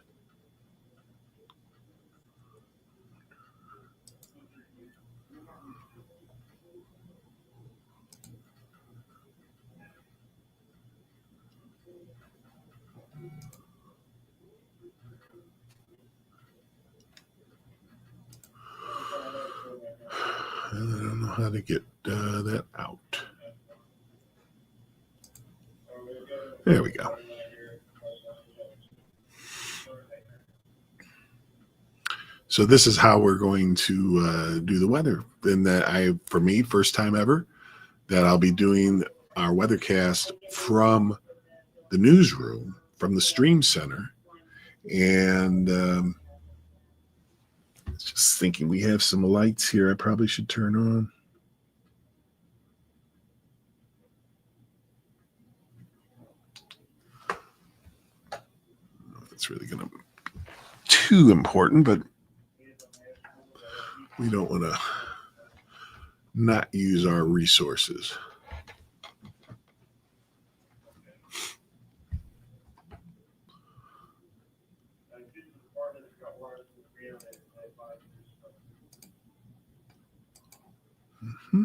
I don't know how to get that out. There we go. So this is how we're going to do the weather. And that for me, first time ever, that I'll be doing our weathercast from the newsroom, from the stream center. And just thinking we have some lights here I probably should turn on. That's really going to be too important, but we don't want to not use our resources. Mm-hmm.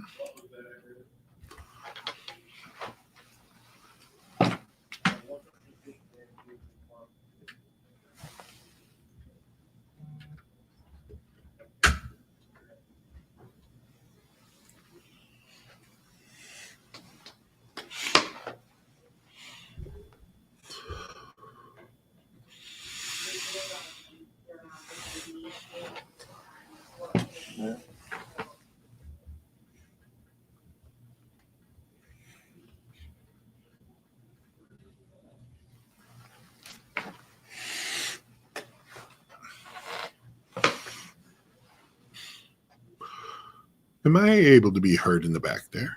Am I able to be heard in the back there?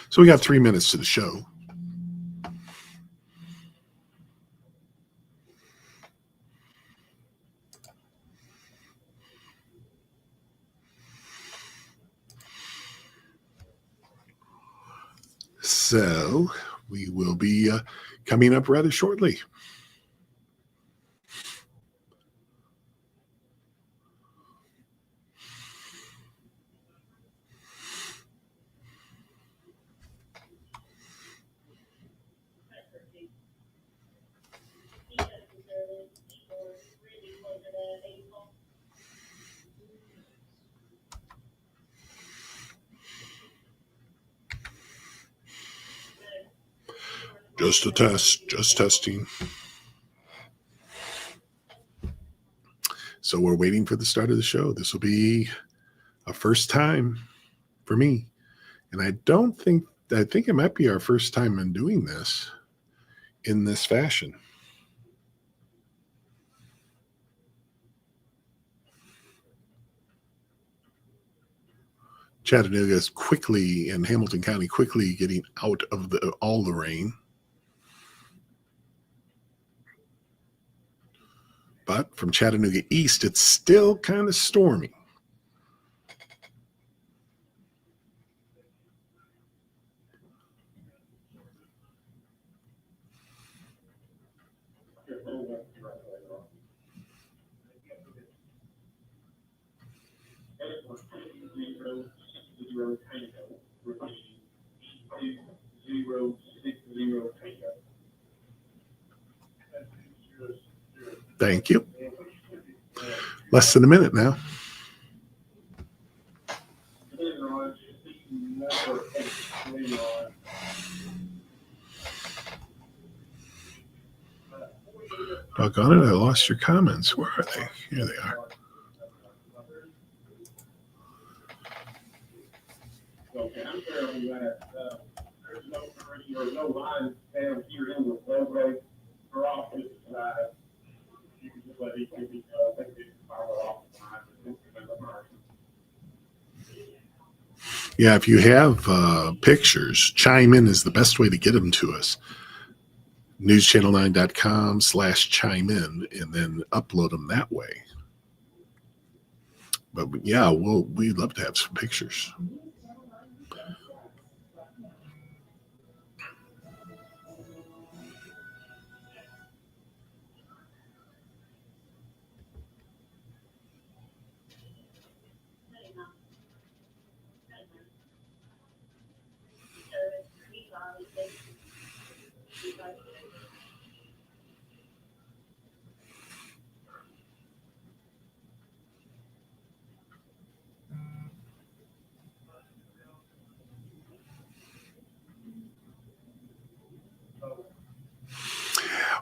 So we got 3 minutes to the show. So we will be coming up rather shortly. Just a test, just testing. So we're waiting for the start of the show. This will be a first time for me. And I think it might be our first time in doing this in this fashion. Chattanooga is quickly, and Hamilton County quickly getting out of all the rain. But from Chattanooga east, it's still kind of stormy. Thank you. Less than a minute now. Doggone it, I lost your comments. Where are they? Here they are. Okay, I'm fairly glad there's no line down here in the roadway for office side. You can just let each of these they can power off the line. Yeah, if you have pictures, chime in is the best way to get them to us. newschannel9.com/chime in, and then upload them that way. But yeah, we'd love to have some pictures.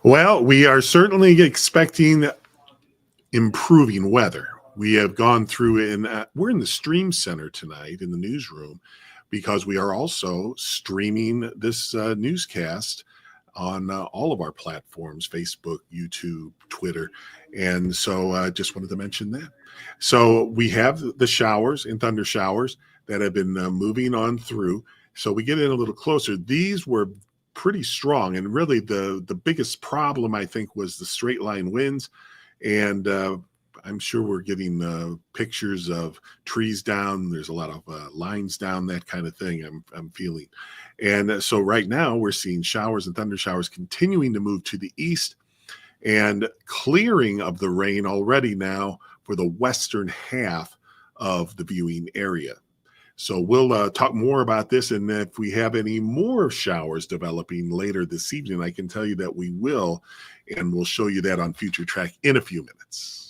Well, we are certainly expecting improving weather. We have gone through, and we're in the Stream Center tonight in the newsroom because we are also streaming this newscast on all of our platforms, Facebook, YouTube, Twitter. And so I just wanted to mention that. So we have the showers and thunder showers that have been moving on through. So we get in a little closer. These were pretty strong. And really the biggest problem, I think, was the straight line winds. And I'm sure we're getting pictures of trees down. There's a lot of lines down, that kind of thing I'm feeling. And so right now we're seeing showers and thunder showers continuing to move to the east and clearing of the rain already now for the western half of the viewing area. So we'll talk more about this, and if we have any more showers developing later this evening, I can tell you that we will, and we'll show you that on Future Track in a few minutes.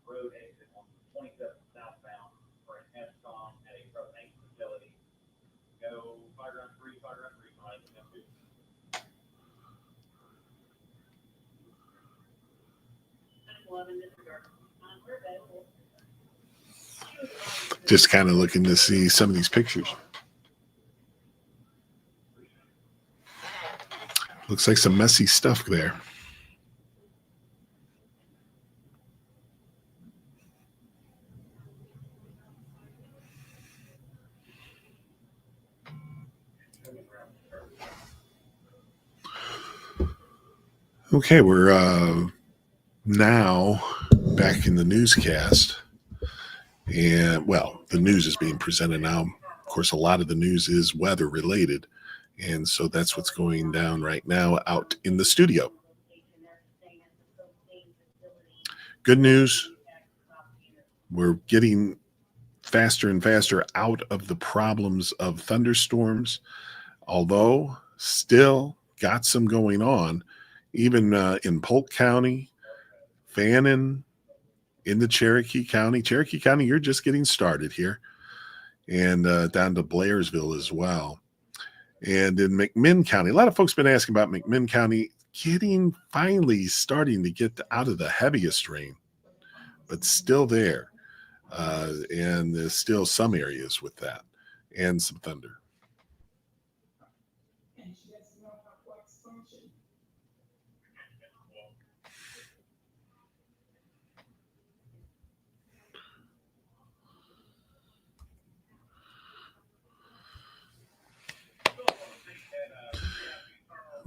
Road exit on 27 southbound for an ESCOM at a propane facility. Go fire run 3, Mike. Just kind of looking to see some of these pictures. Looks like some messy stuff there. Okay, we're now back in the newscast. And, well, the news is being presented now. Of course, a lot of the news is weather related. And so that's what's going down right now out in the studio. Good news, We're getting faster and faster out of the problems of thunderstorms, although still got some going on, even in Polk County, Fannin, in the Cherokee County. Cherokee County, you're just getting started here, and down to Blairsville as well. And in McMinn County, a lot of folks been asking about McMinn County finally starting to get out of the heaviest rain, but still there. And there's still some areas with that and some thunder.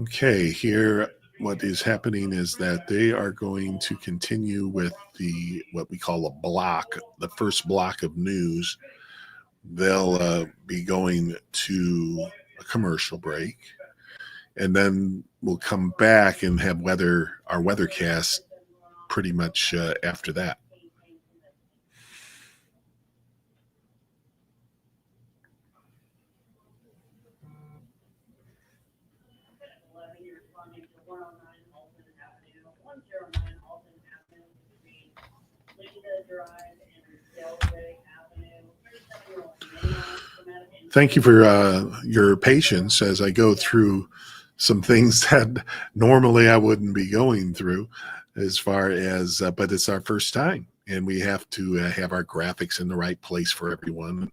Okay, here what is happening is that they are going to continue with what we call a block, the first block of news. They'll be going to a commercial break, and then we'll come back and have our weathercast pretty much after that. Thank you for your patience as I go through some things that normally I wouldn't be going through, as far as, but it's our first time, and we have to have our graphics in the right place for everyone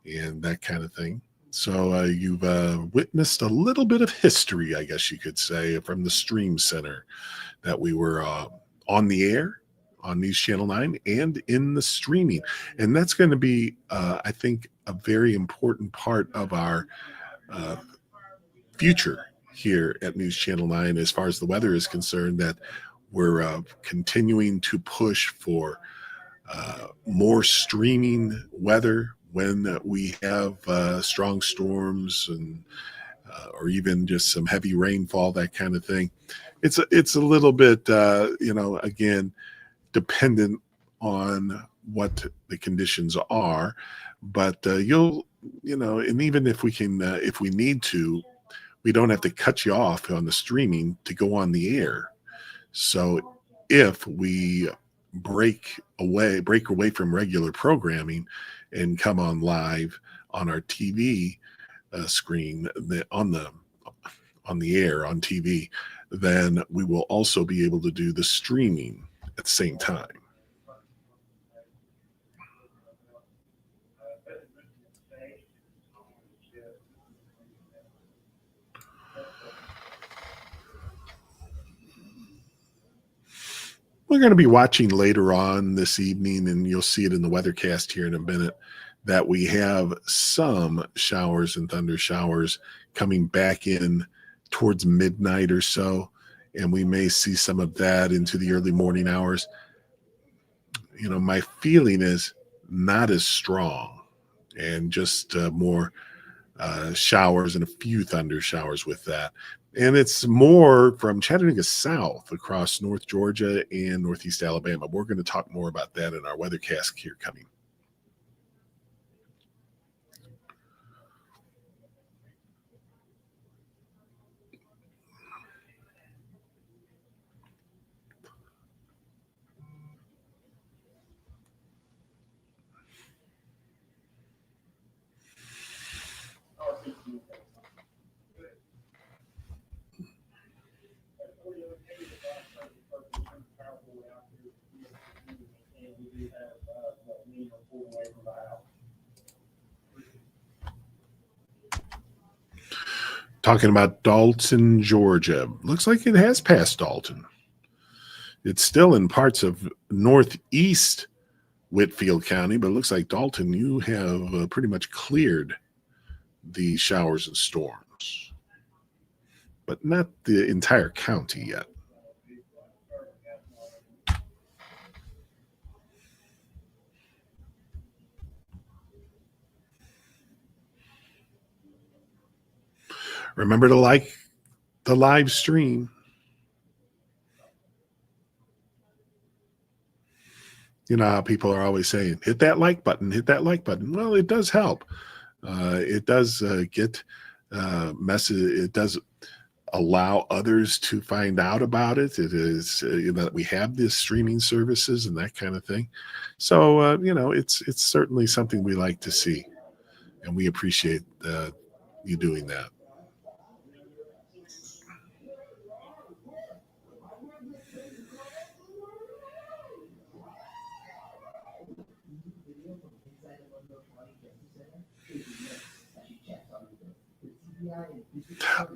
and that kind of thing. So you've witnessed a little bit of history, I guess you could say, from the Stream Center, that we were on the air on News Channel 9 and in the streaming. And that's going to be, I think, a very important part of our future here at News Channel 9 as far as the weather is concerned, that we're continuing to push for more streaming weather when we have strong storms and or even just some heavy rainfall, that kind of thing. It's a little bit, again, dependent on what the conditions are, but and even if we can, if we need to, we don't have to cut you off on the streaming to go on the air. So if we break away from regular programming and come on live on our TV screen on the air on TV, then we will also be able to do the streaming at the same time. We're going to be watching later on this evening, and you'll see it in the weathercast here in a minute, that we have some showers and thunder showers coming back in towards midnight or so, and we may see some of that into the early morning hours. My feeling is not as strong, and just more showers and a few thunder showers with that. And it's more from Chattanooga south across North Georgia and Northeast Alabama. We're going to talk more about that in our weathercast here coming. Talking about Dalton, Georgia. Looks like it has passed Dalton. It's still in parts of northeast Whitfield County, but it looks like Dalton, you have pretty much cleared the showers and storms, but not the entire county yet. Remember to like the live stream. You know how people are always saying, hit that like button, hit that like button. Well, it does help. It does get message. It does allow others to find out about it. It is, that we have these streaming services and that kind of thing. So, it's certainly something we like to see, and we appreciate you doing that.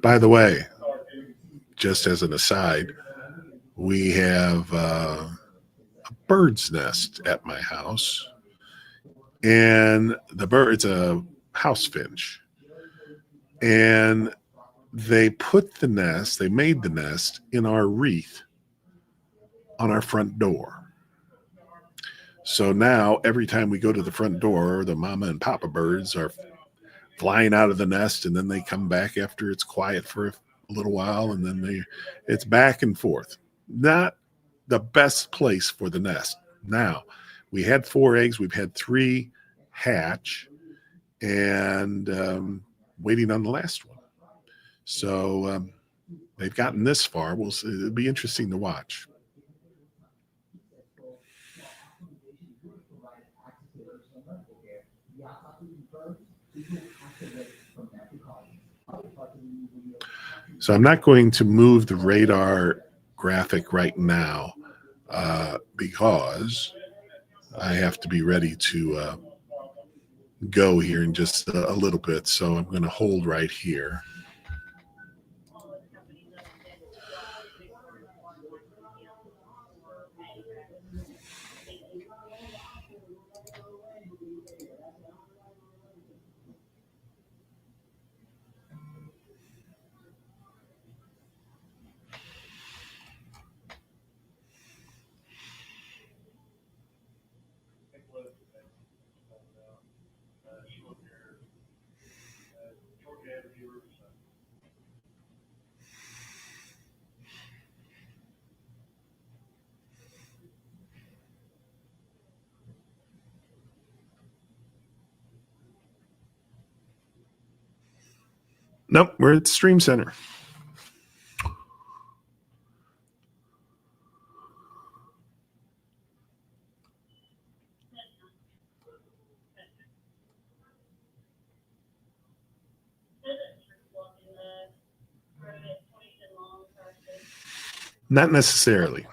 By the way, just as an aside, we have a bird's nest at my house, and it's a house finch, and they made the nest in our wreath on our front door. So now every time we go to the front door, the mama and papa birds are flying out of the nest, and then they come back after it's quiet for a little while, and then it's back and forth. Not the best place for the nest. Now, we had 4 eggs. We've had 3 hatch, and waiting on the last one. So they've gotten this far. We'll see. It'll be interesting to watch. So I'm not going to move the radar graphic right now because I have to be ready to go here in just a little bit. So I'm going to hold right here. Nope, we're at Stream Center. Not necessarily.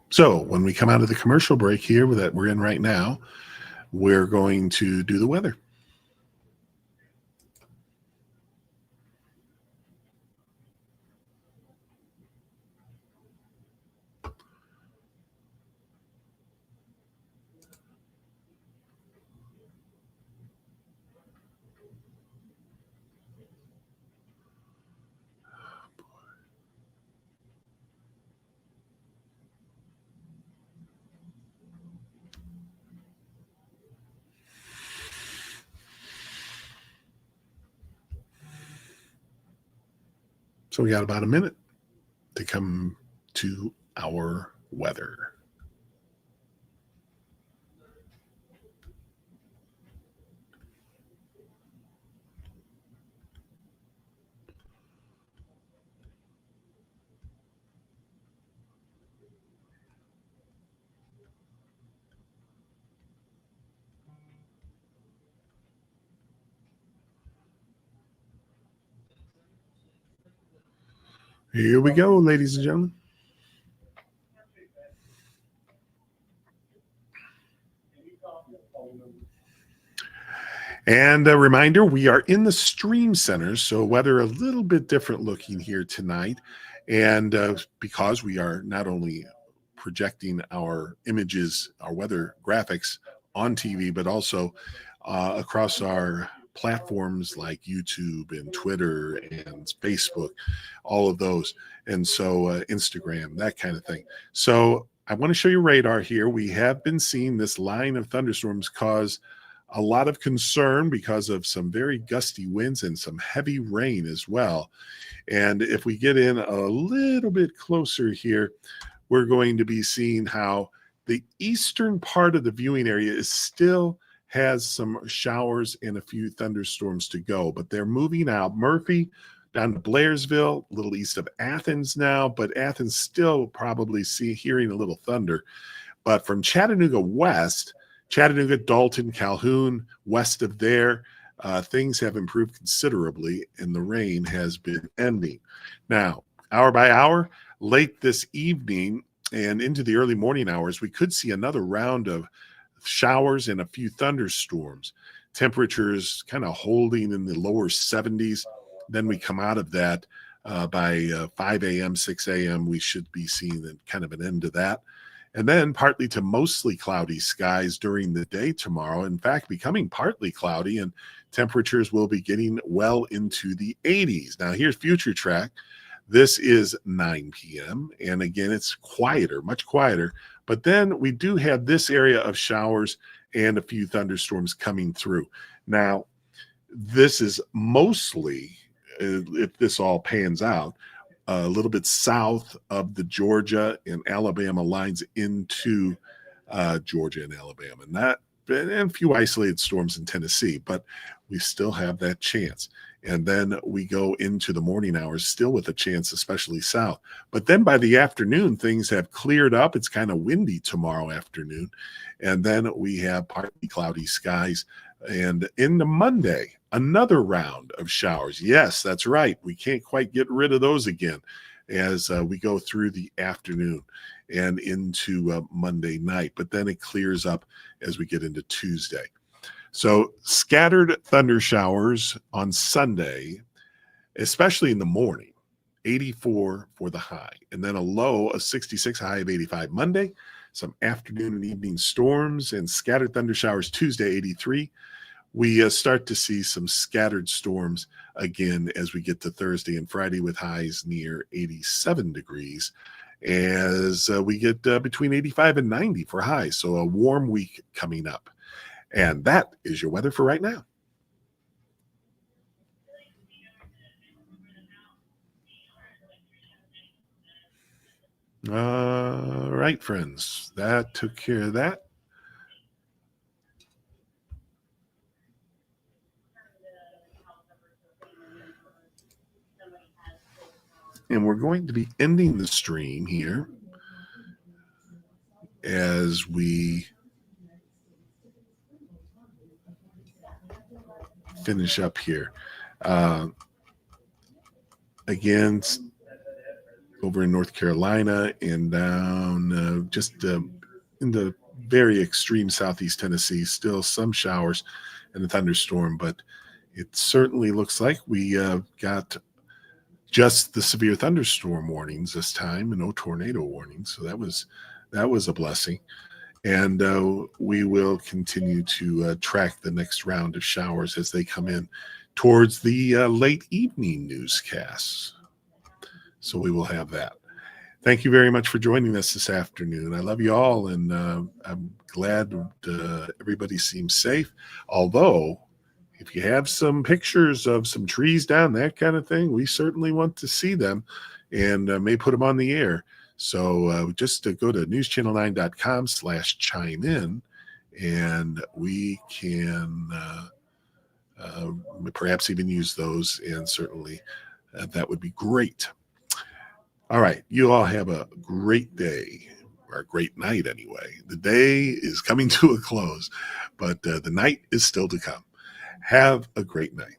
So when we come out of the commercial break here that we're in right now, we're going to do the weather. So we got about a minute to come to our weather. Here we go, ladies and gentlemen. And a reminder, we are in the stream center, so weather a little bit different looking here tonight. And because we are not only projecting our images, our weather graphics on TV, but also across our platforms like YouTube and Twitter and Facebook, all of those. And so Instagram, that kind of thing. So I want to show you radar here. We have been seeing this line of thunderstorms cause a lot of concern because of some very gusty winds and some heavy rain as well. And if we get in a little bit closer here, we're going to be seeing how the eastern part of the viewing area is still has some showers and a few thunderstorms to go, but they're moving out. Murphy down to Blairsville, a little east of Athens now, but Athens still probably hearing a little thunder. But from Chattanooga west, Chattanooga, Dalton, Calhoun, west of there, things have improved considerably, and the rain has been ending. Now, hour by hour, late this evening and into the early morning hours, we could see another round of showers and a few thunderstorms. Temperatures kind of holding in the lower 70s. Then we come out of that by 5 a.m., 6 a.m. We should be seeing kind of an end to that. And then partly to mostly cloudy skies during the day tomorrow. In fact, becoming partly cloudy, and temperatures will be getting well into the 80s. Now, here's Future Track. This is 9 p.m. And again, it's quieter, much quieter. But then we do have this area of showers and a few thunderstorms coming through. Now, this is mostly, if this all pans out, a little bit south of the Georgia and Alabama lines into Georgia and Alabama, and a few isolated storms in Tennessee, but we still have that chance. And then we go into the morning hours still with a chance, especially south. But then by the afternoon, things have cleared up. It's kind of windy tomorrow afternoon. And then we have partly cloudy skies. And into Monday, another round of showers. Yes, that's right. We can't quite get rid of those again as we go through the afternoon and into Monday night. But then it clears up as we get into Tuesday. So scattered thunder showers on Sunday, especially in the morning, 84 for the high. And then a low of 66, high of 85 Monday. Some afternoon and evening storms and scattered thunder showers Tuesday, 83. We start to see some scattered storms again as we get to Thursday and Friday with highs near 87 degrees as we get between 85 and 90 for highs. So a warm week coming up. And that is your weather for right now. All right, friends, that took care of that. And we're going to be ending the stream here as we finish up here. Again, over in North Carolina and down just in the very extreme southeast Tennessee, still some showers and a thunderstorm, but it certainly looks like we got just the severe thunderstorm warnings this time and no tornado warnings. So that was a blessing. And we will continue to track the next round of showers as they come in towards the late evening newscasts. So we will have that. Thank you very much for joining us this afternoon. I love you all, and I'm glad everybody seems safe. Although, if you have some pictures of some trees down, that kind of thing, we certainly want to see them and may put them on the air. So just go to newschannel9.com/chime in, and we can perhaps even use those, and certainly that would be great. All right, you all have a great day, or a great night anyway. The day is coming to a close, but the night is still to come. Have a great night.